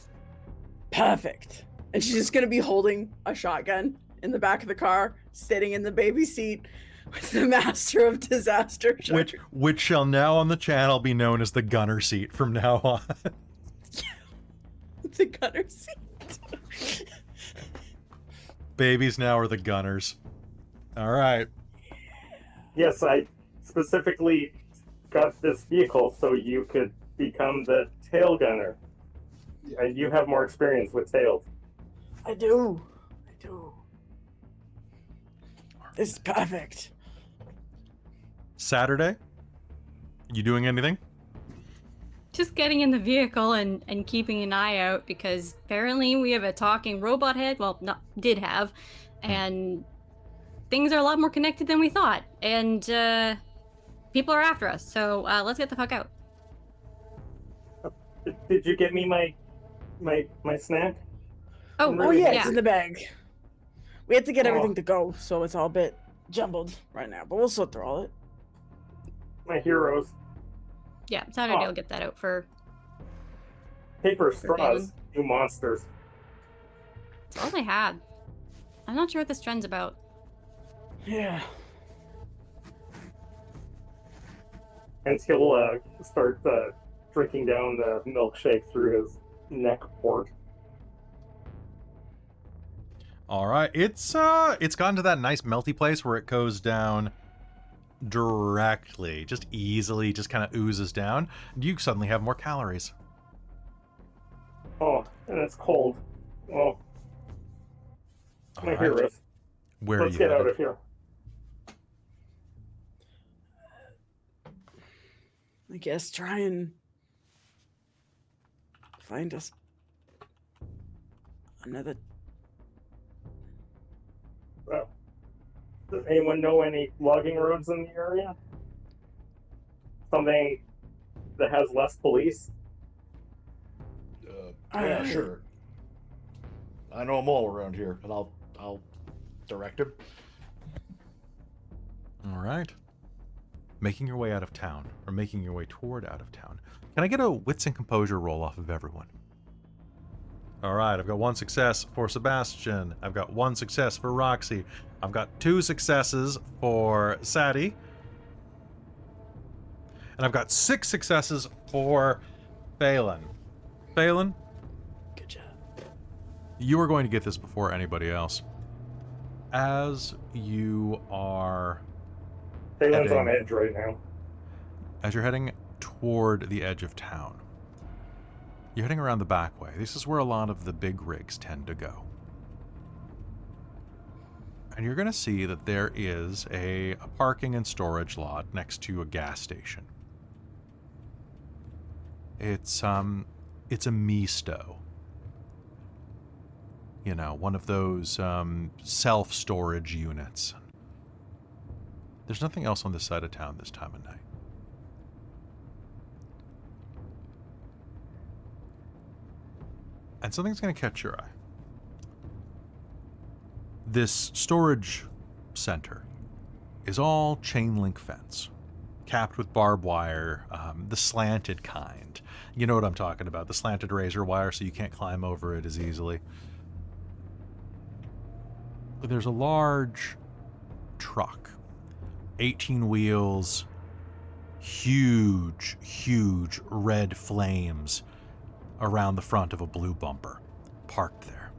Speaker 2: Perfect. And she's just gonna be holding a shotgun in the back of the car, sitting in the baby seat with the Master of Disaster shotgun.
Speaker 1: Which shall now on the channel be known as the gunner seat from now on.
Speaker 2: The gunner seat.
Speaker 1: Babies now are the gunners. All right.
Speaker 4: Yes, I specifically got this vehicle so you could become the tail gunner. And you have more experience with tails.
Speaker 2: I do. This is perfect.
Speaker 1: Saturday? You doing anything?
Speaker 3: Just getting in the vehicle and keeping an eye out because apparently we have a talking robot head. Well, did have. And things are a lot more connected than we thought. And people are after us. So let's get the fuck out.
Speaker 4: Did you get me my snack?
Speaker 2: Oh yeah, it's in the bag. We had to get everything to go, so it's all a bit jumbled right now, but we'll sort through all it.
Speaker 4: My heroes.
Speaker 3: Yeah, Saturday I'll get that out for
Speaker 4: Paper straws,
Speaker 3: Phaelon.
Speaker 4: you monsters.
Speaker 3: That's all I had. I'm not sure what this trend's about.
Speaker 2: Yeah.
Speaker 4: And he'll start drinking down the milkshake through his neck port.
Speaker 1: All right. It's gotten to that nice melty place where it goes down directly, just easily, just kind of oozes down. You suddenly have more calories.
Speaker 4: Oh, and it's cold. Oh,
Speaker 1: All
Speaker 4: my
Speaker 1: right.
Speaker 4: heroes.
Speaker 1: Where
Speaker 4: Let's
Speaker 1: are you
Speaker 4: get out
Speaker 1: headed?
Speaker 4: of here.
Speaker 2: I guess try and find us another.
Speaker 4: Well, does anyone know any logging roads in the area? Something that has less police?
Speaker 5: Yeah, sure. I know them all around here, and I'll direct him.
Speaker 1: All right. Making your way out of town, or making your way toward out of town. Can I get a wits and composure roll off of everyone? All right, I've got 1 success for Sebastian. I've got 1 success for Roxy. I've got 2 successes for Sadie. And I've got 6 successes for Phaelon. Phaelon,
Speaker 2: Good job.
Speaker 1: you are going to get this before anybody else. As you are
Speaker 4: Phaelon's on edge right now.
Speaker 1: as you're heading toward the edge of town, you're heading around the back way. This is where a lot of the big rigs tend to go. And you're going to see that there is a parking and storage lot next to a gas station. It's a Misto. You know, one of those self-storage units. There's nothing else on this side of town this time of night. And something's going to catch your eye. This storage center is all chain link fence, capped with barbed wire, the slanted kind. You know what I'm talking about, the slanted razor wire so you can't climb over it as easily. There's a large truck, 18 wheels, huge red flames around the front of a blue bumper, parked there.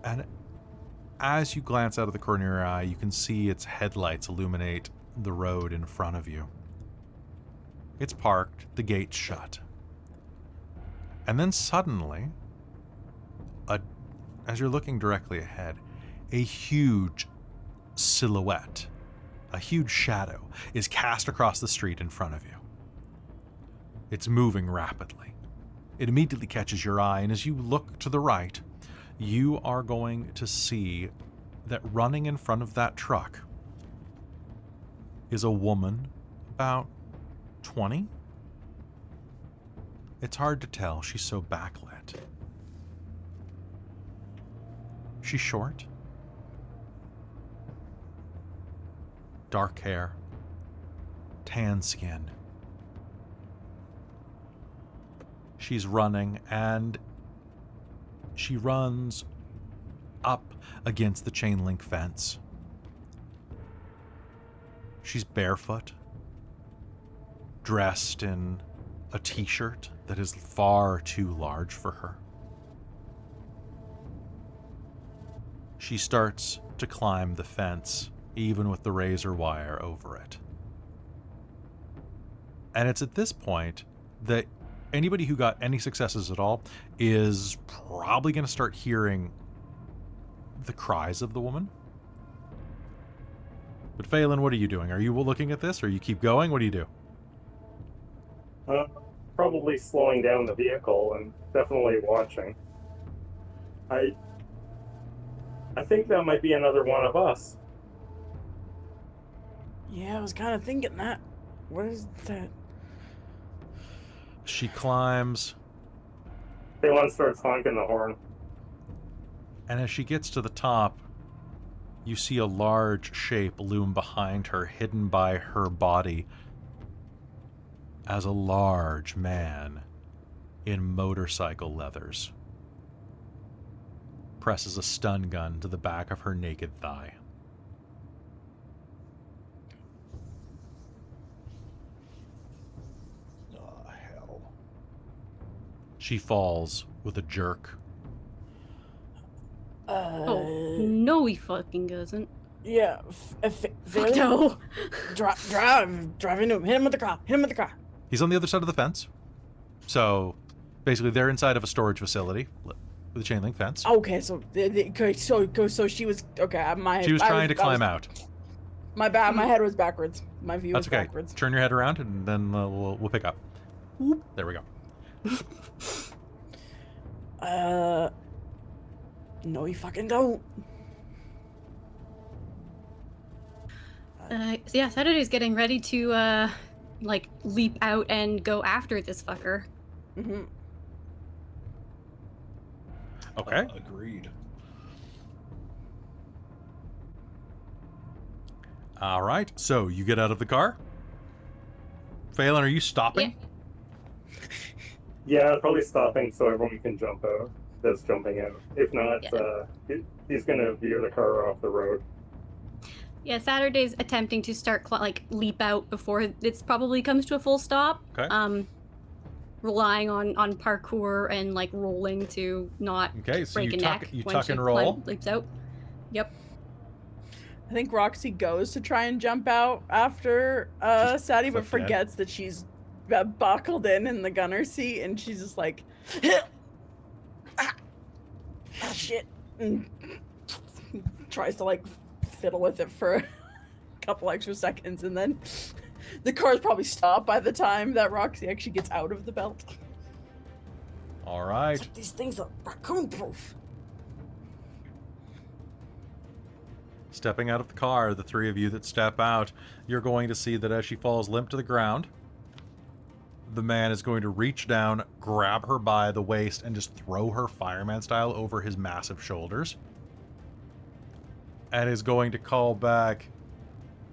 Speaker 1: And as you glance out of the corner of your eye, you can see its headlights illuminate the road in front of you. It's parked, the gate's shut. And then suddenly, as you're looking directly ahead, a huge silhouette, a huge shadow, is cast across the street in front of you. It's moving rapidly. It immediately catches your eye, and as you look to the right, you are going to see that running in front of that truck is a woman about 20? It's hard to tell. She's so backlit. She's short. Dark hair. Tan skin. She's running, and she runs up against the chain link fence. She's barefoot, dressed in a t-shirt that is far too large for her. She starts to climb the fence, even with the razor wire over it. And it's at this point that anybody who got any successes at all is probably going to start hearing the cries of the woman. But Phaelon, what are you doing? Are you looking at this, or you keep going? What do you do?
Speaker 4: Probably slowing down the vehicle and definitely watching. I think that might be another one of us.
Speaker 2: Yeah, I was kind of thinking that. What is that?
Speaker 1: She climbs,
Speaker 4: Phaelon starts honking the horn.
Speaker 1: and as she gets to the top, you see a large shape loom behind her, hidden by her body as a large man in motorcycle leathers presses a stun gun to the back of her naked thigh.
Speaker 5: Oh, hell.
Speaker 1: She falls with a jerk.
Speaker 3: Oh, no, he fucking doesn't.
Speaker 2: Yeah.
Speaker 3: Fuck no.
Speaker 2: Drive into him. Hit him with the car. Hit him with the car.
Speaker 1: He's on the other side of the fence. So, basically, they're inside of a storage facility with a chain link fence.
Speaker 2: Okay, so so she was okay.
Speaker 1: She was trying to climb out.
Speaker 2: My head was backwards. My view
Speaker 1: That's
Speaker 2: was
Speaker 1: okay.
Speaker 2: backwards.
Speaker 1: Turn your head around, and then we'll pick up. Whoop. There we go.
Speaker 2: No, you fucking don't.
Speaker 3: So yeah, Saturday's getting ready to like leap out and go after this fucker.
Speaker 2: Mm-hmm.
Speaker 1: Okay.
Speaker 5: Agreed.
Speaker 1: All right. So you get out of the car. Phaelon, are you stopping?
Speaker 4: Yeah, probably stopping so everyone can jump out. That's jumping out. If not, he's gonna veer the car off the road.
Speaker 3: Yeah, Saturday's attempting to start like leap out before it probably comes to a full stop.
Speaker 1: Okay.
Speaker 3: Relying on parkour and like rolling to not
Speaker 1: Okay, so
Speaker 3: break
Speaker 1: you
Speaker 3: a neck when
Speaker 1: tuck
Speaker 3: she
Speaker 1: and roll.
Speaker 3: leaps out. Yep.
Speaker 2: I think Roxy goes to try and jump out after Sadie, but
Speaker 1: click dead.
Speaker 2: forgets that she's buckled in the gunner seat, and she's just like, shit, and tries to like fiddle with it for a couple extra seconds, and then the car's probably stopped by the time that Roxy actually gets out of the belt.
Speaker 1: All right.
Speaker 2: It's like, these things are raccoon-proof.
Speaker 1: Stepping out of the car, the three of you that step out, you're going to see that as she falls limp to the ground, the man is going to reach down, grab her by the waist, and just throw her fireman style over his massive shoulders. And is going to call back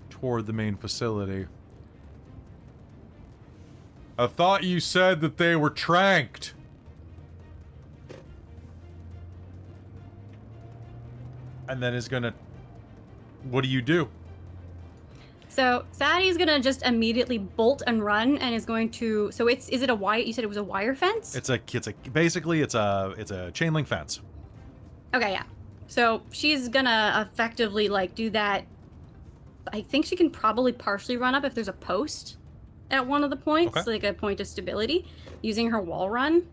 Speaker 1: toward the main facility. I thought you said that they were tranked. And then is gonna... What do you do?
Speaker 3: So Sattie's gonna just immediately bolt and run, and is going to. So is it a wire? You said it was a wire fence.
Speaker 1: Basically it's a chain link fence.
Speaker 3: Okay, yeah. So she's gonna effectively like do that. I think she can probably partially run up if there's a post. at one of the points,
Speaker 1: Okay.
Speaker 3: like a point of stability, using her wall run.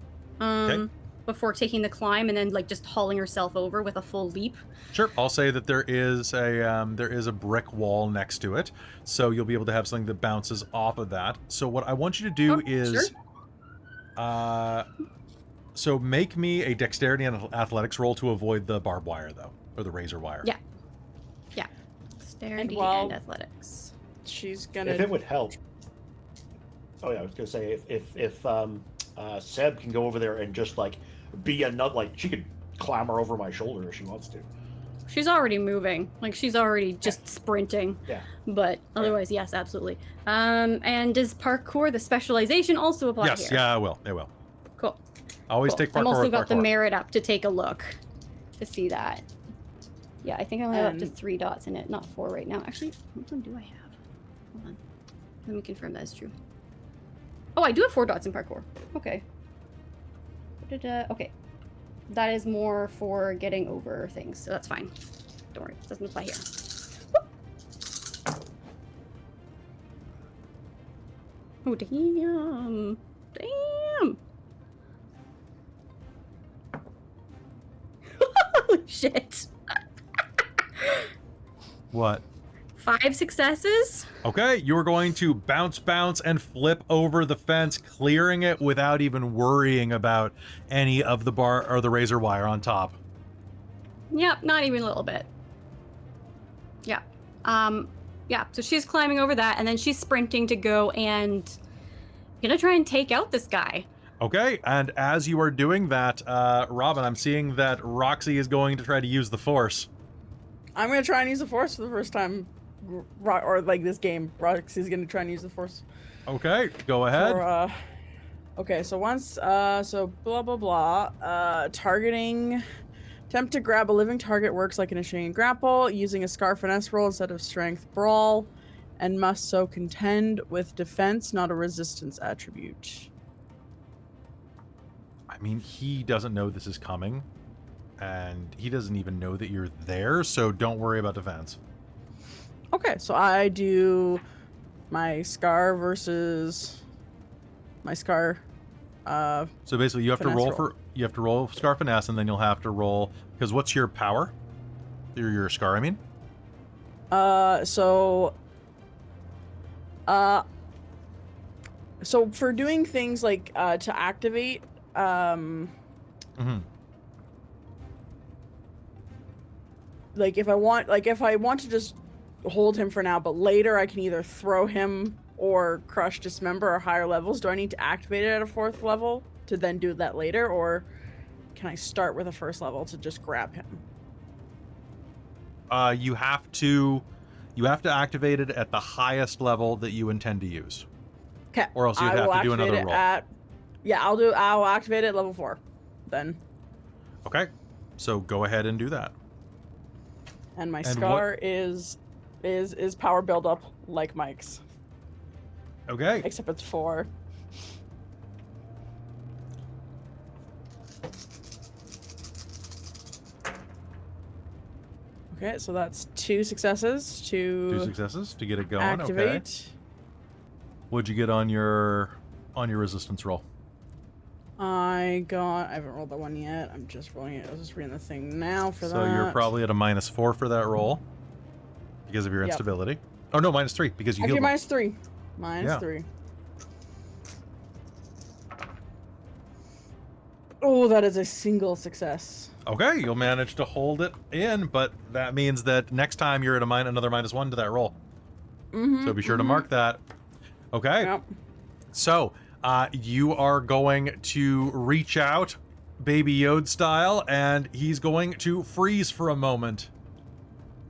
Speaker 3: Before taking the climb and then like just hauling herself over with a full leap.
Speaker 1: Sure. I'll say that there is a brick wall next to it, so you'll be able to have something that bounces off of that. So what I want you to do is, so make me a dexterity and athletics roll to avoid the barbed wire, though, or the razor wire.
Speaker 3: Yeah. Dexterity and athletics.
Speaker 2: She's gonna.
Speaker 5: If it would help. Oh yeah, I was gonna say if Seb can go over there and just like be another, like she could clamber over my shoulder if she wants to.
Speaker 3: She's already moving, like she's already just sprinting.
Speaker 5: Yeah.
Speaker 3: But otherwise, yes, absolutely. And does parkour, the specialization, also apply here?
Speaker 1: Yes. Yeah, I will. It will.
Speaker 3: Cool.
Speaker 1: Always take parkour.
Speaker 3: I've also
Speaker 1: with
Speaker 3: got the
Speaker 1: parkour.
Speaker 3: merit up to take a look to see that. Yeah, I think I only have up to 3 dots in it, not 4 right now. Actually, which one do I have? Hold on. Let me confirm that is true. Oh, I do have 4 dots in parkour. Okay. Okay. That is more for getting over things, so that's fine. Don't worry, it doesn't apply here. Oh, damn. Damn. Holy shit.
Speaker 1: What?
Speaker 3: 5 successes?
Speaker 1: Okay, you're going to bounce, and flip over the fence, clearing it without even worrying about any of the bar or the razor wire on top.
Speaker 3: Yep, not even a little bit. Yeah. Yeah, so she's climbing over that, and then she's sprinting to go and gonna try and take out this guy.
Speaker 1: Okay, and as you are doing that, Robin, I'm seeing that Roxy is going to try to use the Force.
Speaker 2: I'm gonna try and use the Force for the first time, or like this game. Roxy's gonna try and use the Force.
Speaker 1: Okay, go ahead.
Speaker 2: For, okay, so once, so blah blah blah. Targeting. Attempt to grab a living target works like an chain grapple, using a scar finesse roll instead of strength brawl, and must so contend with defense, not a resistance attribute.
Speaker 1: I mean, he doesn't know this is coming, and he doesn't even know that you're there, so don't worry about defense.
Speaker 2: Okay, so I do my scar versus my scar.
Speaker 1: So basically, you have to
Speaker 2: Finesse
Speaker 1: roll
Speaker 2: roll.
Speaker 1: for scar finesse, and then you'll have to roll because what's your power? Your scar, I mean.
Speaker 2: So for doing things like to activate, like if I want to just hold him for now, but later I can either throw him or crush, dismember, or higher levels. Do I need to activate it at a 4th level to then do that later, or can I start with a 1st level to just grab him?
Speaker 1: You have to activate it at the highest level that you intend to use.
Speaker 2: Okay.
Speaker 1: Or else you'd have to do another roll.
Speaker 2: I'll activate it at level 4 then.
Speaker 1: Okay. So go ahead and do that.
Speaker 2: And my scar is power buildup like Mike's.
Speaker 1: Okay.
Speaker 2: Except it's 4. Okay, so that's 2 successes to
Speaker 1: 2 successes to get it going.
Speaker 2: activate.
Speaker 1: Okay. What'd you get on your resistance roll?
Speaker 2: I haven't rolled that one yet. I'm just rolling it. I was just reading the thing now for that.
Speaker 1: So you're probably at a -4 for that roll because of your
Speaker 2: Yep.
Speaker 1: instability. Oh no, -3 because you
Speaker 2: Actually,
Speaker 1: healed.
Speaker 2: -3. -3. Oh, that is a single success.
Speaker 1: Okay, you'll manage to hold it in, but that means that next time you're at another -1 to that roll. So be sure to mark that. Okay.
Speaker 2: Yep.
Speaker 1: So you are going to reach out, Baby Yoda style, and he's going to freeze for a moment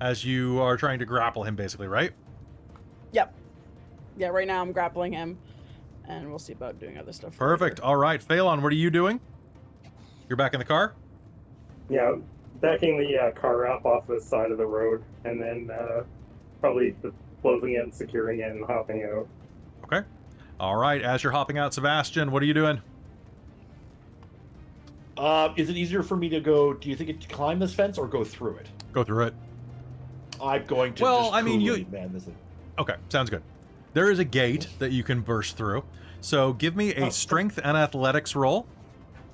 Speaker 1: as you are trying to grapple him, basically, right?
Speaker 2: Yep. Yeah, right now I'm grappling him, and we'll see about doing other stuff.
Speaker 1: Perfect.
Speaker 2: later.
Speaker 1: All right, Phaelon, what are you doing? You're back in the car?
Speaker 4: Yeah, backing the car up off the side of the road, and then probably closing it and securing it and hopping out.
Speaker 1: Okay. All right, as you're hopping out, Sebastian, what are you doing?
Speaker 5: Is it easier for me to go? Do you think it to climb this fence or go through it?
Speaker 1: Go through it.
Speaker 5: I'm going to.
Speaker 1: Well,
Speaker 5: just
Speaker 1: I mean,
Speaker 5: coolly, man, this is...
Speaker 1: Okay, sounds good. there is a gate that you can burst through. So give me a strength and athletics roll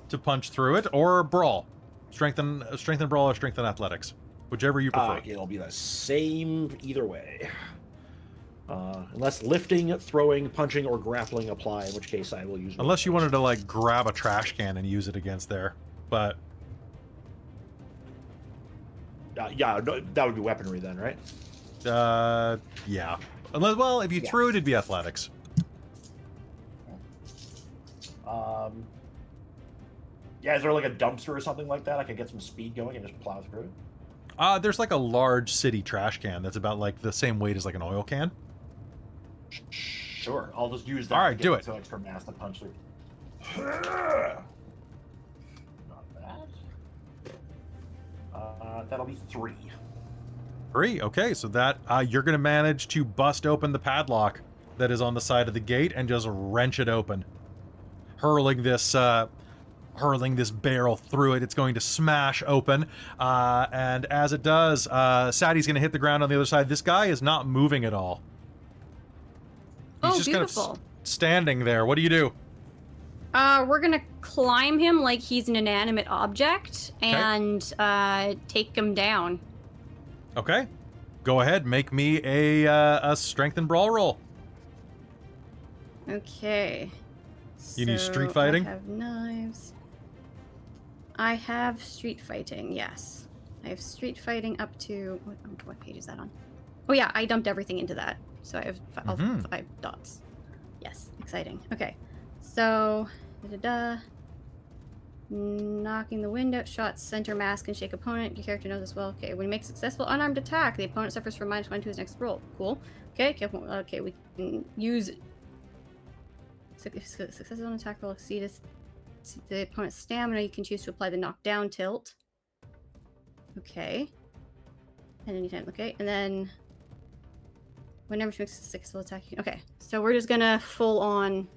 Speaker 1: to punch through it, or brawl. Strength and brawl, or strength and athletics, whichever you prefer.
Speaker 5: It'll be the same either way. Unless lifting, throwing, punching, or grappling apply, in which case I will use...
Speaker 1: Unless you wanted to, like, grab a trash can and use it against there, but...
Speaker 5: yeah, no, that would be weaponry then, right?
Speaker 1: Yeah. Unless, well, if you threw it, it'd be athletics.
Speaker 5: Yeah, is there like a dumpster or something like that? I could get some speed going and just plow through it?
Speaker 1: There's like a large city trash can that's about, like, the same weight as, like, an oil can.
Speaker 5: Sure, I'll just use that.
Speaker 1: All right,
Speaker 5: to
Speaker 1: do
Speaker 5: get
Speaker 1: it.
Speaker 5: some extra mass to punch through. Not bad. That'll be 3.
Speaker 1: 3. Okay, so that you're going to manage to bust open the padlock that is on the side of the gate and just wrench it open, hurling this barrel through it. It's going to smash open, and as it does, Sadie's going to hit the ground on the other side. This guy is not moving at all. He's just
Speaker 3: beautiful.
Speaker 1: kind of standing there. What do you do?
Speaker 3: We're gonna climb him like he's an inanimate object and take him down.
Speaker 1: Okay, go ahead. Make me a strength and brawl roll.
Speaker 3: Okay.
Speaker 1: You need street fighting?
Speaker 3: I have knives. I have street fighting, yes. I have street fighting up to... What page is that on? Oh yeah, I dumped everything into that. So I have 5 dots. Yes, exciting. Okay, so... Knocking the wind out, shot, center, mask, and shake opponent. Your character knows this well. Okay, when you make a successful unarmed attack, the opponent suffers from -1 to his next roll. Cool. Okay, we can use... If successful attack roll exceeds the opponent's stamina, you can choose to apply the knockdown tilt. Okay. And anytime, okay. And then whenever she makes a successful attack, okay. So we're just gonna full on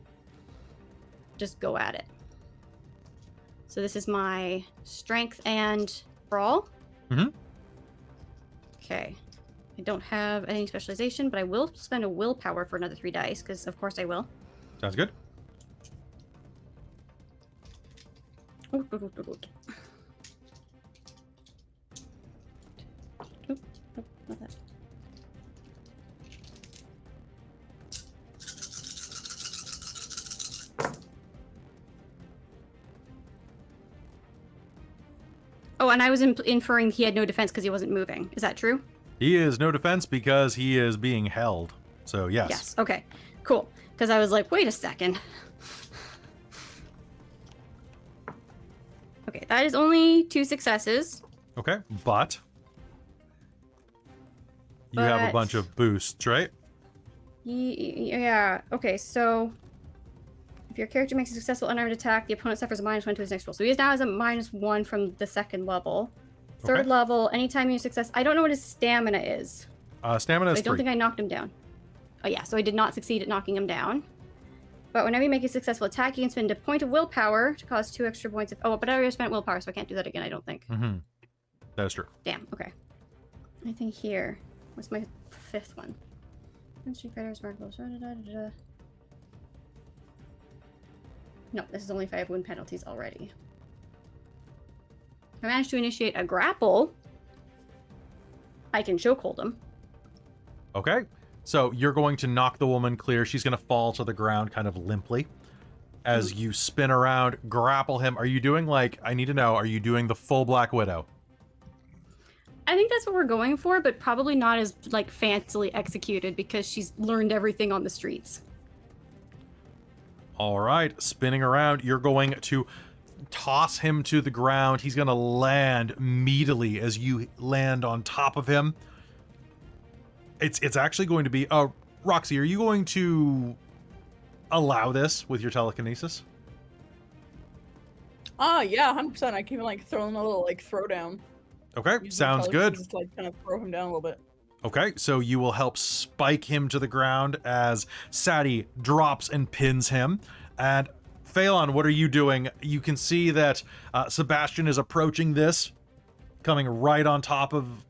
Speaker 3: just go at it. So this is my strength and brawl.
Speaker 1: Mm-hmm.
Speaker 3: Okay. I don't have any specialization, but I will spend a willpower for another 3 dice, because of course I will.
Speaker 1: Sounds good.
Speaker 3: Oop, not that. Oh, and I was inferring he had no defense because he wasn't moving. Is that true?
Speaker 1: He is no defense because he is being held. So, yes.
Speaker 3: Yes. Okay. Cool. Because I was like, wait a second. Okay, that is only 2 successes.
Speaker 1: Okay, but you have a bunch of boosts, right?
Speaker 3: Yeah. Okay, so if your character makes a successful unarmed attack, the opponent suffers a -1 to his next roll. So he now has a -1 from the 2nd level. 3rd level, anytime you success... I don't know what his stamina is.
Speaker 1: Stamina is 3.
Speaker 3: I don't think I knocked him down. Oh yeah, so I did not succeed at knocking him down. But whenever you make a successful attack, you can spend a point of willpower to cause 2 extra points of... Oh, but I already spent willpower, so I can't do that again, I don't think.
Speaker 1: Mm-hmm. That is true.
Speaker 3: Damn, okay. I think here... What's my 5th one? Street Fighter's Markable. No, this is only if I have wound penalties already. If I manage to initiate a grapple, I can chokehold him.
Speaker 1: Okay. So you're going to knock the woman clear. She's going to fall to the ground kind of limply. As you spin around, grapple him. Are you doing, like, I need to know, are you doing the full Black Widow?
Speaker 3: I think that's what we're going for, but probably not as, like, fancily executed because she's learned everything on the streets.
Speaker 1: All right. Spinning around, you're going to toss him to the ground. He's going to land meatily as you land on top of him. It's actually going to be... Roxy, are you going to allow this with your telekinesis?
Speaker 2: Yeah, 100%. I can like throw him a little like throwdown.
Speaker 1: Okay, sounds good.
Speaker 2: Just like kind of throw him down a little bit.
Speaker 1: Okay, so you will help spike him to the ground as Sadie drops and pins him. And Phaelon, what are you doing? You can see that Sebastian is approaching this, coming right on top of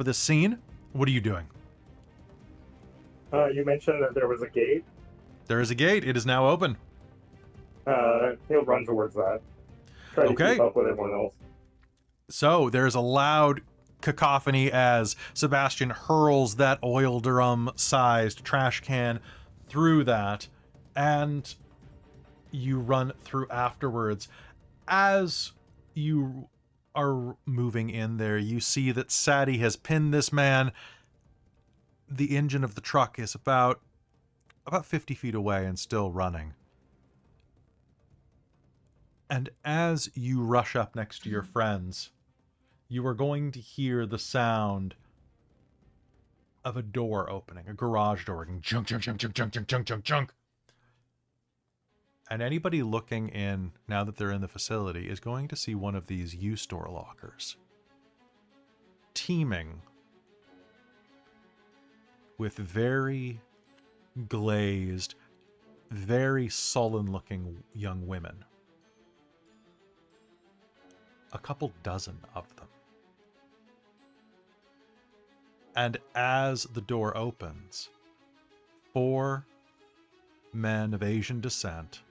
Speaker 1: this scene. What are you doing?
Speaker 4: You mentioned that there was a gate.
Speaker 1: There is a gate. It is now open.
Speaker 4: He'll run towards that. Try to keep up with everyone else.
Speaker 1: So there's a loud cacophony as Sebastian hurls that oil drum-sized trash can through that, and you run through afterwards. As you are moving in there, you see that Sadie has pinned this man. The engine of the truck is about 50 feet away and still running. And as you rush up next to your friends, you are going to hear the sound of a door opening, a garage door, going junk, junk, junk, junk, junk, junk, junk, junk, junk. And anybody looking in, now that they're in the facility, is going to see one of these U-Store lockers teeming with very glazed, very sullen-looking young women. A couple dozen of them. And as the door opens, 4 men of Asian descent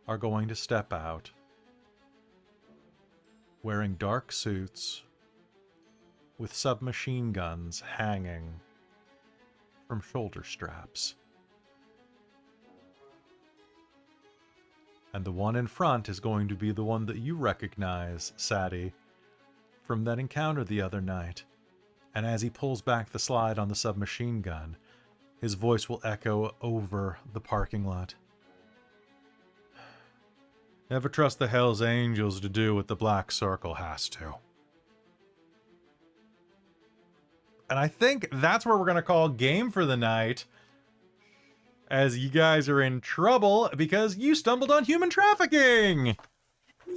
Speaker 1: are going to step out, wearing dark suits with submachine guns hanging from shoulder straps. And the one in front is going to be the one that you recognize, Sadie, from that encounter the other night. And as he pulls back the slide on the submachine gun, his voice will echo over the parking lot. Never trust the Hell's Angels to do what the Black Circle has to. And I think that's where we're going to call game for the night, as you guys are in trouble because you stumbled on human trafficking!
Speaker 2: Yay!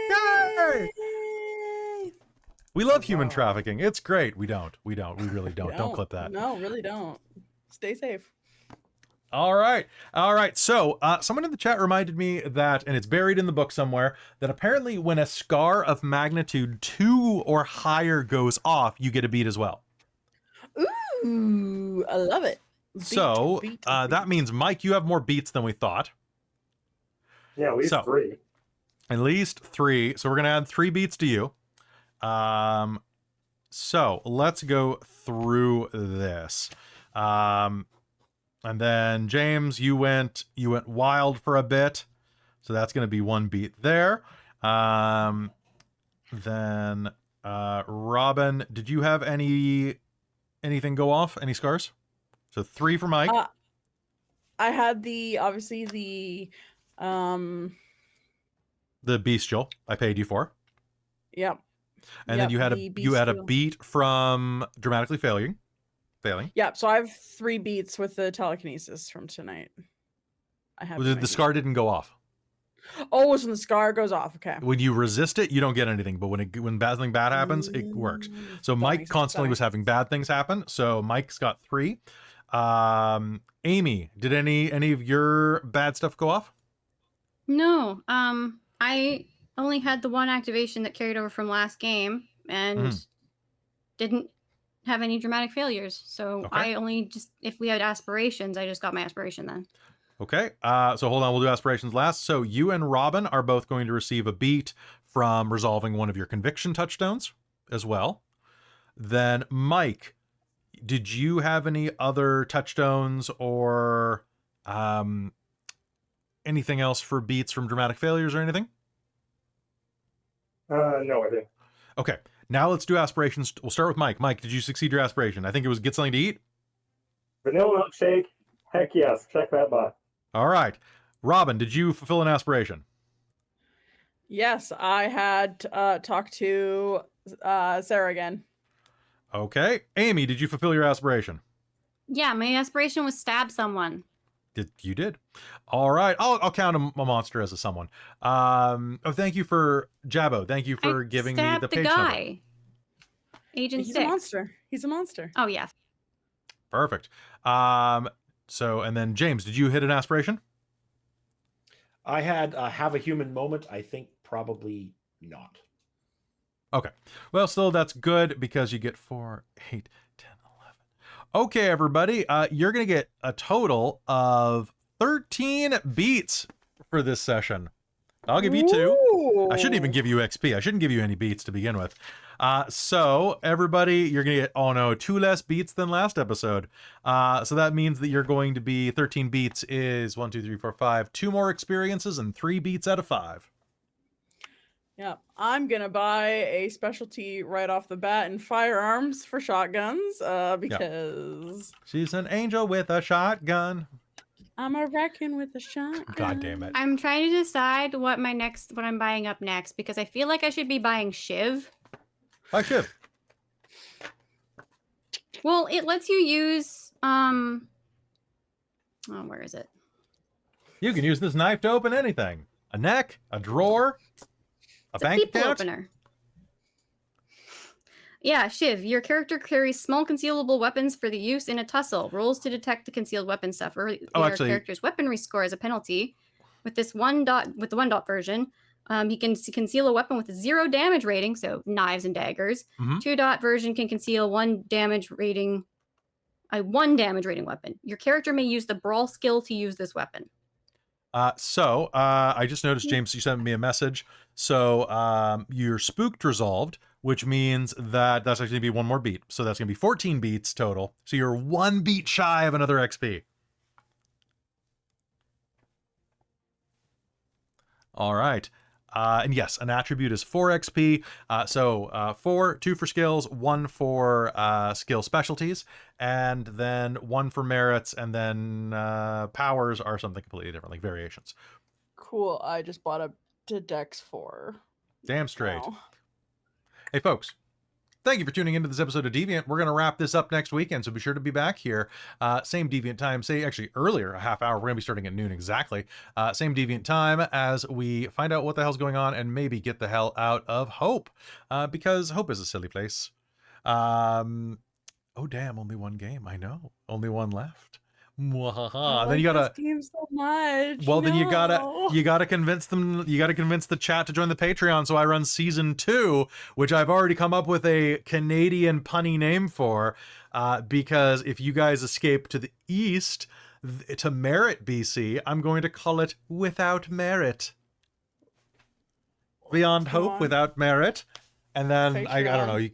Speaker 1: Yay! We love human trafficking. It's great. We don't. We really don't. Don't clip that.
Speaker 2: No, really don't. Stay safe.
Speaker 1: All right. So someone in the chat reminded me that, and it's buried in the book somewhere, that apparently when a scar of magnitude 2 or higher goes off, you get a beat as well.
Speaker 2: Ooh, I love it. Beat.
Speaker 1: That means, Mike, you have more beats than we thought.
Speaker 4: Yeah, at least 3.
Speaker 1: At least 3. So we're going to add 3 beats to you. So let's go through this. And then James, you went wild for a bit. So that's going to be 1 beat there. Then Robin, did you have anything go off? Any scars? So 3 for Mike.
Speaker 2: I had the
Speaker 1: bestial I paid you for.
Speaker 2: Yep.
Speaker 1: And then you had a beat from dramatically failing.
Speaker 2: Yep. So I have 3 beats with the telekinesis from tonight. I have.
Speaker 1: The scar didn't go off.
Speaker 2: Oh, so when the scar goes off. Okay.
Speaker 1: When you resist it, you don't get anything. But when something bad happens, it works. So Mike constantly was having bad things happen. So Mike's got 3. Amy, did any of your bad stuff go off?
Speaker 3: No. I only had the 1 activation that carried over from last game and didn't have any dramatic failures. So okay. I only if we had aspirations, I just got my aspiration then.
Speaker 1: Okay. So hold on, we'll do aspirations last. So you and Robin are both going to receive a beat from resolving one of your conviction touchstones as well. Then Mike, did you have any other touchstones or anything else for beats from dramatic failures or anything?
Speaker 4: No, I didn't.
Speaker 1: Okay, now let's do aspirations. We'll start with Mike. Mike, did you succeed your aspiration? I think it was get something to eat.
Speaker 4: Vanilla milkshake. Heck yes. Check that box.
Speaker 1: All right. Robin, did you fulfill an aspiration?
Speaker 2: Yes, I had talked to Sarah again.
Speaker 1: Okay. Amy, did you fulfill your aspiration?
Speaker 3: Yeah, my aspiration was stab someone.
Speaker 1: You did. All right. I'll count a monster as a someone. Thank you for Jabbo. Thank you for giving me the page
Speaker 3: guy.
Speaker 1: number.
Speaker 3: Agent 6.
Speaker 2: He's a monster. He's a monster.
Speaker 3: Oh yeah.
Speaker 1: Perfect. So and then James, did you hit an aspiration?
Speaker 5: I had have a human moment. I think probably not.
Speaker 1: Okay. Well, still that's good because you get 4, 8, 10, 11. Okay, everybody, you're going to get a total of 13 beats for this session. I'll give you 2. I shouldn't even give you XP. I shouldn't give you any beats to begin with. So everybody, you're going to get, 2 less beats than last episode. So that means that you're going to be 13 beats is 1, 2, 3, 4, 5, 2 more experiences and 3 beats out of 5.
Speaker 2: Yeah, I'm gonna buy a specialty right off the bat in firearms for shotguns, because
Speaker 1: She's an angel with a shotgun.
Speaker 2: I'm a wrecking with a shotgun.
Speaker 1: God damn it.
Speaker 3: I'm trying to decide what I'm buying up next, because I feel like I should be buying Shiv.
Speaker 1: I should.
Speaker 3: Well, it lets you use where is it?
Speaker 1: You can use this knife to open anything. A neck, a drawer, a
Speaker 3: It's
Speaker 1: bank
Speaker 3: a people
Speaker 1: account.
Speaker 3: opener. Yeah, Shiv. Your character carries small concealable weapons for the use in a tussle. Rolls to detect the concealed weapon suffer your character's weaponry score as a penalty. With this the 1-dot version, he can conceal a weapon with a 0 damage rating, so knives and daggers. 2-dot version can conceal a 1 damage rating weapon. Your character may use the brawl skill to use this weapon.
Speaker 1: I just noticed, James, you sent me a message. So you're spooked resolved, which means that that's actually going to be 1 more beat. So that's going to be 14 beats total. So you're 1 beat shy of another XP. All right. And yes, an attribute is 4 XP. 4, 2 for skills, 1 for skill specialties, and then 1 for merits, and then powers are something completely different, like variations.
Speaker 2: Cool. I just bought a Dex 4.
Speaker 1: Damn straight.
Speaker 2: Wow.
Speaker 1: Hey, folks. Thank you for tuning into this episode of Deviant. We're going to wrap this up next weekend, so be sure to be back here. Same Deviant time, actually earlier, a half hour. We're going to be starting at noon exactly. Same Deviant time as we find out what the hell's going on and maybe get the hell out of Hope, because Hope is a silly place. Oh, damn, only 1 game. I know. Only 1 left.
Speaker 2: I
Speaker 1: Then you gotta
Speaker 2: this game so much.
Speaker 1: well, then you
Speaker 2: No.
Speaker 1: gotta convince them. You gotta convince the chat to join the Patreon. So I run season 2, which I've already come up with a Canadian punny name for, because if you guys escape to the east to Merit, BC, I'm going to call it Without Merit. Beyond
Speaker 2: Come
Speaker 1: Hope
Speaker 2: on.
Speaker 1: Without Merit, and then I don't
Speaker 2: Patreon.
Speaker 1: know.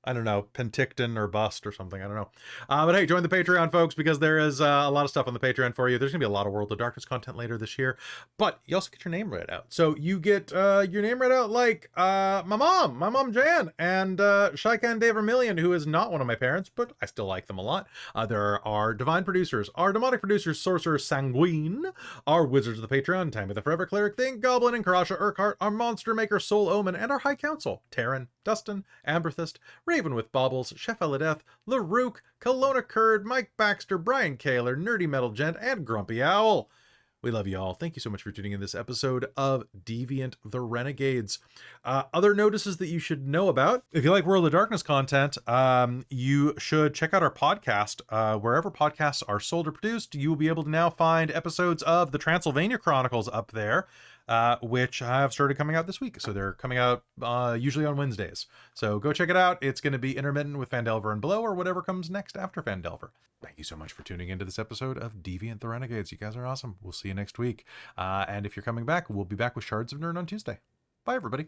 Speaker 1: I don't know, Penticton or Bust or something. I don't know. But hey, join the Patreon, folks, because there is a lot of stuff on the Patreon for you. There's going to be a lot of World of Darkness content later this year. But you also get your name read out. So you get your name read out like my mom Jan, and Shaikan De Vermillion, who is not one of my parents, but I still like them a lot. There are our Divine Producers, our Demonic Producers, Sorcerer Sanguine, our Wizards of the Patreon, Tammy the Forever Cleric Thing, Goblin and Karasha Urquhart, our Monster Maker Soul Omen, and our High Council, Taryn, Dustin, Amberthist, Raven with Baubles, Chef Eladeth, LaRook, Kelowna Curd, Mike Baxter, Brian Kaler, Nerdy Metal Gent, and Grumpy Owl. We love you all. Thank you so much for tuning in this episode of Deviant the Renegades. Other notices that you should know about. If you like World of Darkness content, you should check out our podcast. Wherever podcasts are sold or produced, you will be able to now find episodes of the Transylvania Chronicles up there, which have started coming out this week. So they're coming out usually on Wednesdays. So go check it out. It's going to be intermittent with Phandelver and Below, or whatever comes next after Phandelver. Thank you so much for tuning into this episode of Deviant the Renegades. You guys are awesome. We'll see you next week. And if you're coming back, we'll be back with Shards of Nirn on Tuesday. Bye, everybody.